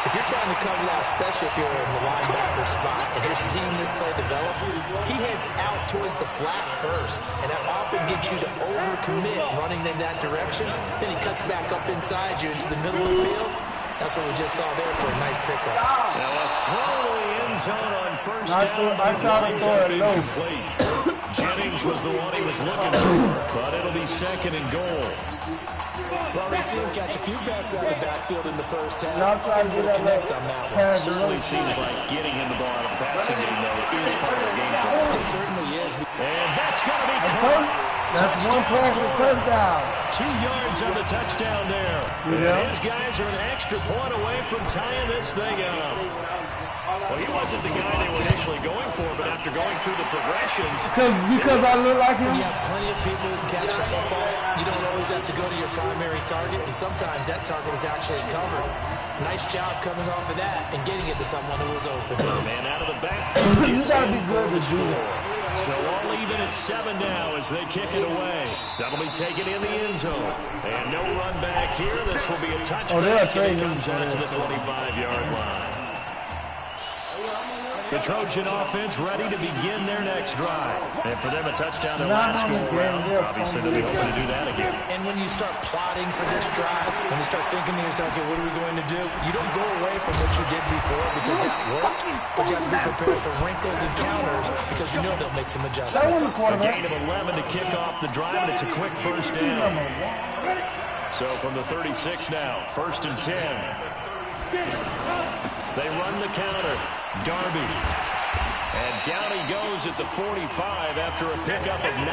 if you're trying to cover that, especially if you're in the linebacker spot and you're seeing this play develop, he heads out towards the flat first, and that often gets you to overcommit running in that direction. Then he cuts back up inside you into the middle of the field. That's what we just saw there for a nice pickup. Now a throw to the end zone on 1st down. The lines have been complete. Jennings was the one he was looking for, but it'll be 2nd and goal. Well, they see him catch a few passes out of the backfield in the first half. Able to connect on that one. Certainly seems like getting him the ball out of the passing game, though, is part of the game plan. It certainly is. And that's going to be caught. That's one pass for touchdown. 2 yards on the touchdown there. Yeah. And his guys are an extra point away from tying this thing up. Well, he wasn't the guy they were initially going for, but after going through the progressions... Because I look like him? When you have plenty of people who can catch the football, you don't always have to go to your primary target, and sometimes that target is actually covered. Nice job coming off of that and getting it to someone who was open. Man out of the backfield. You got to be good to do that. So all even at 7 now as they kick it away. That'll be taken in the end zone. And no run back here. This will be a touchback. Oh, and it comes out to the 25-yard line. The Trojan offense ready to begin their next drive. And for them, a touchdown their last go-around. Obviously, they'll be hoping to do that again. And when you start plotting for this drive, when you start thinking to yourself, okay, what are we going to do? You don't go away from what you did before because that worked, but you have to be prepared for wrinkles and counters because you know they'll make some adjustments. A gain of 11 to kick off the drive, and it's a quick first down. So from the 36 now, 1st and 10. They run the counter. Darby. And down he goes at the 45 after a pickup of 9.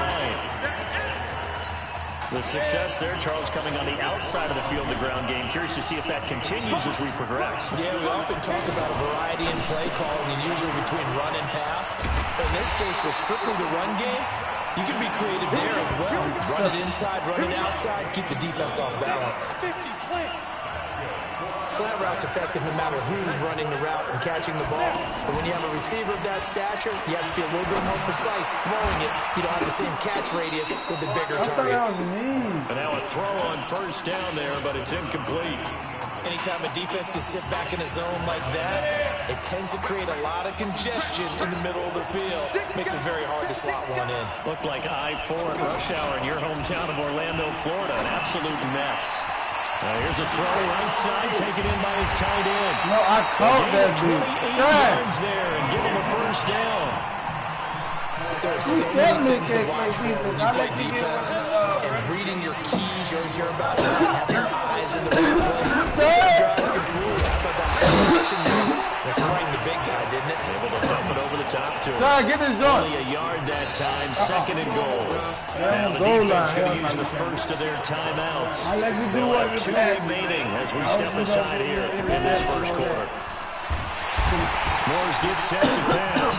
The success there, Charles, coming on the outside of the field, the ground game. Curious to see if that continues as we progress. Yeah, we often talk about a variety in play calling, and usually between run and pass. But in this case, with strictly the run game, you can be creative there as well. Run it inside, run it outside, keep the defense off balance. Slant route's effective no matter who's running the route and catching the ball. But when you have a receiver of that stature, you have to be a little bit more precise throwing it. You don't have the same catch radius with the bigger targets. And now a throw on 1st down there, but it's incomplete. Anytime a defense can sit back in a zone like that, it tends to create a lot of congestion in the middle of the field. Makes it very hard to slot one in. Looked like I-4 at rush hour in your hometown of Orlando, Florida. An absolute mess. Here's a throw right side, taken in by his tight end. No, I caught that dude. 28 yards there and give him a 1st down. There's so many things to watch for when you play defense. And reading your keys, you always hear about that. Having your eyes in the right place. Sometimes your eyes can fool you. How about that action there? That's right, the big guy, didn't it? Able to dump it over the top to him. Sorry, get this joint. Only a yard that time, 2nd and goal. Now the defense going to use the first of their timeouts. I let you do what you 2 remaining as we step aside here in this first quarter. Morris gets set to pass.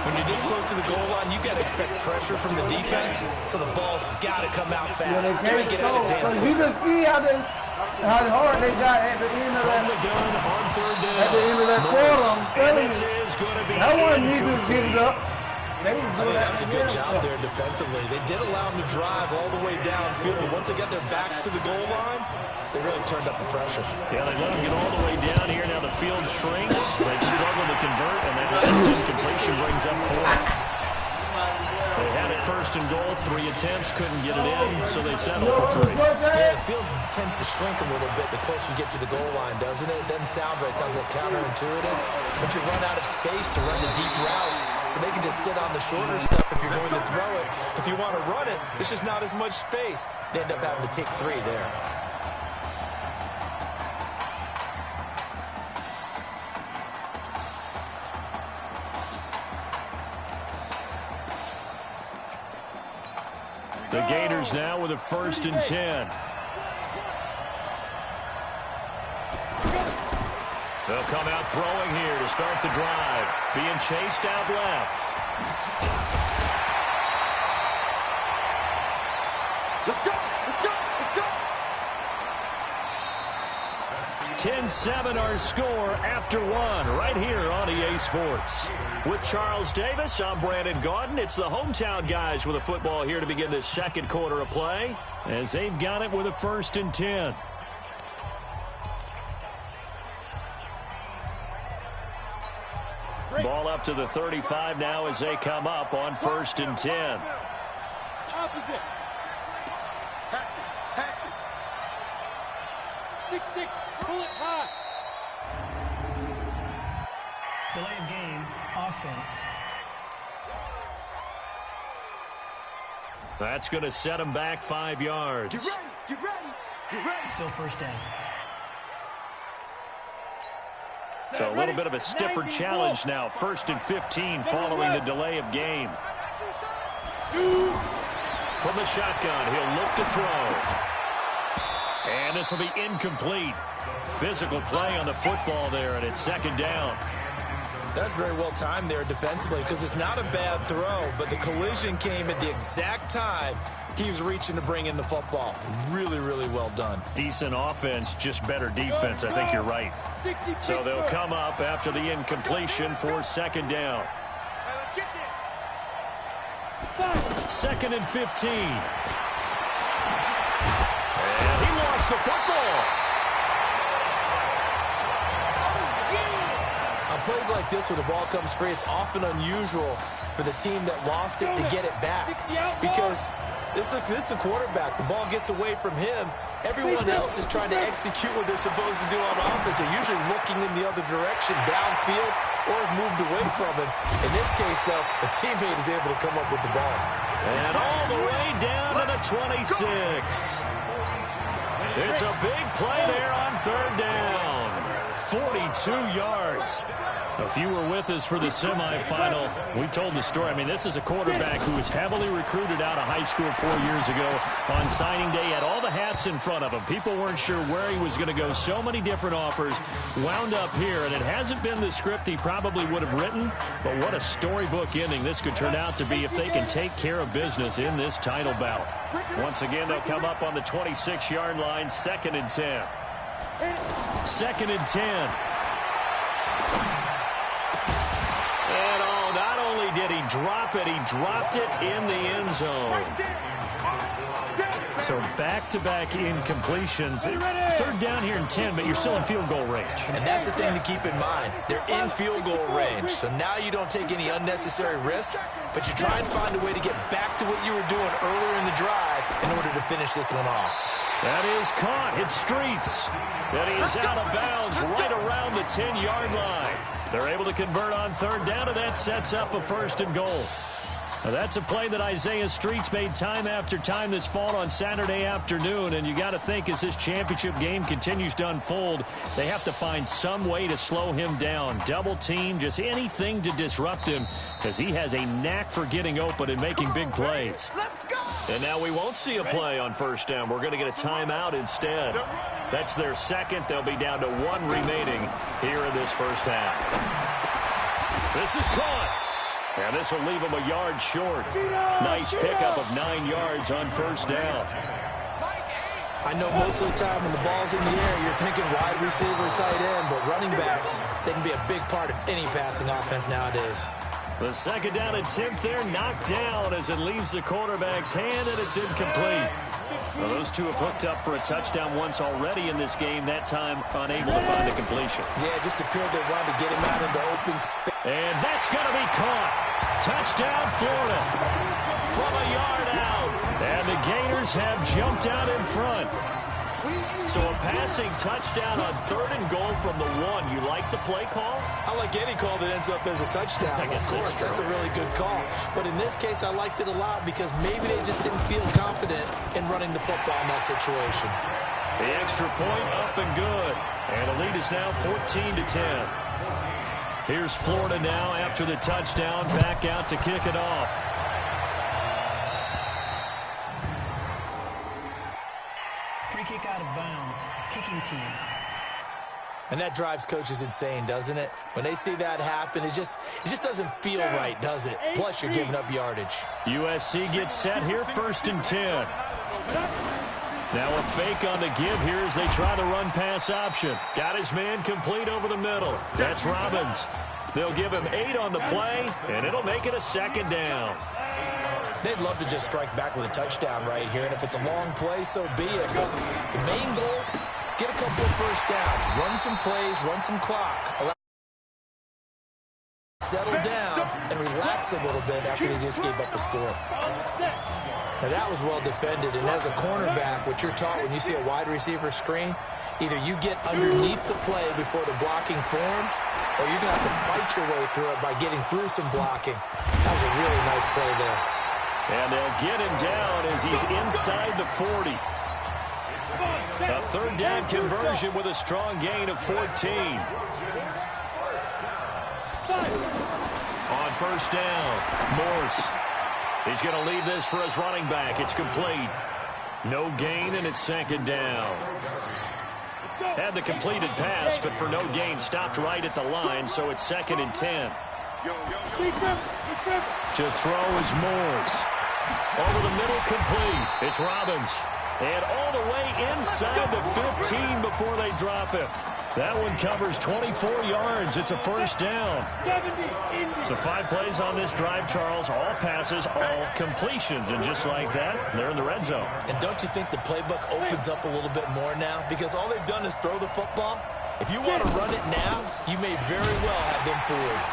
When you're this close to the goal line, you got to expect pressure from the defense, so the ball's got to come out fast. Got to get out of his hands. You can see how hard they got at the end of that. On 3rd down. At the end of that quarter, I'm telling you. That one needs to get it up. They was doing that was a good job there defensively. They did allow them to drive all the way downfield, but once they got their backs to the goal line, they really turned up the pressure. Yeah, they let them get all the way down here. Now the field shrinks. They've struggled to convert, and that last incompletion brings up 4. They had it 1st and goal, 3 attempts, couldn't get it in, so they settled for 3. Yeah, the field tends to shrink a little bit the closer you get to the goal line, doesn't it? It doesn't sound right. It sounds like counterintuitive. But you run out of space to run the deep routes, so they can just sit on the shorter stuff if you're going to throw it. If you want to run it, there's just not as much space. They end up having to take 3 there. The Gators now with a 1st and 10. They'll come out throwing here to start the drive. Being chased out left. Let's go! Let's go! Let's go! 10-7 our score after 1 right here on EA Sports. With Charles Davis, I'm Brandon Gaudin. It's the hometown guys with a football here to begin this 2nd quarter of play as they've got it with a 1st and 10. Ball up to the 35 now as they come up on 1st and 10. Opposite. Hatch it. 6-6. Pull it high. Delay of game, offense. That's going to set them back 5 yards. Get ready. Get ready. Get ready. Still 1st down. So a little bit of a stiffer challenge now. 1st and 15 following the delay of game. From the shotgun, he'll look to throw. And this will be incomplete. Physical play on the football there, and it's 2nd down. That's very well timed there defensively because it's not a bad throw, but the collision came at the exact time he was reaching to bring in the football. Really, really well done. Decent offense, just better defense. I think you're right. So they'll come up after the incompletion for 2nd down. 2nd and 15. And he lost the football. On plays like this, when the ball comes free, it's often unusual for the team that lost it to get it back. Because this is the quarterback. The ball gets away from him. Everyone else is trying to execute what they're supposed to do on offense. They're usually looking in the other direction, downfield, or have moved away from him. In this case, though, a teammate is able to come up with the ball. And all the way down to the 26. It's a big play there on third down. 42 yards. If you were with us for the semifinal, we told the story. I mean, this is a quarterback who was heavily recruited out of high school 4 years ago. On signing day, had all the hats in front of him. People weren't sure where he was going to go. So many different offers. Wound up here, and it hasn't been the script he probably would have written. But what a storybook ending this could turn out to be if they can take care of business in this title bout. Once again, they'll come up on the 26-yard line, 2nd and 10. 2nd and 10. And not only did he drop it, he dropped it in the end zone. So back-to-back incompletions. Third down here in 10, but you're still in field goal range. And that's the thing to keep in mind. They're in field goal range. So now you don't take any unnecessary risks, but you try and find a way to get back to what you were doing earlier in the drive in order to finish this one off. That is caught. It's Streets. And he is out of bounds right around the 10-yard line. They're able to convert on third down, and that sets up a 1st and goal. Now, that's a play that Isaiah Streets made time after time this fall on Saturday afternoon, and you got to think as this championship game continues to unfold, they have to find some way to slow him down. Double team, just anything to disrupt him, because he has a knack for getting open and making big plays. And now we won't see a play on 1st down. We're going to get a timeout instead. That's their 2nd. They'll be down to 1 remaining here in this 1st half. This is caught. And this will leave him a yard short. Nice pickup of 9 yards on 1st down. I know most of the time when the ball's in the air, you're thinking wide receiver, tight end, but running backs, they can be a big part of any passing offense nowadays. The 2nd down attempt there knocked down as it leaves the quarterback's hand, and it's incomplete. Well, those two have hooked up for a touchdown once already in this game, that time unable to find a completion. Yeah, it just appeared they wanted to get him out into open space. And that's going to be caught. Touchdown, Florida. From a yard out. And the Gators have jumped out in front. So a passing touchdown on 3rd and goal from the 1. You like the play call? I like any call that ends up as a touchdown. Of course, that's a really good call. But in this case, I liked it a lot because maybe they just didn't feel confident in running the football in that situation. The extra point up and good. And the lead is now 14-10. Here's Florida now after the touchdown, back out to kick it off. Free kick out of bounds. Kicking team. And that drives coaches insane, doesn't it? When they see that happen, it just doesn't feel right, does it? Plus, you're giving up yardage. USC gets set here, 1st and 10. Now a fake on the give here as they try the run-pass option. Got his man complete over the middle. That's Robbins. They'll give him 8 on the play, and it'll make it a 2nd down. They'd love to just strike back with a touchdown right here, and if it's a long play, so be it. But the main goal, get a couple of 1st downs, run some plays, run some clock. Settle down and relax a little bit after they just gave up a score. Now, that was well defended, and as a cornerback, what you're taught when you see a wide receiver screen, either you get underneath the play before the blocking forms, or you're going to have to fight your way through it by getting through some blocking. That was a really nice play there. And they'll get him down as he's inside the 40. A 3rd down conversion with a strong gain of 14. On 1st down, Morse. He's going to leave this for his running back. It's complete. No gain, and it's 2nd down. Had the completed pass, but for no gain, stopped right at the line, so it's 2nd and 10. To throw is Morse. Over the middle, complete. It's Robbins. And all the way inside the 15 before they drop him. That one covers 24 yards. It's a 1st down. So 5 plays on this drive, Charles. All passes, all completions. And just like that, they're in the red zone. And don't you think the playbook opens up a little bit more now? Because all they've done is throw the football. If you want to run it now, you may very well have them fooled.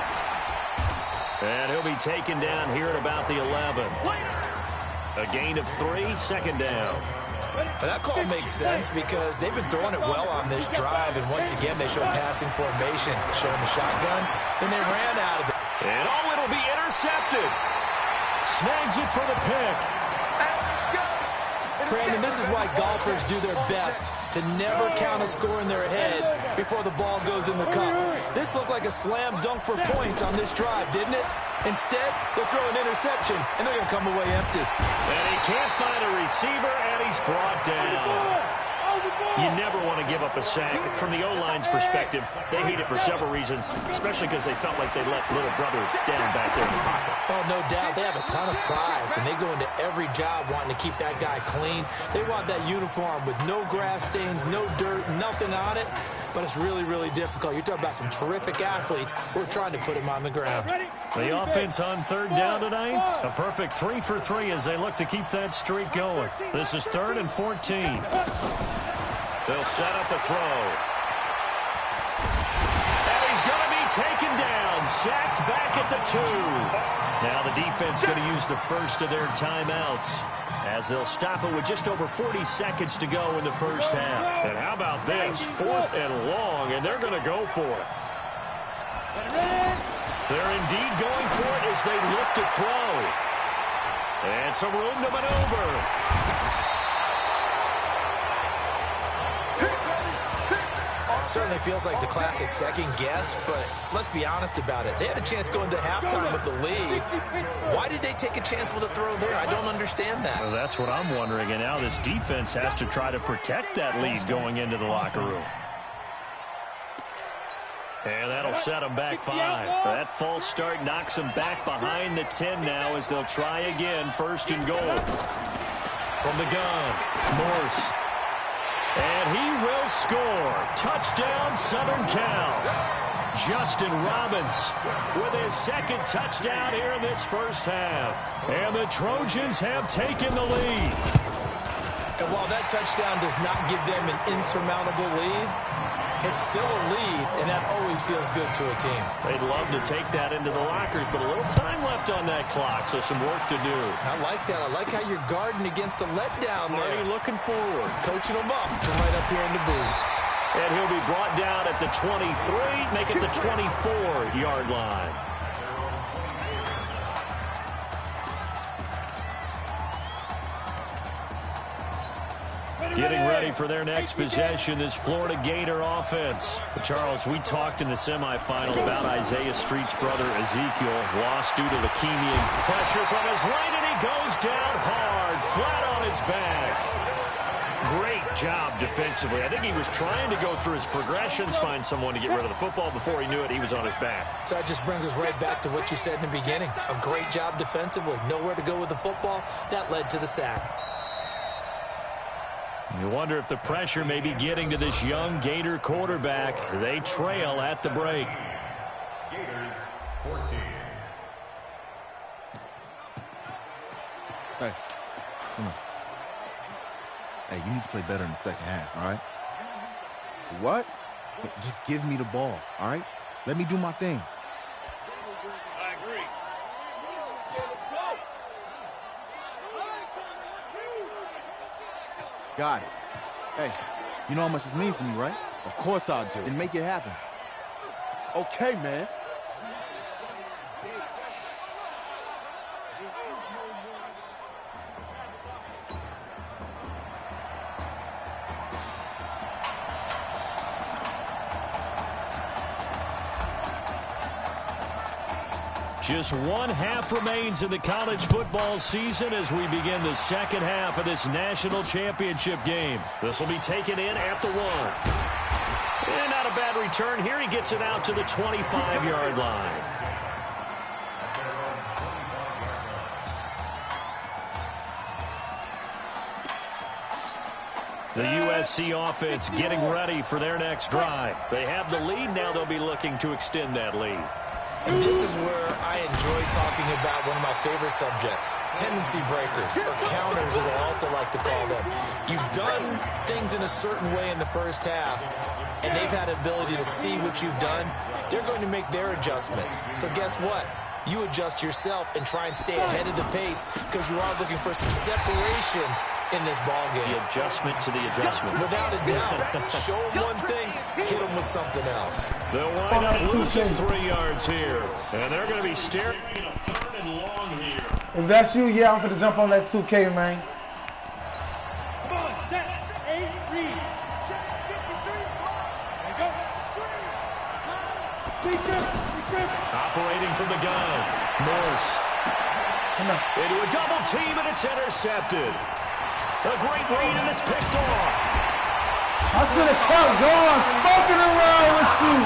And he'll be taken down here at about the 11. A gain of 3, second down. But that call makes sense because they've been throwing it well on this drive, and once again they show passing formation, showing the shotgun, then they ran out of it. And it'll be intercepted. Snags it for the pick. Brandon, this is why golfers do their best to never count a score in their head before the ball goes in the cup. This looked like a slam dunk for points on this drive, didn't it? Instead, they'll throw an interception, and they're going to come away empty. And he can't find a receiver, and he's brought down. You never want to give up a sack. From the O-line's perspective, they hate it for several reasons, especially because they felt like they let little brother down back there in the pocket. Oh, no doubt. They have a ton of pride, and they go into every job wanting to keep that guy clean. They want that uniform with no grass stains, no dirt, nothing on it. But it's really, really difficult. You're talking about some terrific athletes who are trying to put him on the ground. The offense on third down tonight, a perfect 3 for 3 as they look to keep that streak going. This is 3rd and 14. They'll set up a throw. And he's going to be taken down, sacked back at the 2. Now the defense going to use the first of their timeouts as they'll stop it with just over 40 seconds to go in the first half. And how about this? 4th and long, and they're going to go for it. They're indeed going for it as they look to throw. And some room to maneuver. Certainly feels like the classic second guess, but let's be honest about it. They had a chance going to halftime with the lead. Why did they take a chance with a throw there? I don't understand that. Well, that's what I'm wondering, and now this defense has to try to protect that lead going into the locker room. And that'll set them back 5. That false start knocks them back behind the 10 now as they'll try again, 1st and goal. From the gun, Morse. And he will score. Touchdown, Southern Cal. Justin Robbins with his 2nd touchdown here in this first half. And the Trojans have taken the lead. And while that touchdown does not give them an insurmountable lead, it's still a lead, and that always feels good to a team. They'd love to take that into the lockers, but a little time left on that clock, so some work to do. I like that. I like how you're guarding against a letdown there. Marty looking forward. Coaching them up from right up here in the booth. And he'll be brought down at the 23, make it the 24-yard line. Getting ready for their next possession, this Florida Gator offense. But Charles, we talked in the semifinal about Isaiah Street's brother Ezekiel, lost due to leukemia. Pressure from his right, and he goes down hard, flat on his back. Great job defensively. I think he was trying to go through his progressions, find someone to get rid of the football. Before he knew it, he was on his back. So that just brings us right back to what you said in the beginning. A great job defensively. Nowhere to go with the football. That led to the sack. You wonder if the pressure may be getting to this young Gator quarterback. They trail at the break. Gators 14. Hey, come on. Hey, you need to play better in the second half, all right? What? Hey, just give me the ball, all right? Let me do my thing. I agree. Got it. Hey, you know how much this means to me, right? Of course I do. Then make it happen. Okay, man. Just 1 half remains in the college football season as we begin the second half of this national championship game. This will be taken in at the 1. And not a bad return here. He gets it out to the 25-yard line. The USC offense getting ready for their next drive. They have the lead now. They'll be looking to extend that lead. And this is where I enjoy talking about one of my favorite subjects, tendency breakers, or counters as I also like to call them. You've done things in a certain way in the first half, and they've had the ability to see what you've done. They're going to make their adjustments. So guess what? You adjust yourself and try and stay ahead of the pace because you are looking for some separation in this ball game. The adjustment to the adjustment. Without a doubt. Show them one thing, hit them with something else. They'll wind up losing 3 yards here. And they're going to be staring at a 3rd and long here. If that's you, yeah, I'm going to jump on that 2K, man. Come on, set, 8, read. Check 53. There you go. Big grip. Operating from the gun. Morse. Into a double team, and it's intercepted. A great read, and it's picked off. I should have kept going, fucking around with you.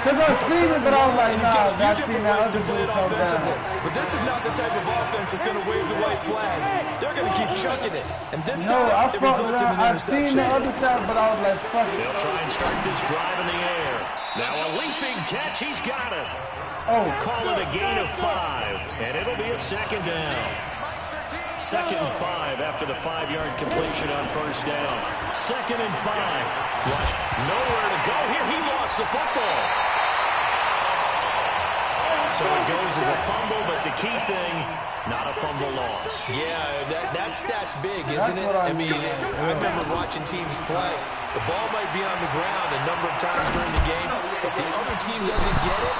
Because I seen it, but I was like, nah, I seen that other dude come down. But this is not the type of offense that's going to wave the white flag. They're going to keep chucking it. And this No, time, I it results in an I've interception. seen the other side, but I was like, fuck it. They'll try and start this drive in the air. Now a leaping catch. He's got it. Oh. Call it a gain of 5, and it'll be a 2nd down. 2nd and 5 after the 5-yard completion on 1st down. 2nd and 5. Flush. Nowhere to go here. He lost the football. So it goes as a fumble, but the key thing, not a fumble loss. Yeah, that stat's big, isn't it? I mean, I remember watching teams play. The ball might be on the ground a number of times during the game, but the other team doesn't get it.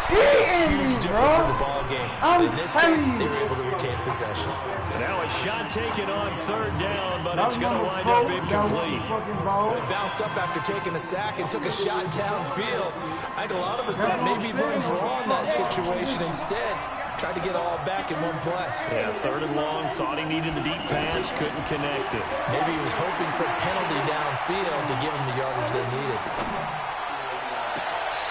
It's a huge difference in the ball game. And in this case, they were able to retain possession. And now a shot taken on 3rd down, but it's going to wind up incomplete. It bounced up after taking a sack and took a shot downfield. I think a lot of us thought maybe run draw in that situation instead. Tried to get all back in one play. Yeah, 3rd and long, thought he needed the deep pass, couldn't connect it. Maybe he was hoping for a penalty downfield to give him the yardage they needed.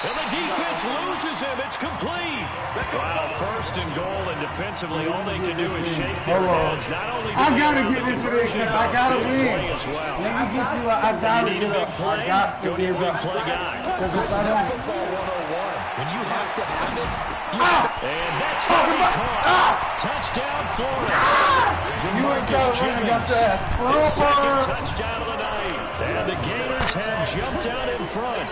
And the defense loses him. It's complete. Wow, 1st and goal, and defensively, all they can do is shake their heads. Not only I gotta get into this, man. I gotta win. As well. Let me get you. I gotta get up. I got to Go to your big play guy. This is football 101. When you have to have it, you and that's how he caught. Touchdown, Florida. DeMarcus Jennings, his 2nd touchdown of the night. And the Gators have jumped out in front.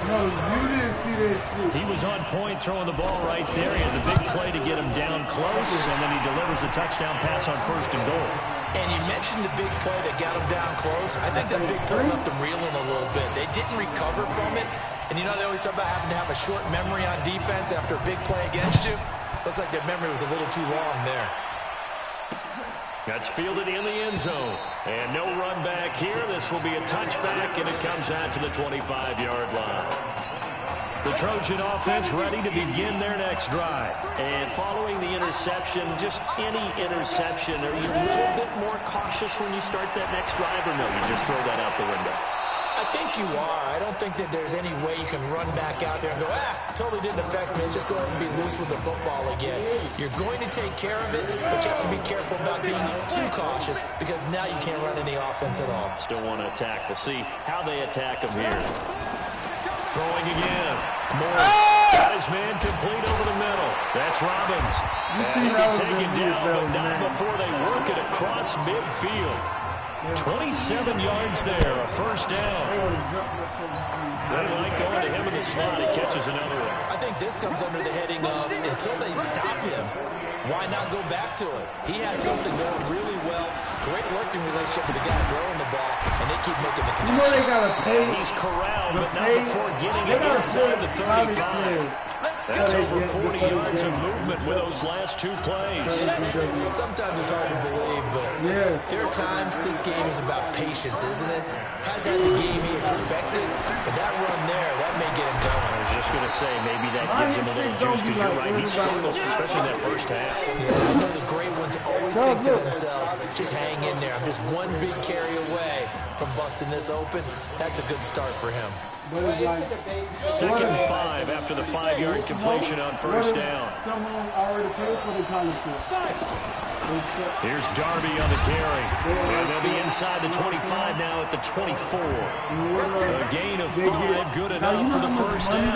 No, you didn't see that shit. He was on point throwing the ball right there. He had the big play to get him down close, and then he delivers a touchdown pass on 1st and goal. And you mentioned the big play that got him down close. I think that big play left them reeling a little bit. They didn't recover from it. And you know they always talk about having to have a short memory on defense after a big play against you. Looks like their memory was a little too long there. That's fielded in the end zone. And no run back here. This will be a touchback, and it comes out to the 25-yard line. The Trojan offense ready to begin their next drive. And following the interception, just any interception, are you a little bit more cautious when you start that next drive, or no, you just throw that out the window? I think you are. I don't think that there's any way you can run back out there and go, totally didn't affect me. Let's just go ahead and be loose with the football again. You're going to take care of it, but you have to be careful about being too cautious because now you can't run any offense at all. Still want to attack. We'll see how they attack him here. Throwing again. Morris got his man complete over the middle. That's Robbins. And he'll be taken down, but not before they work it across midfield. 27 yards there, a 1st down. They like going to him in the slot. He catches another one. I think this comes under the heading of, until they stop him, why not go back to it? He has something going really well. Great working relationship with the guy throwing the ball, and they keep making the connection. You know they got to pay. He's corralled, but not before getting it inside the 35. That's over 40 yards of movement with those last 2 plays. Sometimes it's hard to believe, but there are times this game is about patience, isn't it? Has had the game he expected, but that run there, that may get him going. I was just going to say, maybe that gives him a little juice, because you're right, he struggles, especially in that 1st half. Yeah, I know the great ones always think to themselves, just hang in there. I'm just one big carry away from busting this open. That's a good start for him. 2nd and 5 after the 5-yard completion on 1st down. Someone already paid for the scholarship. Here's Darby on the carry. And they'll be inside the 25 now at the 24. A gain of 5, good enough for the first down.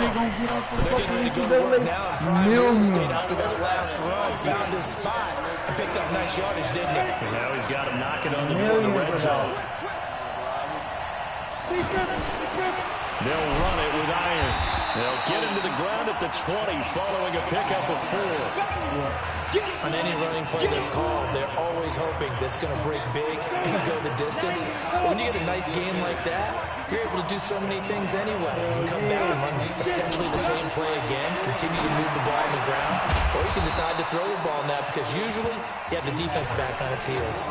They're getting ready to go to work now in prime real estate after that last run. Found his spot and picked up nice yardage, didn't he? And now he's got him knocking on the door in the red zone. They'll run it with irons. They'll get him to the ground at the 20 following a pickup of 4. On any running play that's called, they're always hoping that it's going to break big and go the distance. But when you get a nice game like that, you're able to do so many things anyway. You can come back and run essentially the same play again, continue to move the ball on the ground, or you can decide to throw the ball now because usually you have the defense back on its heels.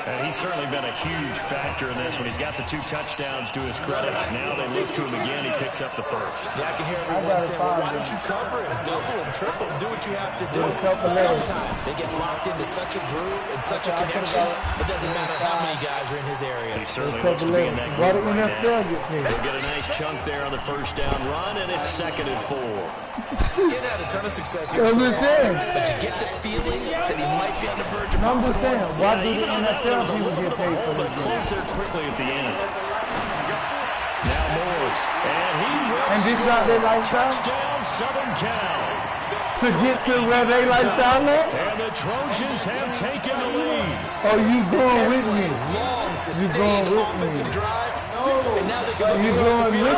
And he's certainly been a huge factor in this one. He's got the 2 touchdowns to his credit. Now they look to him again. He picks up the first. Yeah, I can hear everyone saying, well, why don't you cover him, double him, triple him, do what you have to do. But sometimes they get locked into such a groove and such a connection, it doesn't matter how many guys are in his area. He certainly looks to be in that group right now. They'll get a nice chunk there on the first down run, and it's 2nd and 4. He had a ton of success here so far, but you get the feeling that he might be on the verge of I'm just saying, why do the NFL people get paid for this? Closer quickly at the end. Now Morris, and he will and this is not their lifestyle? Touchdown, Southern Cal. To get to where they lifestyle at? And the Trojans have taken the lead. Oh, you going with me? You going with me? And now they're going you going with me?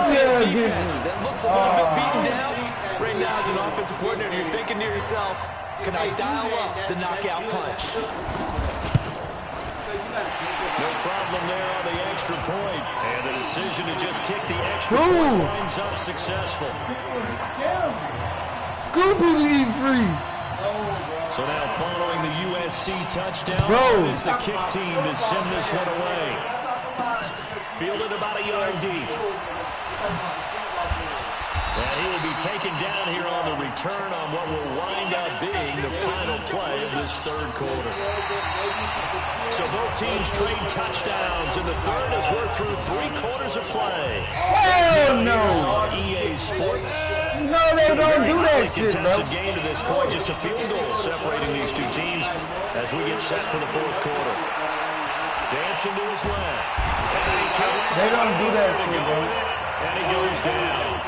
That looks a little bit beaten down. Right now, as an offensive coordinator, you're thinking to yourself, can I dial up the knockout punch? No problem there on the extra point. And the decision to just kick the extra point winds up successful. School people eat free. So now following the USC touchdown is the kick team to send this one away. Fielded about a yard deep. And he will be taken down here on the return on what will wind up being the final play of this 3rd quarter. So both teams trade touchdowns, and the third as we're through 3 quarters of play. Hell no! On EA Sports. No, they don't do that shit, bro. Contested game to this point, just a field goal separating these 2 teams as we get set for the 4th quarter. Dancing to his left. They don't do that shit, bro. And he goes down.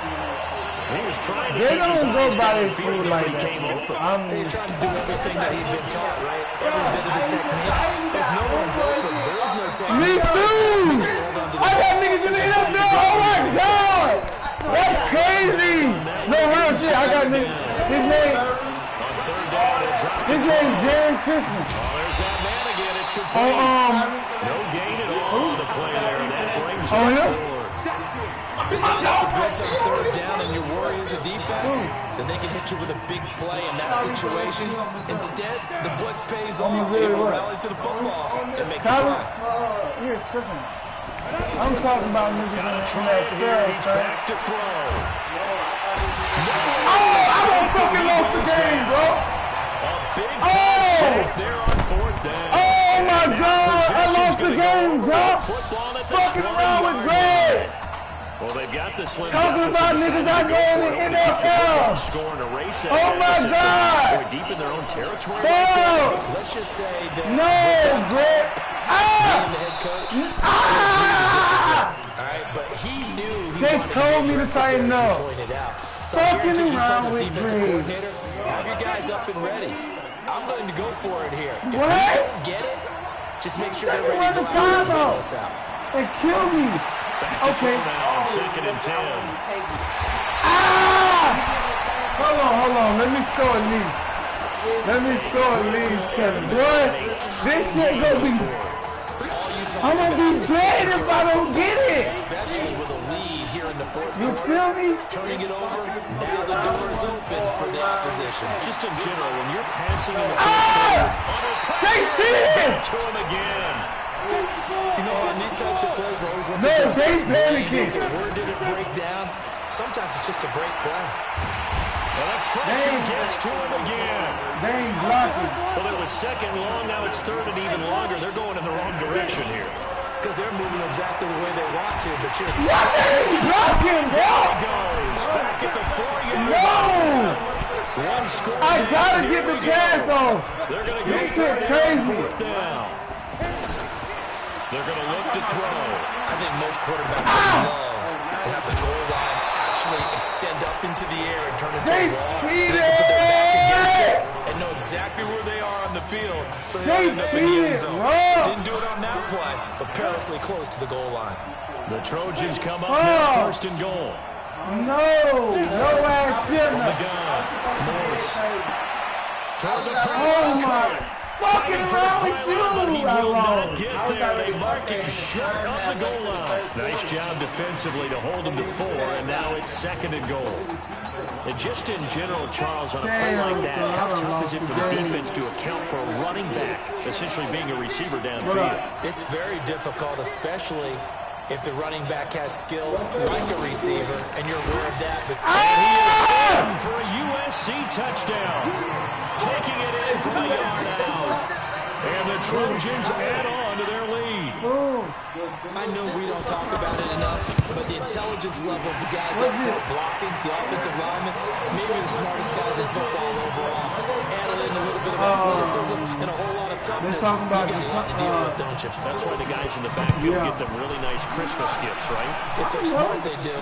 He was trying to they don't go by their field food like that. He's trying to do everything that he'd been taught, right? Every bit of the technique. But no one's open. There is no technique. Me too! I got niggas in the NFL. Oh my God! That's crazy! No real shit. I got niggas. His name Jaron Christmas. Oh, there's that man again. It's complete. No gain at all on the play there. That brings him forward. If you get the blitz on 3rd down and your worry is a defense, then they can hit you with a big play in that situation. Instead, the blitz pays off. They will rally to the football and make the play. You're tripping. I'm talking about niggas in that field, son. Back to throw. I don't fucking lost the game, bro. A big time sack there on 4th down. Oh my God, I lost the game, bro. Fucking around with Greg. Well, they've got the slim talking about niggas I know in the NFL. Scoring a race. Oh my God. Deep in their own territory. Let's just say that. No, Greg. The head coach. All right, but he knew. They told me to say no. So I guarantee he told his defensive coordinator, have your guys up and ready. I'm going to go for it here. If you don't get it, just make sure they're ready to go this out. And kill me. Okay. Now, 2nd and 10. Hold on. Let me score at least. Cause boy, this shit gonna be. I'm gonna be dead if I don't get it. Especially with a lead here in the 4th You quarter. feel me? Turning it over. Now the door is open for the opposition. Just in general, when you're passing in the 4th quarter, they cheated to him again. You know, on these types of plays, we're always looking for they panicking. Where did it break down? Sometimes it's just a great play. Well, that pressure gets to him again. They ain't blocking. Well, it was 2nd long, now it's 3rd and even longer. They're going in the wrong direction here. Because they're moving exactly the way they want to, but you're... What are you blocking, bro? There he goes. Back at the 4-yard line. One score. I gotta get the pass off. They're going to go this shit crazy. Down. They're going to look to throw. I think most quarterbacks love up into the air and turn into a wall. They can put their back against it and know exactly where they are on the field, so they end up in the end zone. Didn't do it on that play, but perilously close to the goal line. The Trojans come up now, first and goal. No ass shit. From the gun, Morse. Toward the oh my fucking around with you. But he will not get there. They mark him short of the goal line. Nice job defensively to hold him to 4, and now it's second and goal. And just in general, Charles, on a play like that, how tough is it for the defense to account for a running back essentially being a receiver downfield? It's very difficult, especially if the running back has skills like a receiver, and you're aware of that. But he is in for a USC touchdown. Taking it in from a yard out. And the Trojans add on to their lead. I know we don't talk about it enough, but the intelligence level of the guys up front blocking, the offensive linemen, maybe the smartest guys in football overall, added in a little bit of athleticism and a whole lot of toughness. You got a lot to deal with, don't you? That's why the guys in the backfield get them really nice Christmas gifts, right? If they're smart, they do.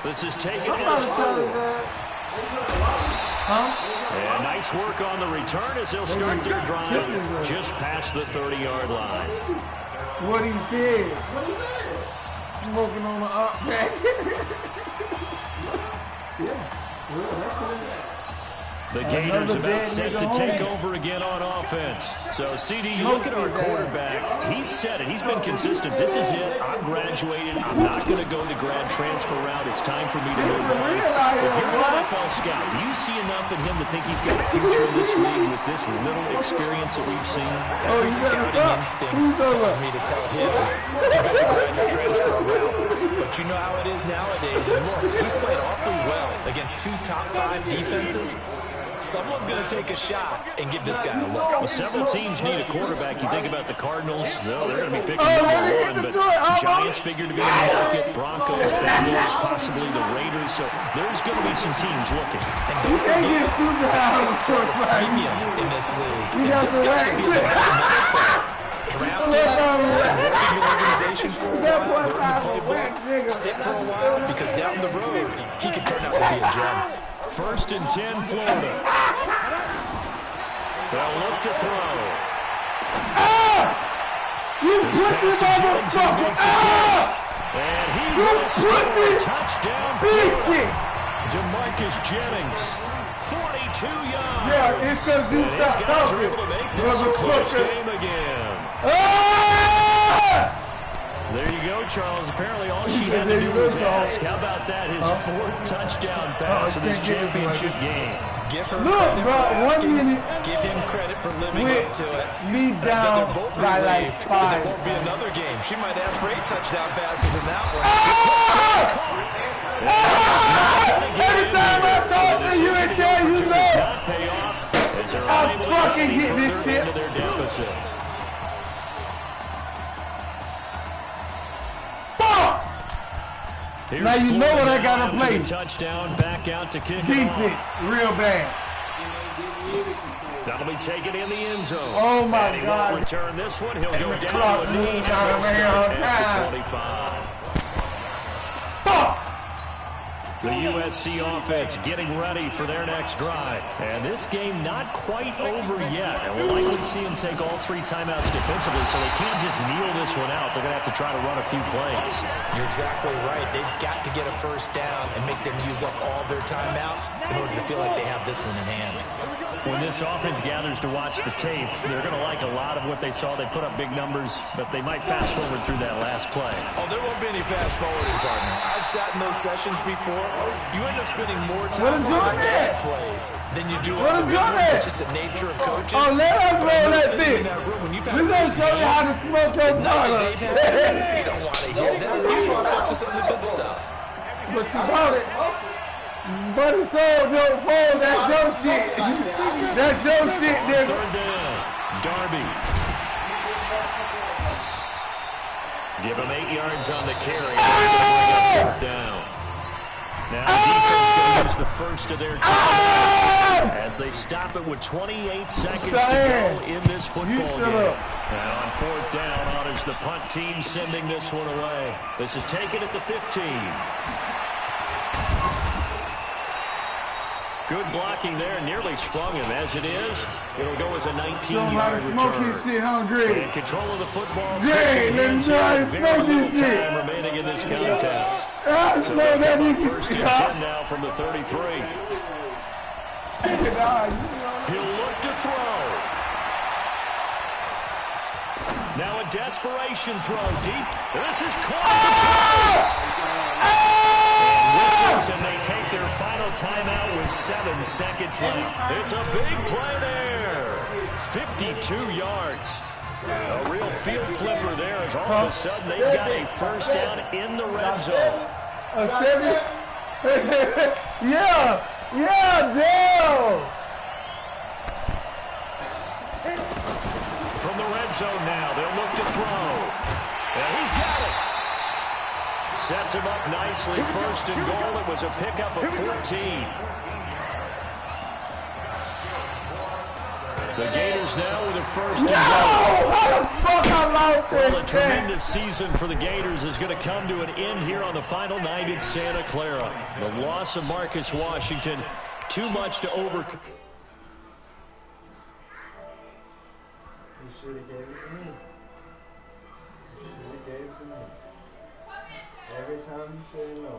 This is taken as 4. And nice work on the return as they'll start their drive just past the 30-yard line. What he said? Smoking on the up pack. The Gators about set to take over again on offense. So, CD, you look at our quarterback. He's said it. He's been consistent. This is it. I'm graduated. I'm not going to go the grad transfer route. It's time for me to move on. If you're an NFL scout, do you see enough in him to think he's got a future in this league with this little experience that we've seen? Every scouting instinct tells me to tell him to go the graduate transfer route. But you know how it is nowadays. And look, he's played awfully well against 2 top 5 defenses. Someone's going to take a shot and give this guy a look. Well, several teams need a quarterback. You think about the Cardinals, they're going to be picking number 1, but the Giants figure to be in the market, Broncos, Bengals, possibly the Raiders. So there's going to be some teams looking. And don't forget, premium in this league. And this guy could be a another player. Drafted, working your organization for a while, learn the playbook, sit for a while, because down the road, he could turn out to be a gem. First and 10, Florida. They'll look to throw. You put me motherfucker! And he will score a touchdown, Florida. DeMarcus Jennings, 42 yards. Yeah, it's because you stop talking. Able to make this a close game again. There you go, Charles. Apparently all she had to do was ask. How about that? His 4th touchdown pass in this championship game. Give her credit for asking. Give him credit for living up to it. Me down by like 5. There won't be another game. She might ask for 8 touchdown passes in that one. Every time I talk to you and tell you I fucking get this shit. Here's now you know what I gotta play. Touchdown, back out to kick it off. Real bad. That'll be taken in the end zone. Oh my and he God! Won't return this one. He'll go down to a knee at the 25. The USC offense getting ready for their next drive. And this game not quite over yet. And we'll likely see them take all 3 timeouts defensively, so they can't just kneel this one out. They're going to have to try to run a few plays. You're exactly right. They've got to get a first down and make them use up all their timeouts in order to feel like they have this one in hand. When this offense gathers to watch the tape, they're going to like a lot of what they saw. They put up big numbers, but they might fast forward through that last play. Oh, there won't be any fast forwarding, partner. I've sat in those sessions before. You end up spending more time on the bad plays than you do on the good ones. It's just the nature of coaches. Oh, let us roll that bitch. We're going to show you how to smoke your product. You don't want to hear that. You just want to focus on the good stuff. But you bought it. But it's all your phone. That's your shit. That's your shit, nigga. Third down. Darby. Give him 8 yards on the carry. That's going to bring up 4th down. Now the defense going to use the first of their timeouts as they stop it with 28 seconds to go in this football game. Now on 4th down, honors the punt team sending this one away. This is taken at the 15. Good blocking there, nearly sprung him. As it is, it'll go as a 19-yard return. Shit, huh, Greg? And control of the football. Greg, Hands here. Very little time remaining in this contest. So they'll come up first and 10 now from the 33. He'll look to throw. Now a desperation throw deep. This is caught. And they take their final timeout with 7 seconds left. It's a big play there. 52 yards. A real field flipper there as all of a sudden they've got a first down in the red zone. Yeah, damn. From the red zone now, they'll look to throw. And he's got it. Sets him up nicely. First and goal. It was a pickup of 14. The Gators now with a first and goal. How the fuck I lost Well, a tremendous season for the Gators is going to come to an end here on the final night in Santa Clara. The loss of Marcus Washington, too much to overcome. You should have gave it to me. You should have gave it to me. Every time you say no.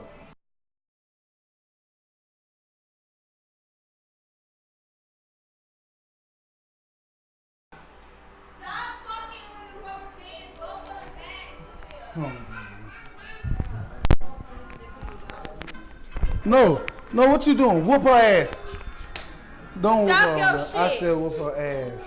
Stop fucking with the rubber bands. Go put them back. No, what you doing? Whoop her ass. Don't Stop whoop her your ass. I shit. said whoop her ass.